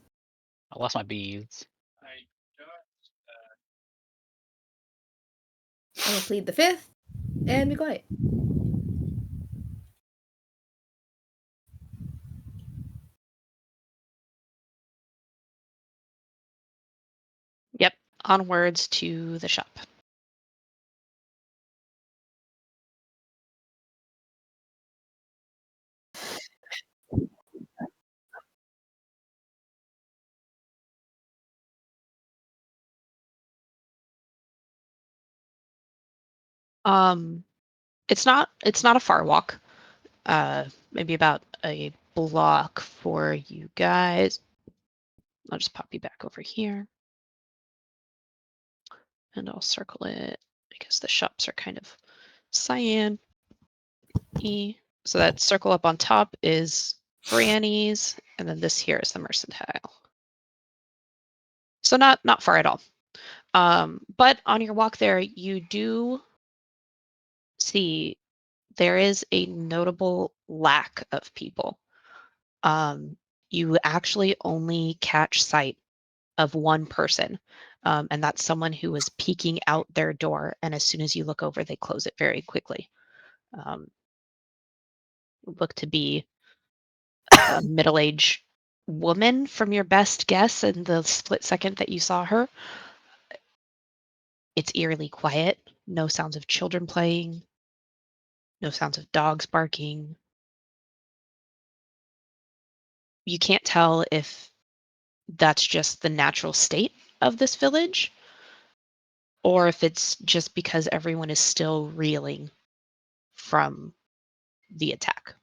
I lost my bees. I'm gonna plead the fifth and be quiet. yep, onwards to the shop. It's not a far walk. Maybe about a block for you guys. I'll just pop you back over here. And I'll circle it because the shops are kind of cyan. So that circle up on top is Franny's, and then this here is the mercantile. So not far at all. But on your walk there, you do see there is a notable lack of people. You actually only catch sight of one person, and that's someone who was peeking out their door. And as soon as you look over, they close it very quickly. Look to be a middle-aged woman from your best guess in the split second that you saw her. It's eerily quiet. No sounds of children playing. No sounds of dogs barking. You can't tell if that's just the natural state of this village or if it's just because everyone is still reeling from the attack.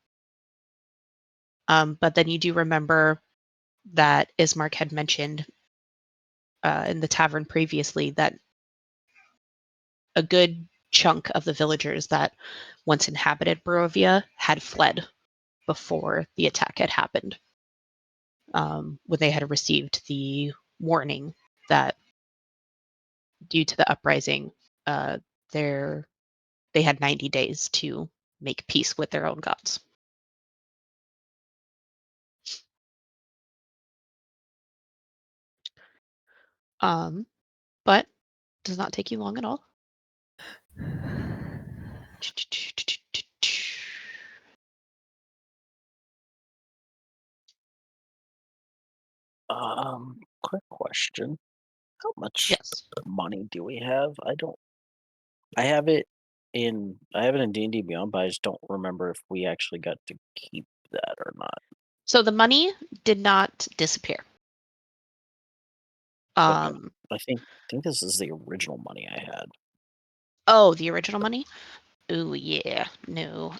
But then you do remember that Ismark had mentioned in the tavern previously that a good chunk of the villagers that once inhabited Barovia had fled before the attack had happened. When they had received the warning that due to the uprising, uh, they had 90 days to make peace with their own gods. But does not take you long at all. Quick question. How much Yes. money do we have? I have it I have it in D&D Beyond, but I just don't remember if we actually got to keep that or not. So the money did not disappear. I think this is the original money I had. Oh, the original money? Ooh, yeah. No.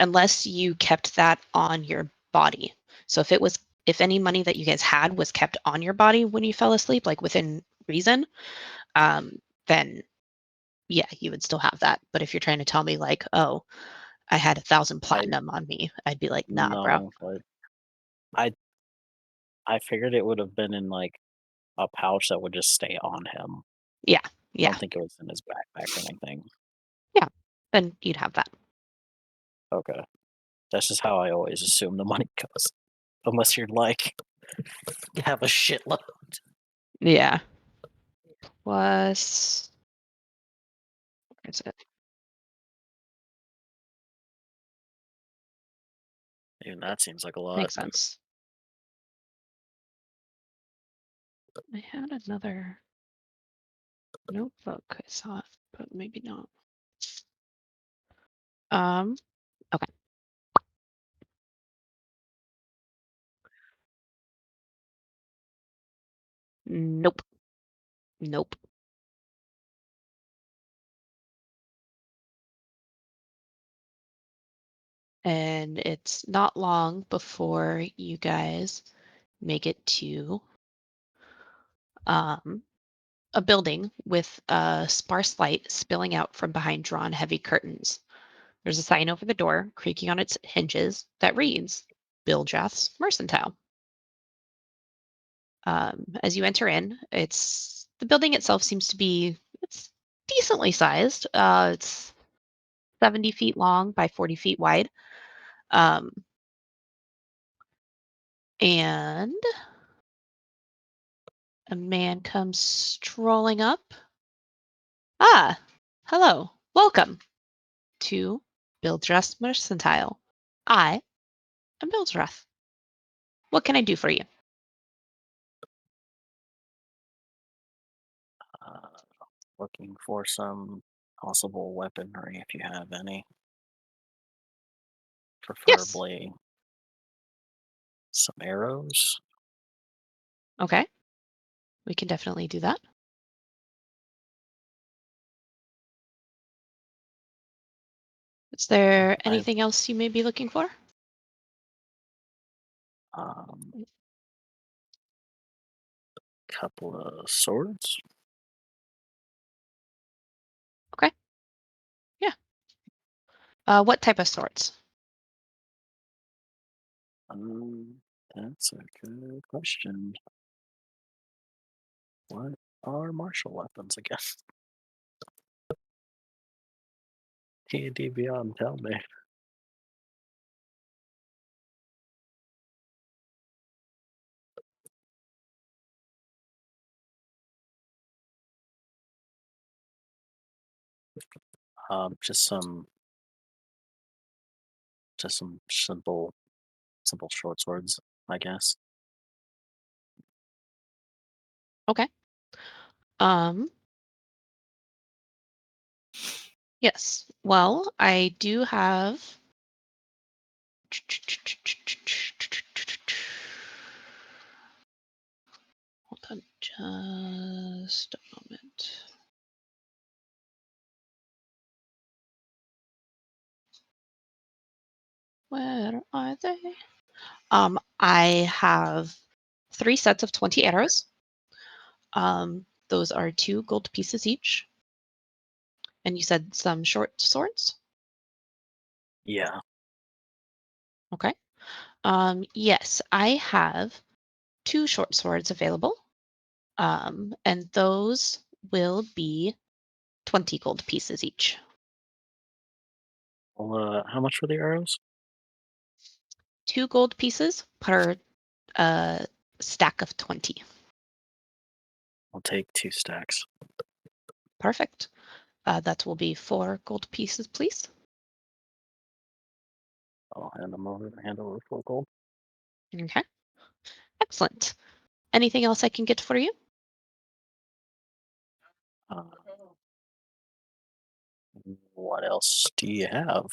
Unless you kept that on your body. So if any money that you guys had was kept on your body when you fell asleep, like within reason, then yeah, you would still have that. But if you're trying to tell me like, oh, I had 1,000 platinum on me, I'd be like, nah, bro. No, but I figured it would have been in like a pouch that would just stay on him. Yeah, I yeah, don't think it was in his backpack or anything. yeah. Then you'd have that. Okay. That's just how I always assume the money goes. Unless you're like have a shitload. Yeah. Plus, where is it? Even that seems like a lot. Makes sense. I had another notebook I saw, but maybe not. Okay. Nope. Nope. And it's not long before you guys make it to a building with a sparse light spilling out from behind drawn heavy curtains. There's a sign over the door, creaking on its hinges, that reads, Bildrath's Mercantile. As you enter in, the building itself seems to be it's decently sized. It's 70 feet long by 40 feet wide. And a man comes strolling up. Ah, hello. Welcome to Bildrath Mercantile. I am Bildrath. What can I do for you? Uh, Looking for some possible weaponry if you have any. Yes. Preferably some arrows. Okay. We can definitely do that. Is there I have anything else you may be looking for? couple of swords. Okay. Yeah. What type of swords? That's a good question. What are martial weapons again? D&D Beyond, tell me. Just some simple short swords, I guess. Okay. Yes. Well, I do have. Hold on just a moment. Where are they? I have 3 sets of 20 arrows. Those are 2 gold pieces each. And you said some short swords? Yeah. Okay. Yes, I have 2 short swords available. And those will be 20 gold pieces each. Well, how much were the arrows? 2 gold pieces per stack of 20. I'll take 2 stacks. Perfect. That will be 4 gold pieces, please. I'll hand over 4 gold. Okay. Excellent. Anything else I can get for you? Uh, what else do you have?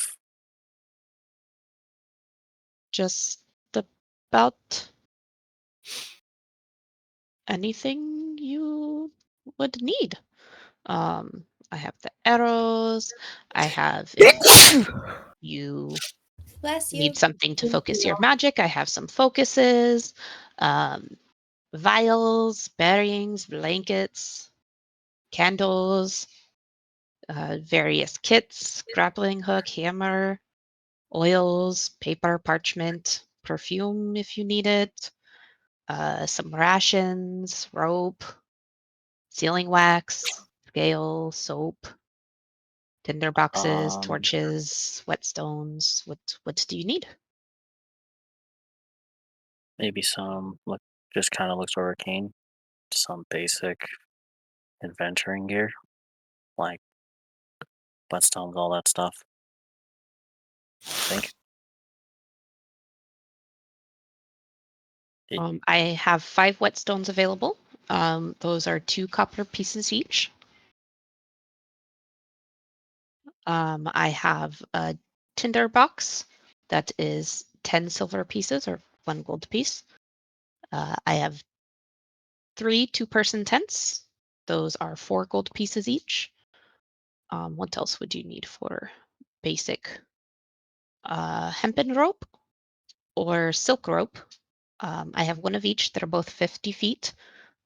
Just about anything you would need. I have the arrows. I have if you Bless you. need something to focus your magic, I have some focuses, vials, bearings, blankets, candles, various kits, grappling hook, hammer, oils, paper, parchment, perfume if you need it, some rations, rope, sealing wax, scale, soap, tinder boxes, Um, torches, whetstones. What do you need? maybe some just kind of looks arcane. Some basic adventuring gear, like whetstones, all that stuff. I think. I have 5 whetstones available. Those are 2 copper pieces each. I have a tinder box that is 10 silver pieces or 1 gold piece. I have 3 2-person tents. Those are 4 gold pieces each. What else would you need for basic? Hempen rope or silk rope. I have 1 of each that are both 50 feet.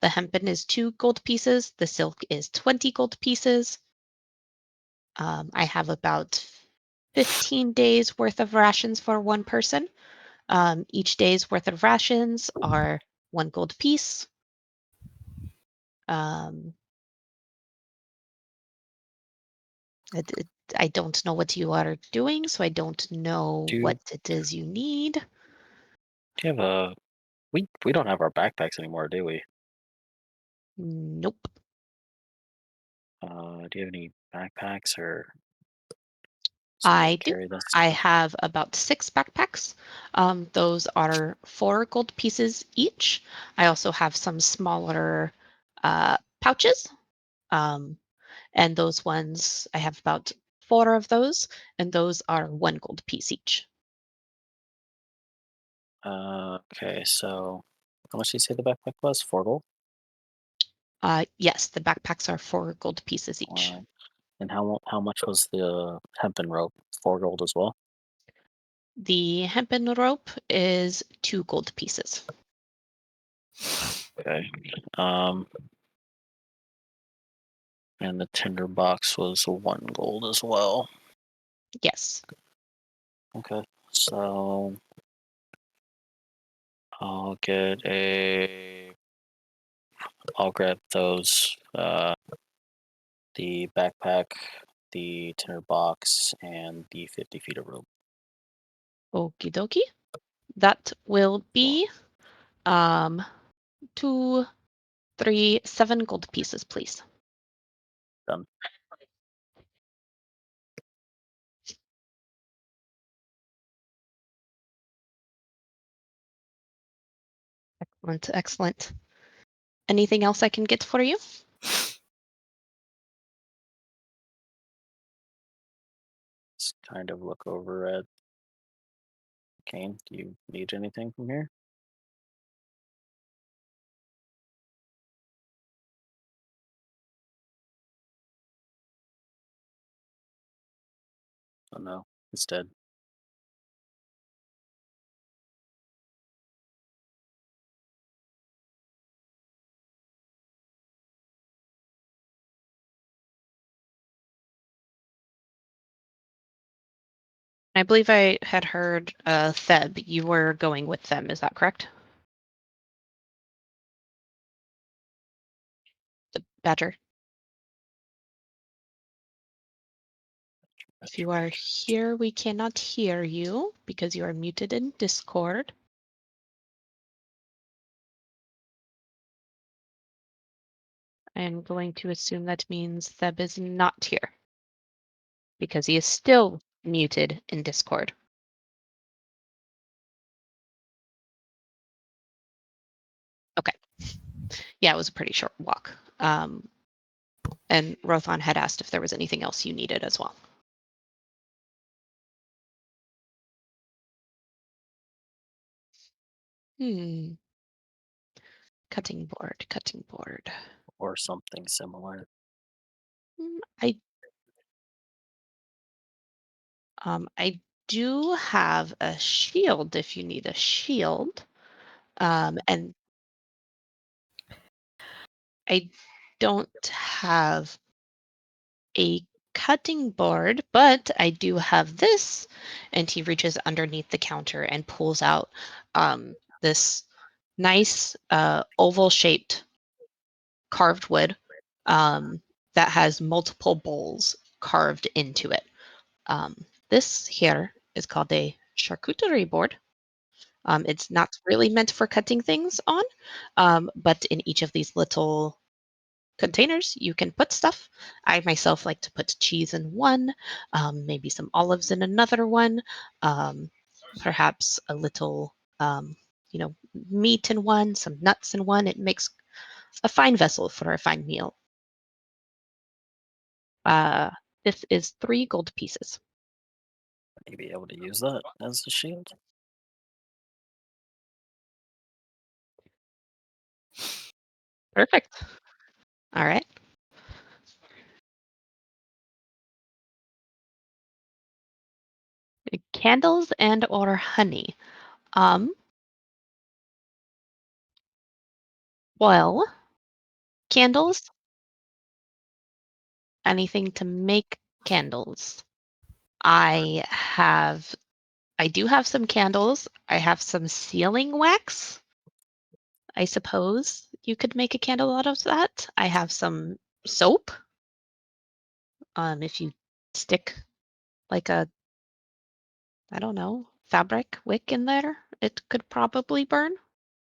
The hempen is 2 gold pieces. The silk is 20 gold pieces. I have about 15 days worth of rations for 1 person. Each day's worth of rations are 1 gold piece. Um, I don't know what you are doing, so I don't know Do what it is you need. do you have a? We don't have our backpacks anymore, do we? Nope. Do you have any backpacks or something I to do. carry this I stuff? have about 6 backpacks. Those are 4 gold pieces each. I also have some smaller pouches. And those ones, I have about 4 of those, and those are 1 gold piece each. Okay, so how much did you say the backpack was? 4 gold. Yes, the backpacks are 4 gold pieces each. Alright. And how much was the hempen rope? 4 gold as well. The hempen rope is 2 gold pieces. Okay. And the tinder box was 1 gold as well. Yes. Okay. So I'll get a. I'll grab those. The backpack, the tinder box, and the 50 feet of rope. Okie dokie. That will be 2, 3, 7 gold pieces, please. Done. Excellent, excellent. Anything else I can get for you? Just kind of look over at Kane. Do you need anything from here? Oh no, it's dead. I believe I had heard Theb, you were going with them, is that correct? The Badger. If you are here, we cannot hear you because you are muted in Discord. I am going to assume that means Theb is not here because he is still muted in Discord. Okay. Yeah, it was a pretty short walk. And Rothan had asked if there was anything else you needed as well. Cutting board, cutting board. Or something similar. I do have a shield if you need a shield. And I don't have a cutting board, but I do have this. And he reaches underneath the counter and pulls out this nice oval shaped carved wood that has multiple bowls carved into it. This here is called a charcuterie board. It's not really meant for cutting things on, but in each of these little containers, you can put stuff. I myself like to put cheese in one, maybe some olives in another one, perhaps a little, meat in one, some nuts in one. It makes a fine vessel for a fine meal. This is 3 gold pieces. Would you be able to use that as a shield? Perfect. All right. Candles and or honey. Well, candles, anything to make candles. I do have some candles. I have some sealing wax. I suppose you could make a candle out of that. I have some soap. If you stick like a, I don't know, fabric wick in there, it could probably burn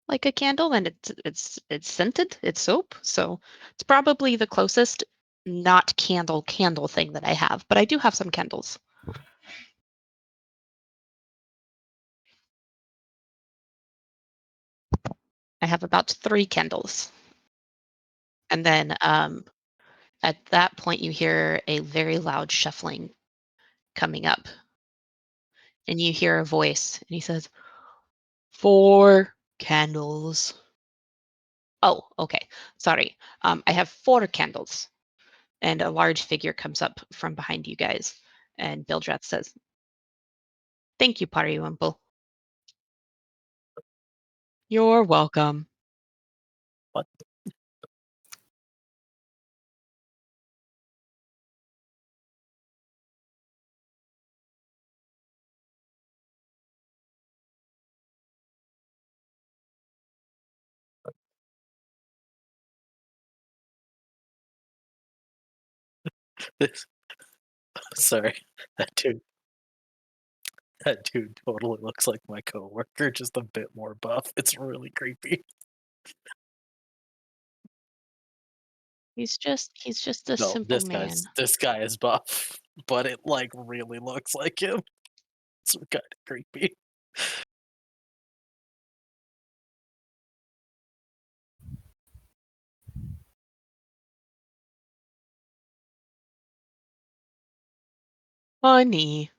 like a candle, and it's scented. It's soap, so it's probably the closest not candle thing that I have. But I do have some candles. I have about 3 candles. And then at that point, you hear a very loud shuffling coming up. And you hear a voice, and he says, 4 candles. Oh, okay. Sorry. I have 4 candles. and a large figure comes up from behind you guys. And Bildrat says, "Thank you, Pariwimple." "You're welcome." What? This, sorry, that dude. That dude totally looks like my coworker, just a bit more buff. It's really creepy. He's just a No, simple man. this guy is buff, but it like really looks like him. It's kind of creepy. Funny.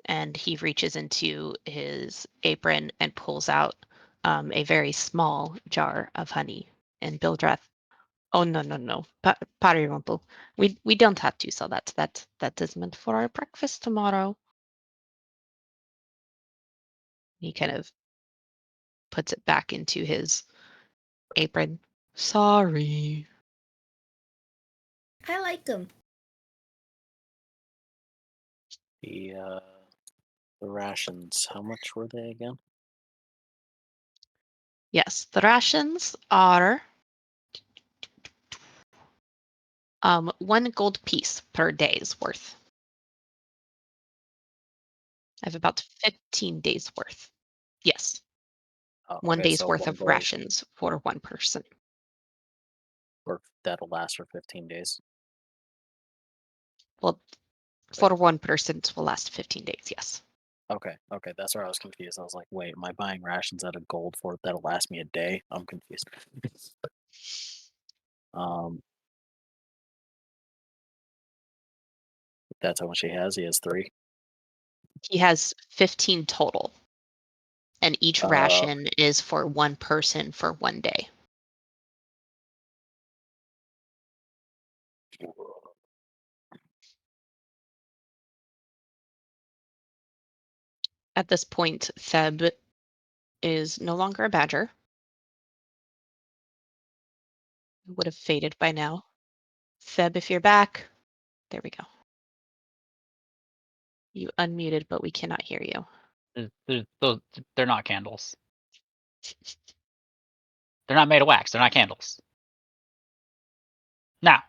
And he reaches into his apron and pulls out a very small jar of honey. And Bildrat, "Oh, no, no, no, Pariwimple, we don't have to sell that. That is meant for our breakfast tomorrow." He kind of puts it back into his apron. "Sorry." I like them. The rations, how much were they again? Yes, the rations are 1 gold piece per day's worth. I have about 15 days worth. Yes, Oh, 1 okay, day's so worth 1 of day, rations for 1 person. or that'll last for 15 days. Well, for 1 person, it will last 15 days, yes. Okay, that's where I was confused. I was like, wait, am I buying rations out of gold for that'll last me a day? I'm confused. um, that's how much he has. He has 3. He has 15 total, and each Uh, ration is for 1 person for 1 day. At this point, Theb is no longer a badger. It would have faded by now. Theb, if you're back, there we go. You unmuted, but we cannot hear you. They're not candles. They're not made of wax. They're not candles. Now,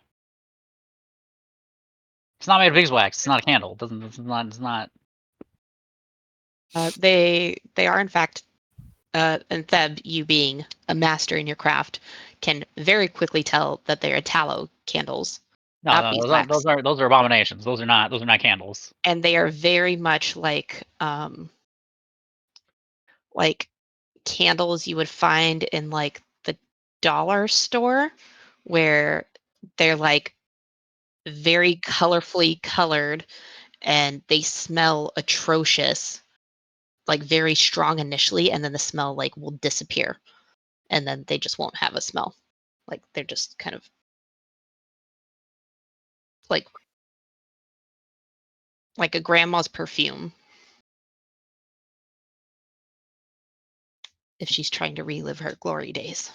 it's not made of beeswax. It's not a candle. It's not. They are in fact, and Theb, you being a master in your craft, can very quickly tell that they are tallow candles, No, not no, beeswax. those are abominations. Those are not candles. And they are very much like candles you would find in like the dollar store, where they're like very colorfully colored and they smell atrocious, like very strong initially, and then the smell like will disappear, and then they just won't have a smell. Like they're just kind of like a grandma's perfume if she's trying to relive her glory days.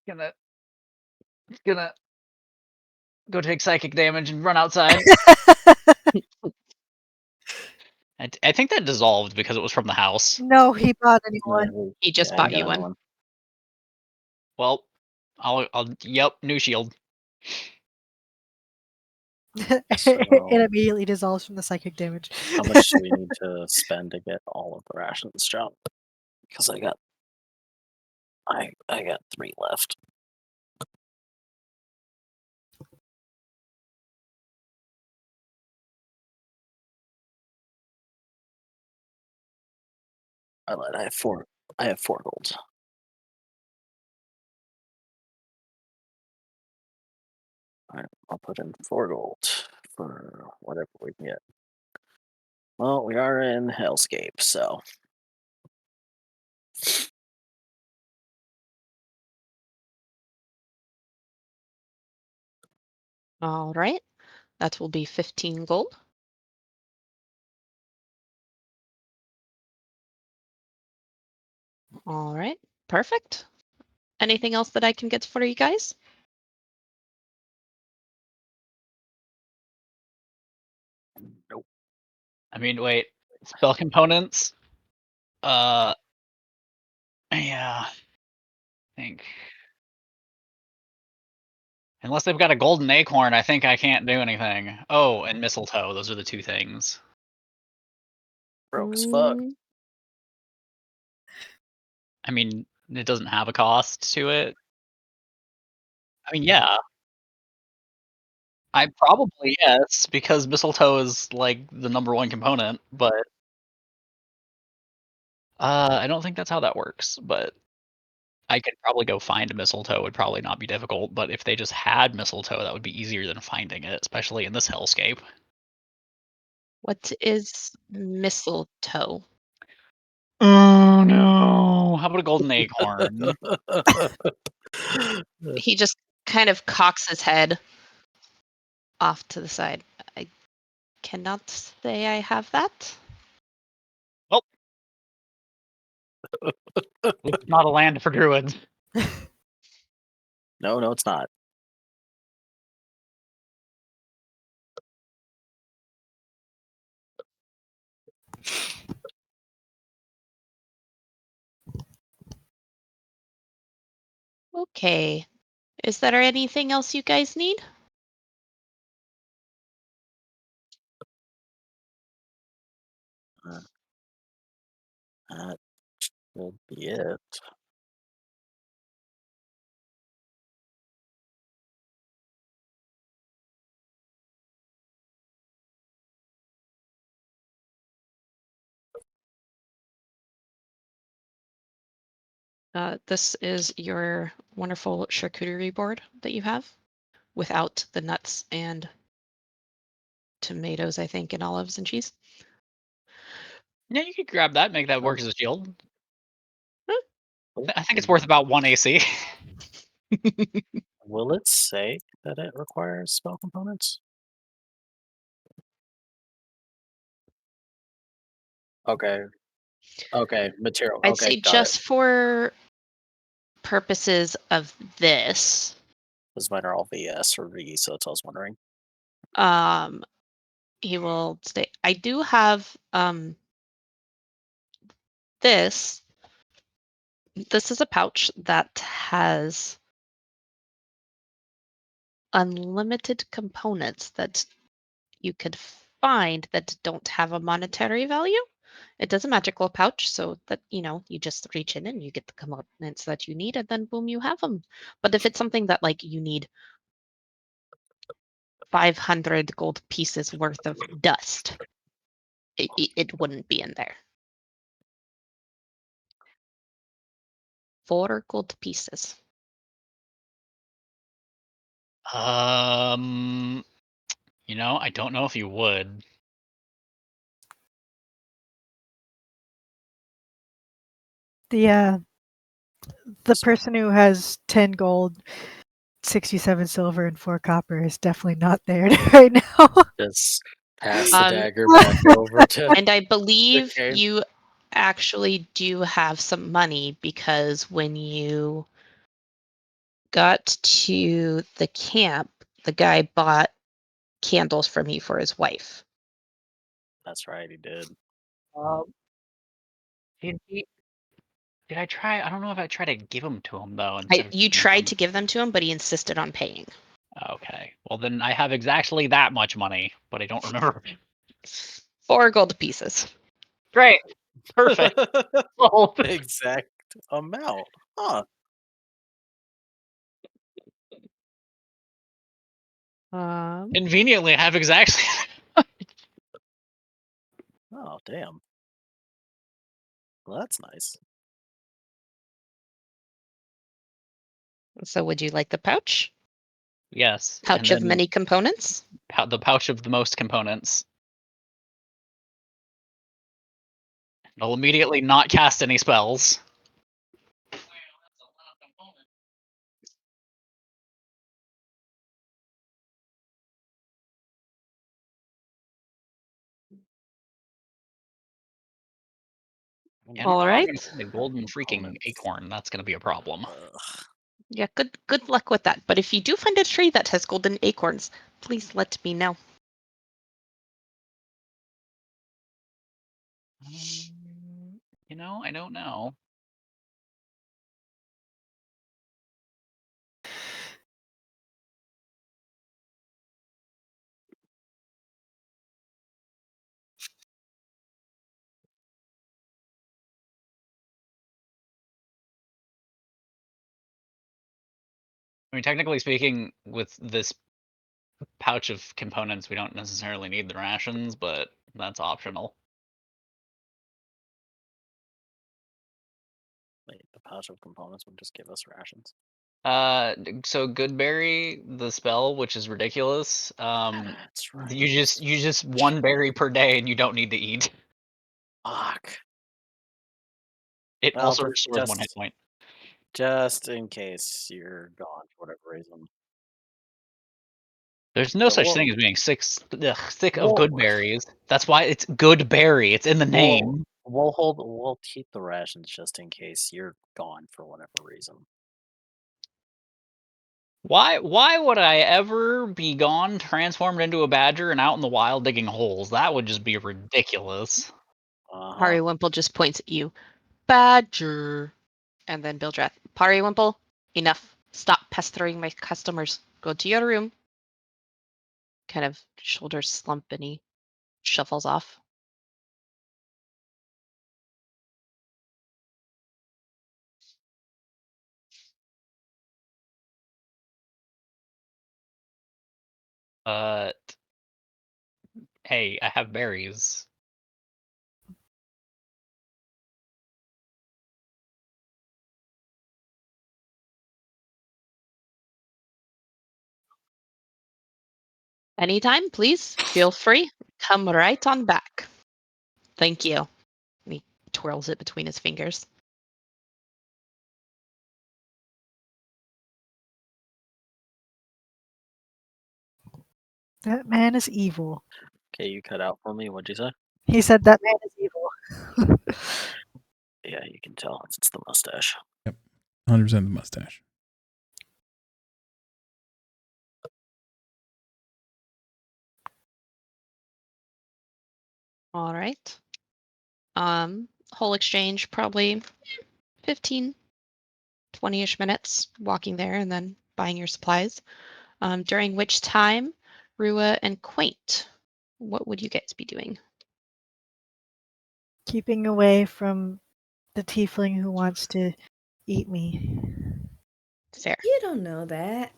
Gonna go take psychic damage and run outside. I think that dissolved because it was from the house. No, he bought a new one. He just yeah, bought got you another one. Well, yep, new shield. So, It immediately dissolves from the psychic damage. how much do we need to spend to get all of the rations dropped? Because I got 3 left. I lied. I have 4. I have 4 golds. Alright, I'll put in 4 gold for whatever we can get. Well, we are in Hellscape, so All right. That will be 15 gold. All right. Perfect. Anything else that I can get for you guys? nope. I mean, wait. Spell components? Yeah. I think. Unless they've got a golden acorn, I think I can't do anything. Oh, and mistletoe. Those are the 2 things. Broke as fuck. Mm, I mean, it doesn't have a cost to it. I mean, yeah. I probably yes, because mistletoe is like the number 1 component, but I don't think that's how that works, but I could probably go find a mistletoe, would probably not be difficult, but if they just had mistletoe, that would be easier than finding it, especially in this hellscape. what is mistletoe? Oh no! How about a golden acorn? He just kind of cocks his head off to the side. I cannot say I have that. Well, it's not a land for druids. No, it's not. Okay. Is there anything else you guys need? Uh, that should be it. This is your wonderful charcuterie board that you have without the nuts and tomatoes, I think, and olives and cheese. Yeah, you could grab that, make that work Oh. as a shield. Oh, I think it's worth about 1 AC. Will it say that it requires spell components? Okay. Okay, material. I'd Okay, say got it. just for purposes of this, Because mine are all VS or V, so that's what I was wondering. um, he will stay. I do have this. This is a pouch that has unlimited components that you could find that don't have a monetary value. It does a magical pouch so that, you just reach in and you get the components that you need and then boom, you have them. But if it's something that like you need 500 gold pieces worth of dust, it wouldn't be in there. 4 gold pieces. I don't know if you would. The person who has 10 gold, 67 silver, and 4 copper is definitely not there right now. Just pass the Um, dagger back over to and I believe Okay. you actually do have some money because when you got to the camp, the guy bought candles from you for his wife. That's right, he did. Um, did I try? I don't know if I tried to give them to him though. Instead of You keeping tried them. to give them to him, but he insisted on paying. Okay, well then I have exactly that much money, but I don't remember. 4 gold pieces. Great, perfect. Sold. Exact amount. Huh. Conveniently, I have exactly. Oh, damn. Well, that's nice. So would you like the pouch? Yes. Pouch of many components? The pouch of the most components. I'll immediately not cast any spells. Yeah, I don't All know how I'm right. gonna find a golden freaking acorn. That's gonna be a problem. Yeah, good luck with that. But if you do find a tree that has golden acorns, please let me know. I don't know. I mean, technically speaking, with this pouch of components, we don't necessarily need the rations, but that's optional. Wait, the pouch of components would just give us rations. So Goodberry, the spell, which is ridiculous. That's right. You just one berry per day, and you don't need to eat. Fuck. It Well, also restores one hit point. Just in case you're gone for whatever reason. There's no But such we'll- thing as being sick of Well- good berries. That's why it's good berry. It's in the name. We'll keep the rations just in case you're gone for whatever reason. Why would I ever be gone, transformed into a badger, and out in the wild digging holes? That would just be ridiculous. Pariwimple just points at you. Badger. And then Bildrath. Pariwimple, enough. Stop pestering my customers. Go to your room. Kind of shoulders slump and he shuffles off. Hey, I have berries. Anytime, please. Feel free. Come right on back. Thank you. And he twirls it between his fingers. That man is evil. Okay, you cut out for me. What'd you say? He said that man is evil. Yeah, you can tell. It's the mustache. 100% the mustache. All right. Whole exchange, probably 15, 20-ish minutes walking there and then buying your supplies. During which time, Rua and Quaint, what would you guys be doing? Keeping away from the tiefling who wants to eat me. Fair. You don't know that.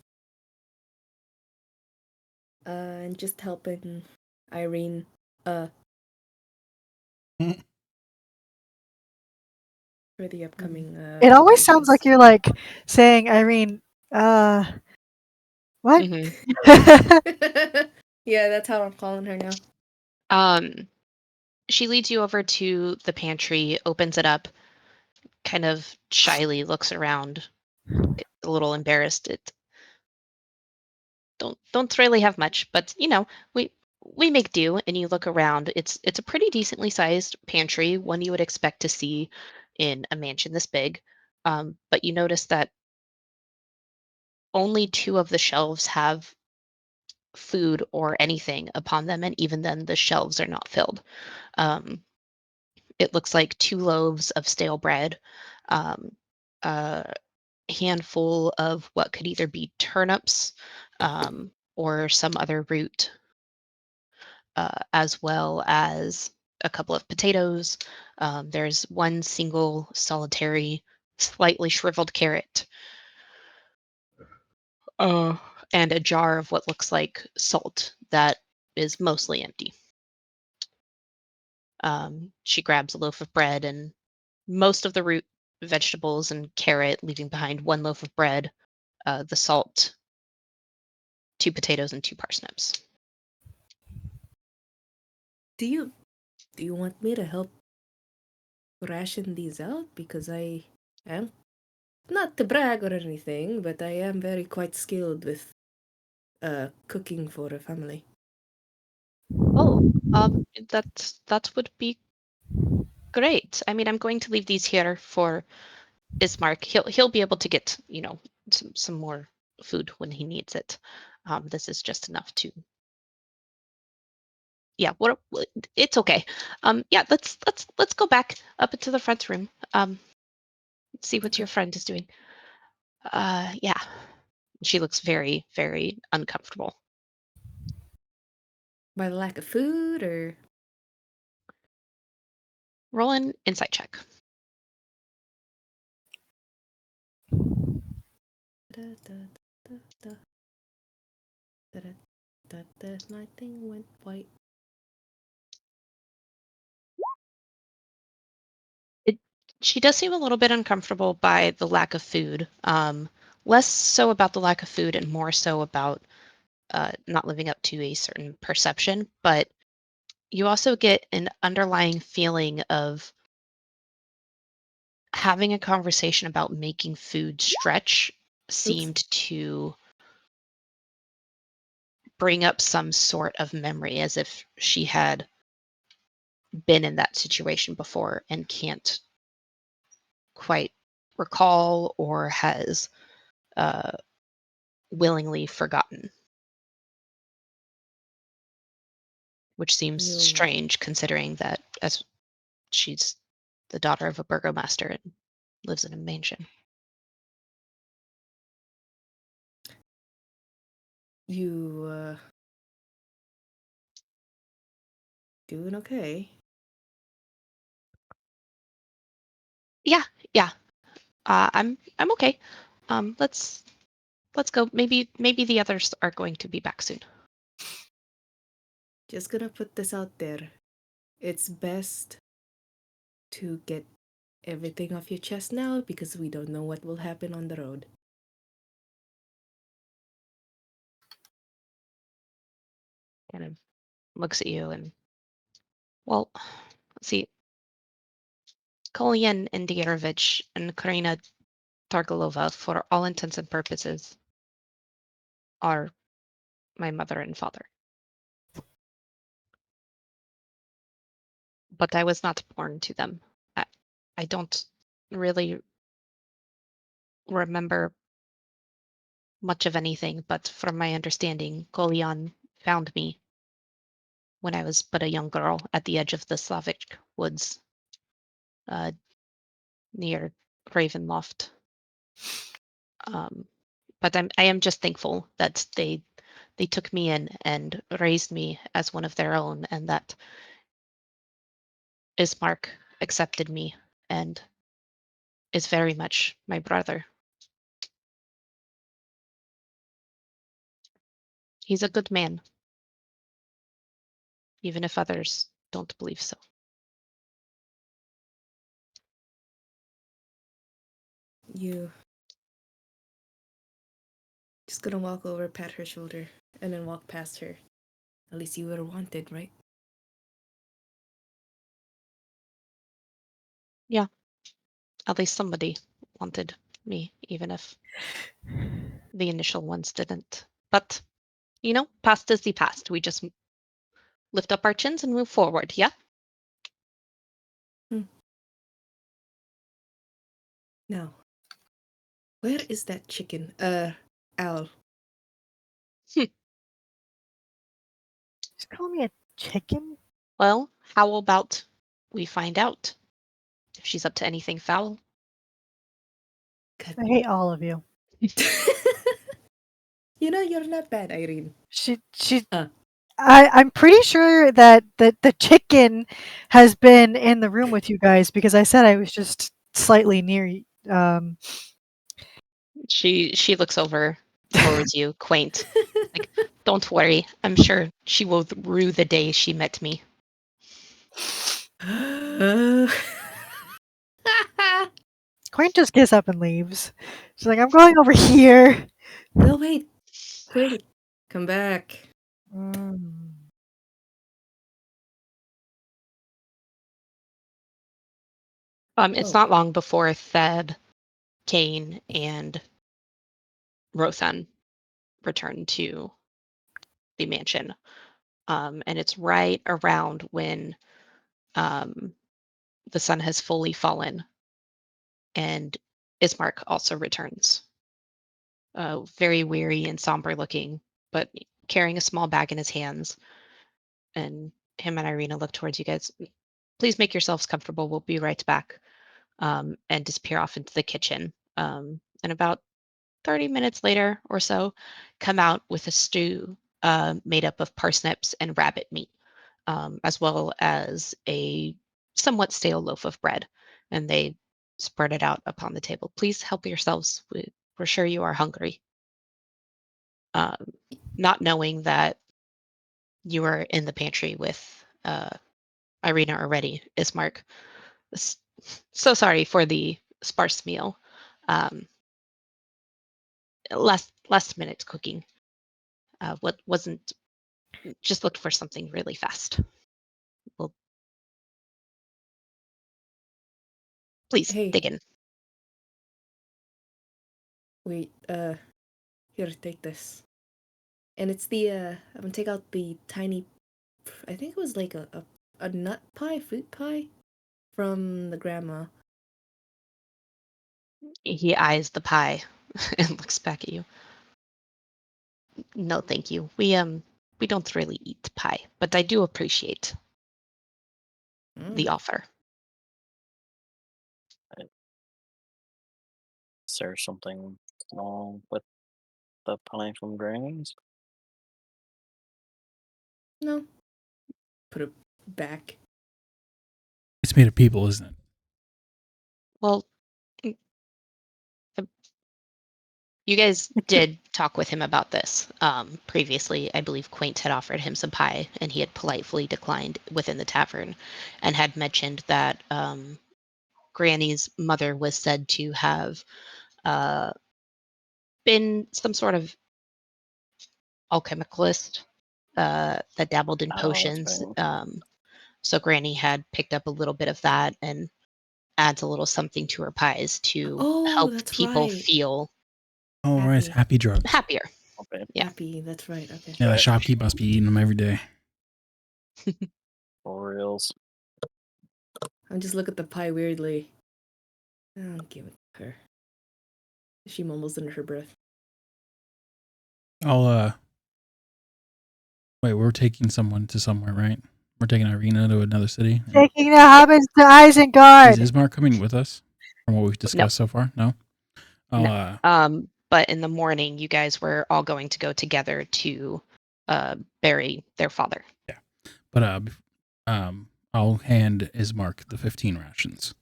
And just helping Irene. For the upcoming. It always sounds like races. you're like saying, Irene, what? Yeah, that's how I'm calling her now. She leads you over to the pantry, opens it up, kind of shyly looks around, a little embarrassed. It don't really have much, but we make do. And you look around. It's a pretty decently sized pantry, one you would expect to see in a mansion this big. But you notice that only two of the shelves have food or anything upon them, and even then the shelves are not filled. Um, it looks like two loaves of stale bread, um, a handful of what could either be turnips or some other root, as well as a couple of potatoes. There's one single solitary, slightly shriveled carrot, uh, and a jar of what looks like salt that is mostly empty. She grabs a loaf of bread and most of the root vegetables and carrot, leaving behind one loaf of bread, the salt, 2 potatoes and 2 parsnips. Do you want me to help ration these out? Because I am, not to brag or anything, but I am very quite skilled with cooking for a family. Oh, that would be great. I mean, I'm going to leave these here for Ismark. He'll be able to get, some more food when he needs it. This is just enough to. Yeah, it's okay. Yeah, let's go back up into the front room. See what your friend is doing. Yeah. She looks very, very uncomfortable. By the lack of food, or Roll an insight check. My thing went white. She does seem a little bit uncomfortable by the lack of food. Less so about the lack of food and more so about not living up to a certain perception. But you also get an underlying feeling of having a conversation about making food stretch seemed to bring up some sort of memory, as if she had been in that situation before and can't quite recall or has uh, willingly forgotten, which seems You strange considering that as she's the daughter of a burgomaster and lives in a mansion. you doing okay? Yeah, yeah. I'm okay. Let's go. Maybe the others are going to be back soon. Just gonna put this out there. It's best to get everything off your chest now because we don't know what will happen on the road. Kind of looks at you and, well, let's see. Kolyan Indierovich and Karina Targalova, for all intents and purposes, are my mother and father. But I was not born to them. I don't really remember much of anything, but from my understanding, Kolyan found me when I was but a young girl at the edge of the Slavic woods uh, near Ravenloft. But I am just thankful that they took me in and raised me as one of their own, and that Ismark accepted me and is very much my brother. He's a good man, even if others don't believe so. You just gonna walk over, pat her shoulder, and then walk past her. At least you were wanted, right? Yeah, at least somebody wanted me, even if the initial ones didn't. But, past is the past. We just lift up our chins and move forward, yeah? Now, where is that chicken? Owl. She's calling me a chicken? Well, how about we find out if she's up to anything foul? I hate all of you. You're not bad, Irene. She Uh. I'm pretty sure that the chicken has been in the room with you guys because I said I was just slightly near She looks over towards you, quaint. Like, don't worry. I'm sure she will rue the day she met me. Quaint just gets up and leaves. She's like, I'm going over here. No, wait. Come back. Mm. It's Oh. not long before Theb, Kane, and Rothan return to the mansion. And it's right around when um, the sun has fully fallen, and Ismark also returns. Very weary and somber looking, but carrying a small bag in his hands. And him and Irina look towards you guys. Please make yourselves comfortable. We'll be right back. And disappear off into the kitchen. And about 30 minutes later or so, come out with a stew made up of parsnips and rabbit meat, as well as a somewhat stale loaf of bread. And they spread it out upon the table. Please help yourselves. We're sure you are hungry. Not knowing that you were in the pantry with Irina already, Ismark. So sorry for the sparse meal. Um, last minute cooking. What wasn't just looked for something really fast. Well, please Hey. dig in. Wait, here, take this. And it's the, I'm gonna take out the tiny, I think it was like a nut pie, fruit pie from the grandma. He eyes the pie and looks back at you. No, thank you. We don't really eat pie, but I do appreciate the offer. Is there something wrong with the pie from Granny's? No. Put it back. It's made of people, isn't it? Well, you guys did talk with him about this previously. I believe Quaint had offered him some pie, and he had politely declined within the tavern, and had mentioned that Granny's mother was said to have been some sort of alchemicalist that dabbled in Oh, that's potions. right. So Granny had picked up a little bit of that and adds a little something to her pies to Oh, help that's people right. feel Oh, right. It's Happy. happy drugs. happier. Okay. Yeah. Happy, that's right, okay. Yeah, the shopkeep must be eating them every day. For reals. I just look at the pie weirdly. I'll give it to her. She mumbles under her breath. I'll, wait, we're taking someone to somewhere, right? We're taking Irina to another city. Taking the hobbits to Is Isengard. Ismark coming with us? From what we've discussed so far? No? No. But in the morning, you guys were all going to go together to bury their father. Yeah. But I'll hand Ismark the 15 rations.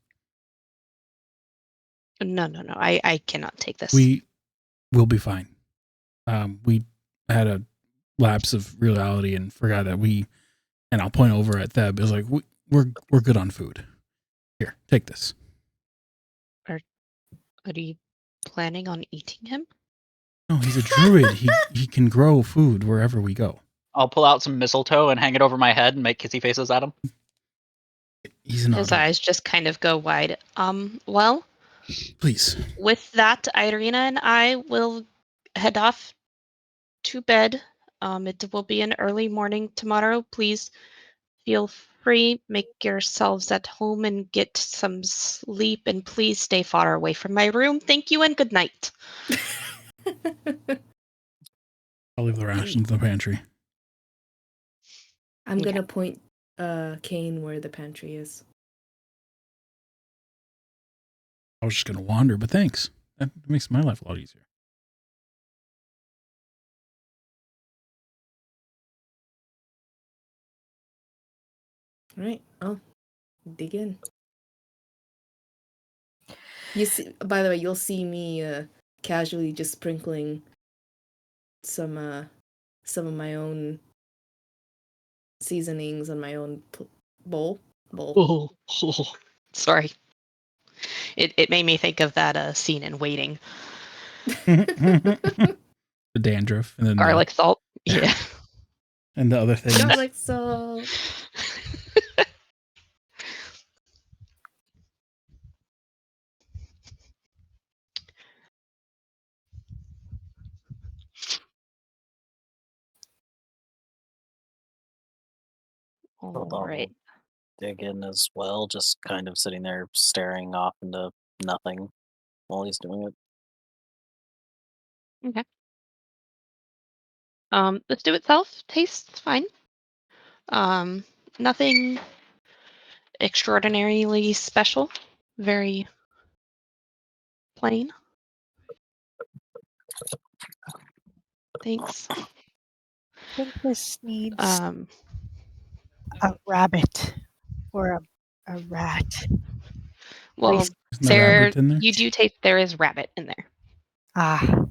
No. I cannot take this. We will be fine. We had a lapse of reality and forgot that and I'll point over at Theb. Is like we're good on food. Here, take this. Are you planning on eating him? No, he's a druid. he can grow food wherever we go. I'll pull out some mistletoe and hang it over my head and make kissy faces at him. He's not. His eyes just kind of go wide. Well, please. with that, Irina and I will head off to bed. It will be an early morning tomorrow. Please feel free, make yourselves at home and get some sleep, and please stay far away from my room. Thank you and good night. I'll leave the rations in the pantry. I'm Okay. gonna point Kane where the pantry is. I was just gonna wander, but thanks. That makes my life a lot easier. All right, I'll dig in. You see, by the way, you'll see me casually just sprinkling some of my own seasonings on my own bowl. Oh, sorry. It made me think of that scene in Waiting. The dandruff and then Garlic salt. Yeah. And the other thing Don't is, like salt. All I'll right. dig in as well, just kind of sitting there staring off into nothing while he's doing it. Okay. The stew itself tastes fine. Um, Nothing extraordinarily special. Very plain. Thanks. I think this needs Um, a rabbit or a rat. well, Please. isn't there there rabbit in there? you do taste there is rabbit in there. Ah,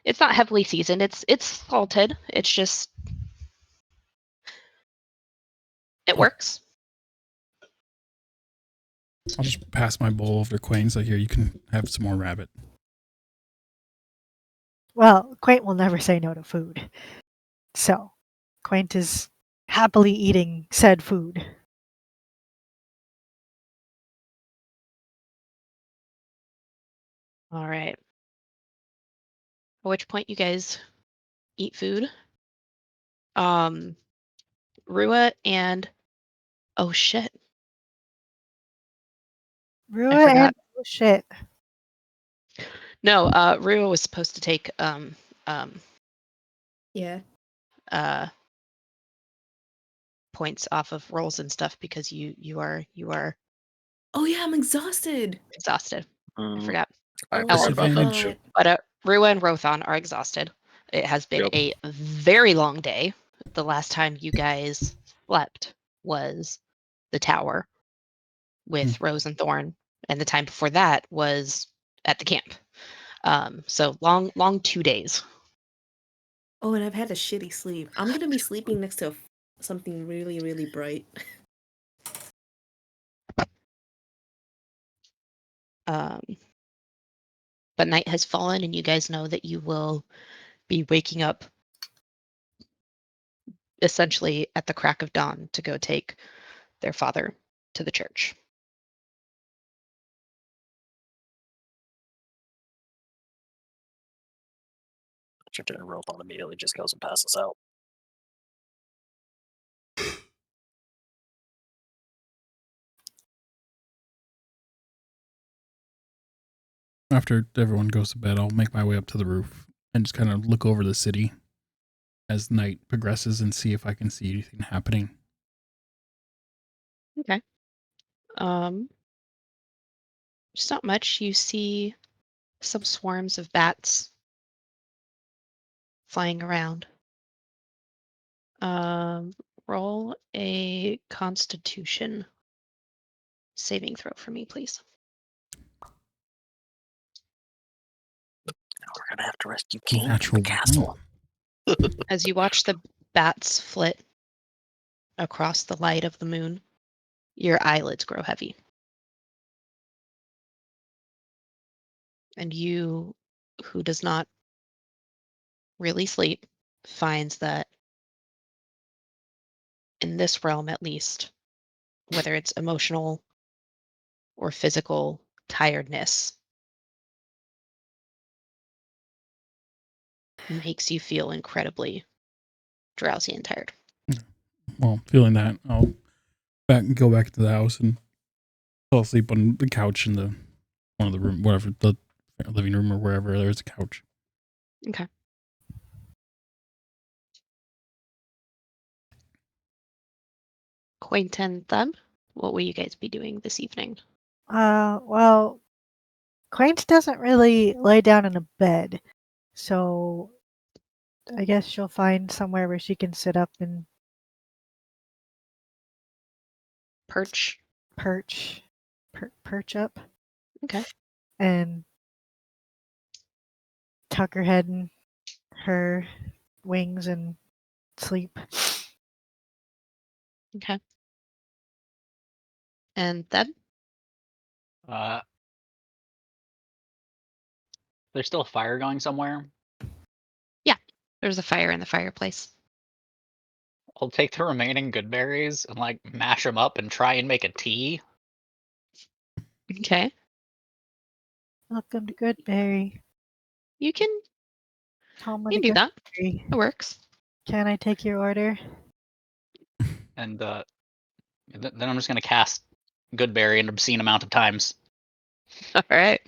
It's not heavily seasoned. It's salted. It's just it Oh. works. I'll just pass my bowl over to Quain. So here, you can have some more rabbit. well, Quaint will never say no to food. So, Quaint is happily eating said food. All right. At which point you guys eat food. Rua and oh shit, I Rua forgot. and oh shit. No, Rua was supposed to take um Yeah. points off of rolls and stuff because you are Oh yeah, I'm exhausted. exhausted. I forgot. I Oh forgot my about Disadvantage. that. god. But Rua and Rothan are exhausted. It has been Yep. a very long day. The last time you guys slept was the tower with Rose and Thorn, and the time before that was at the camp. So long 2 days. Oh, and I've had a shitty sleep. I'm gonna be sleeping next to something really, really bright. Um, but night has fallen, and you guys know that you will be waking up essentially at the crack of dawn to go take their father to the church. Your dinner rope on immediately just goes and passes out. After everyone goes to bed, I'll make my way up to the roof and just kind of look over the city as night progresses and see if I can see anything happening. Okay. Just not much. You see some swarms of bats flying around. Um, Roll a Constitution saving throw for me, please. Now we're gonna have to rescue King from Natural the castle. As you watch the bats flit across the light of the moon, your eyelids grow heavy. And you, who does not really sleep, finds that in this realm at least, whether it's emotional or physical tiredness, makes you feel incredibly drowsy and tired. Well, feeling that, I'll go back to the house and fall asleep on the couch in the one of the room, whatever, the living room or wherever there's a couch. Okay. Quainton Thumb, what will you guys be doing this evening? Well, Quaint doesn't really lay down in a bed, so I guess she'll find somewhere where she can sit up and Perch. perch up, Okay. and tuck her head in her wings and sleep. Okay. And then Uh, there's still a fire going somewhere. There's a fire in the fireplace. I'll take the remaining good berries and like mash them up and try and make a tea. Okay. Welcome to Goodberry. You can Home of you the can do that. Goodberry. It works. Can I take your order? And then I'm just gonna cast Goodberry an obscene amount of times, All right.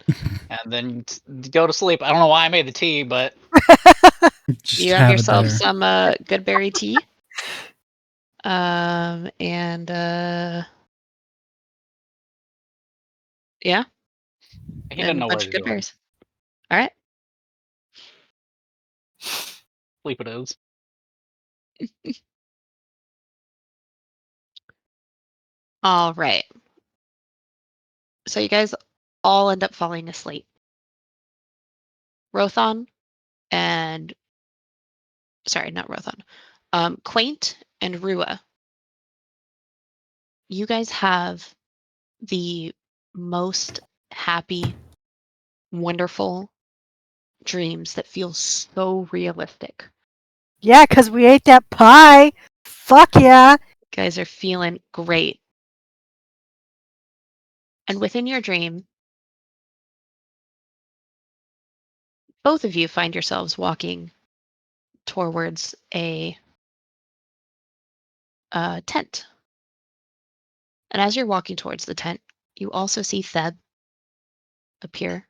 and then go to sleep. I don't know why I made the tea, but Just You have have it yourself there. some good berry tea. And yeah, he and didn't a know what bunch he of was good doing. berries. All right. Sleep it is. All right. So you guys all end up falling asleep. Rothon and sorry, not Rothon. Quaint and Rua. You guys have the most happy, wonderful dreams that feel so realistic. Yeah, 'cause we ate that pie. Fuck yeah. You guys are feeling great. And within your dream, both of you find yourselves walking towards a tent. And as you're walking towards the tent, you also see Theb appear,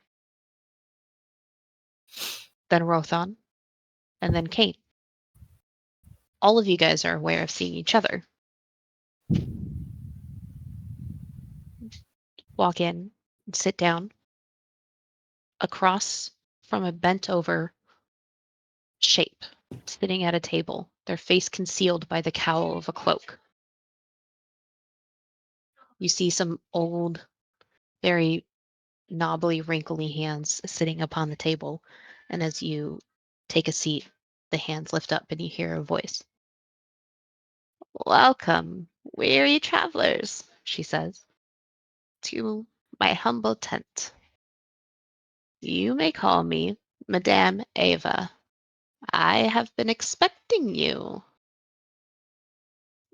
then Rothon, and then Kate. All of you guys are aware of seeing each other. Walk in and sit down across from a bent over shape, sitting at a table, their face concealed by the cowl of a cloak. You see some old, very knobbly, wrinkly hands sitting upon the table, and as you take a seat, the hands lift up and you hear a voice. Welcome, weary travelers, she says, to my humble tent. You may call me Madame Ava. I have been expecting you.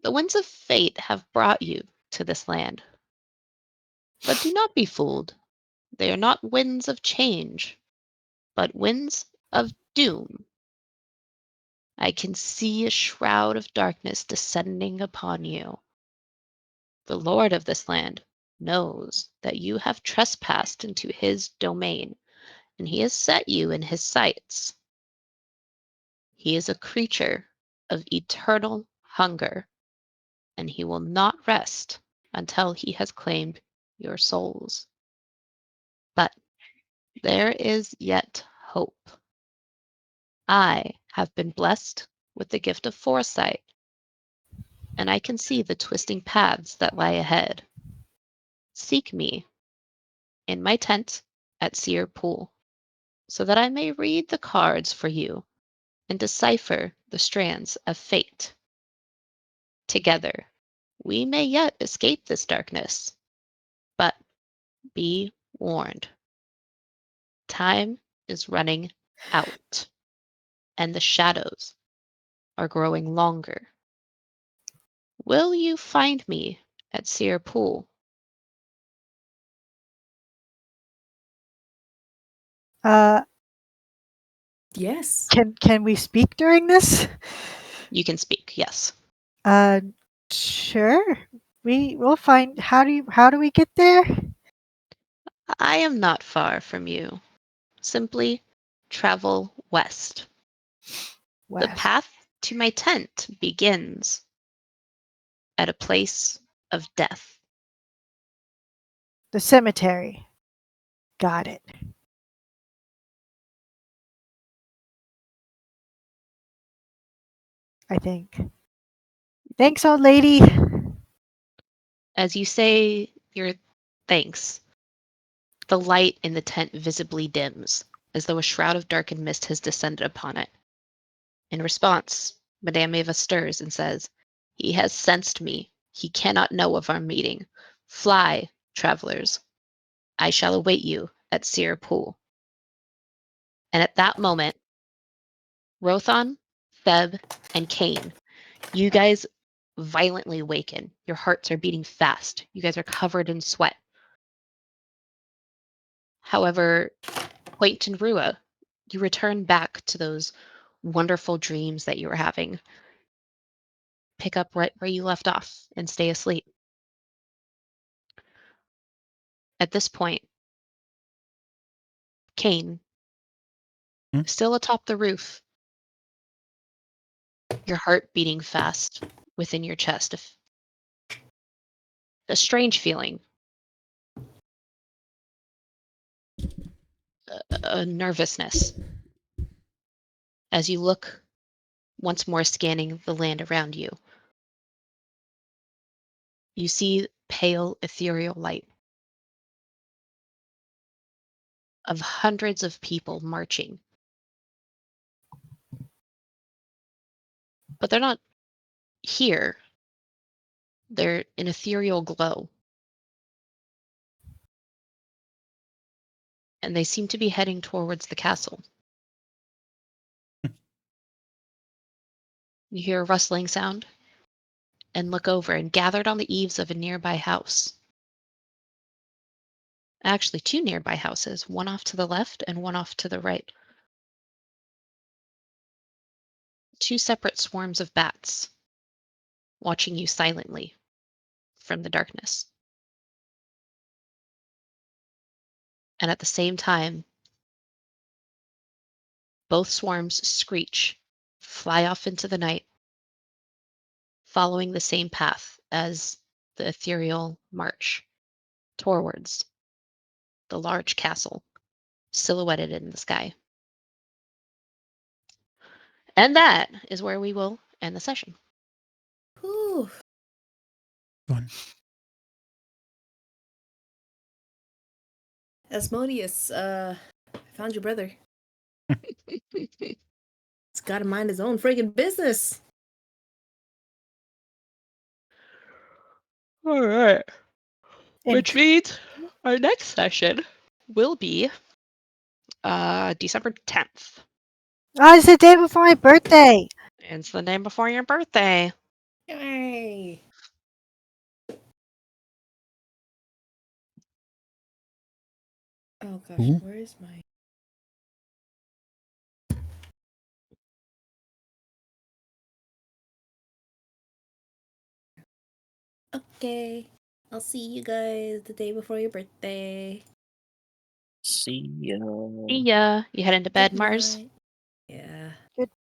The winds of fate have brought you to this land. But do not be fooled. They are not winds of change, but winds of doom. I can see a shroud of darkness descending upon you. The Lord of this land knows that you have trespassed into his domain, and he has set you in his sights. He is a creature of eternal hunger, and he will not rest until he has claimed your souls. But there is yet hope. I have been blessed with the gift of foresight, and I can see the twisting paths that lie ahead. Seek me in my tent at Seer Pool, so that I may read the cards for you and decipher the strands of fate. Together, we may yet escape this darkness, but be warned. Time is running out, and the shadows are growing longer. Will you find me at Seer Pool? Yes. Can we speak during this? You can speak, yes. Uh, sure. We'll find. How do we get there? I am not far from you. Simply travel west. The West. path to my tent begins at a place of death. The cemetery. Got it. I think. Thanks, old lady. As you say your thanks, the light in the tent visibly dims, as though a shroud of dark and mist has descended upon it. In response, Madame Eva stirs and says, He has sensed me. He cannot know of our meeting. Fly, travelers. I shall await you at Seer Pool. And at that moment, Rothon, Theb, and Kane, you guys violently awaken. Your hearts are beating fast. You guys are covered in sweat. However, Hoyt and Rua, you return back to those wonderful dreams that you were having. Pick up right where you left off and stay asleep. At this point, Kane, Hmm? still atop the roof, your heart beating fast within your chest. A strange feeling, a nervousness, as you look once more scanning the land around you. You see pale ethereal light of hundreds of people marching. But they're not here. They're an ethereal glow. And they seem to be heading towards the castle. You hear a rustling sound and look over, and gathered on the eaves of a nearby house. Actually, two nearby houses, one off to the left and one off to the right. Two separate swarms of bats watching you silently from the darkness. And at the same time, both swarms screech, fly off into the night, following the same path as the ethereal march towards the large castle silhouetted in the sky. And that is where we will end the session. Whew. Fun. Asmodeus, I found your brother. He's gotta mind his own friggin' business. All right. And Which means our next session will be December 10th. oh, it's the day before my birthday. It's the day before your birthday. Yay! Oh gosh, Ooh. where is my... Okay. I'll see you guys the day before your birthday. See ya. See ya. You head into bed, Good Mars? night.